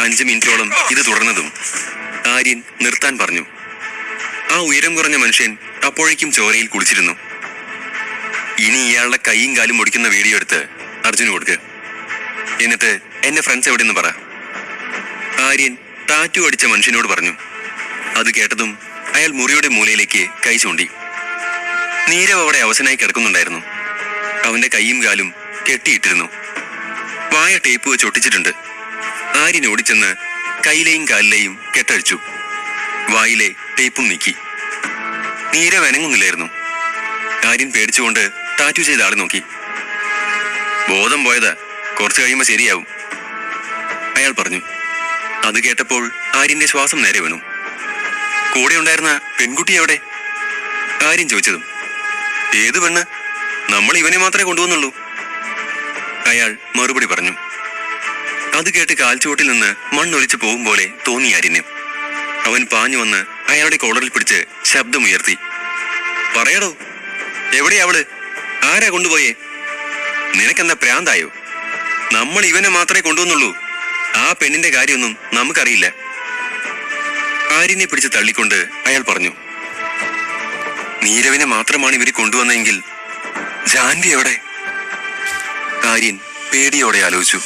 5 മിനിറ്റോളം ഇത് തുടർന്നതും ആര്യൻ നിർത്താൻ പറഞ്ഞു. ആ ഉയരം കുറഞ്ഞ മനുഷ്യൻ അപ്പോഴേക്കും ചോരയിൽ കുളിച്ചിരുന്നു. ഇനി ഇയാളുടെ കൈയും കാലും ഒടിക്കുന്ന വീഡിയോ എടുത്ത് അർജുന് കൊടുക്ക്. എന്നിട്ട് എന്റെ ഫ്രണ്ട്സ് എവിടെയെന്ന് പറ. ആര്യൻ ടാറ്റു അടിച്ച മനുഷ്യനോട് പറഞ്ഞു. അത് കേട്ടതും അയാൾ മുറിയുടെ മൂലയിലേക്ക് കൈ ചൂണ്ടി. നീരവ് അവിടെ അവശനായി കിടക്കുന്നുണ്ടായിരുന്നു. അവന്റെ കൈയും കാലും കെട്ടിയിട്ടിരുന്നു. വായ ടേപ്പ് വെച്ച് ഒട്ടിച്ചിട്ടുണ്ട്. ആര്യൻ ഓടിച്ചെന്ന് കൈയിലെയും കാലിലെയും കെട്ടഴിച്ചു. വായിലെ ടേപ്പും നീക്കി. നീരവ് അനങ്ങുന്നില്ലായിരുന്നു. ആര്യൻ പേടിച്ചുകൊണ്ട് ടാറ്റു ചെയ്ത ആളെ നോക്കി. ബോധം പോയതാ, കുറച്ചു കഴിയുമ്പോ ശരിയാവും, അയാൾ പറഞ്ഞു. അത് കേട്ടപ്പോൾ ആര്യന്റെ ശ്വാസം നേരെ വീണു. കൂടെ ഉണ്ടായിരുന്ന പെൺകുട്ടി എവിടെ? ആര്യൻ ചോദിച്ചതും. ഏത് പെണ്ണ്? നമ്മൾ ഇവനെ മാത്രമേ കൊണ്ടുവന്നുള്ളൂ, അയാൾ മറുപടി പറഞ്ഞു. അത് കേട്ട് കാൽച്ചുവട്ടിൽ നിന്ന് മണ്ണൊലിച്ചു പോകും പോലെ തോന്നി ആര്യന്. അവൻ പാഞ്ഞു വന്ന് അയാളുടെ കോളറിൽ പിടിച്ച് ശബ്ദമുയർത്തി. പറയടോ, എവിടെയാ അവള്? ആരാ കൊണ്ടുപോയേ? നിനക്കെന്താ പ്രാന്തായോ? നമ്മൾ ഇവനെ മാത്രമേ കൊണ്ടുവന്നുള്ളൂ. ആ പെണ്ണിന്റെ കാര്യമൊന്നും നമുക്കറിയില്ല, ആര്യനെ പിടിച്ച് തള്ളിക്കൊണ്ട് അയാൾ പറഞ്ഞു. നീരവിനെ മാത്രമാണ് ഇവര് കൊണ്ടുവന്നെങ്കിൽ ജാൻവി എവിടെ? ആര്യൻ പേടിയോടെ ആലോചിച്ചു.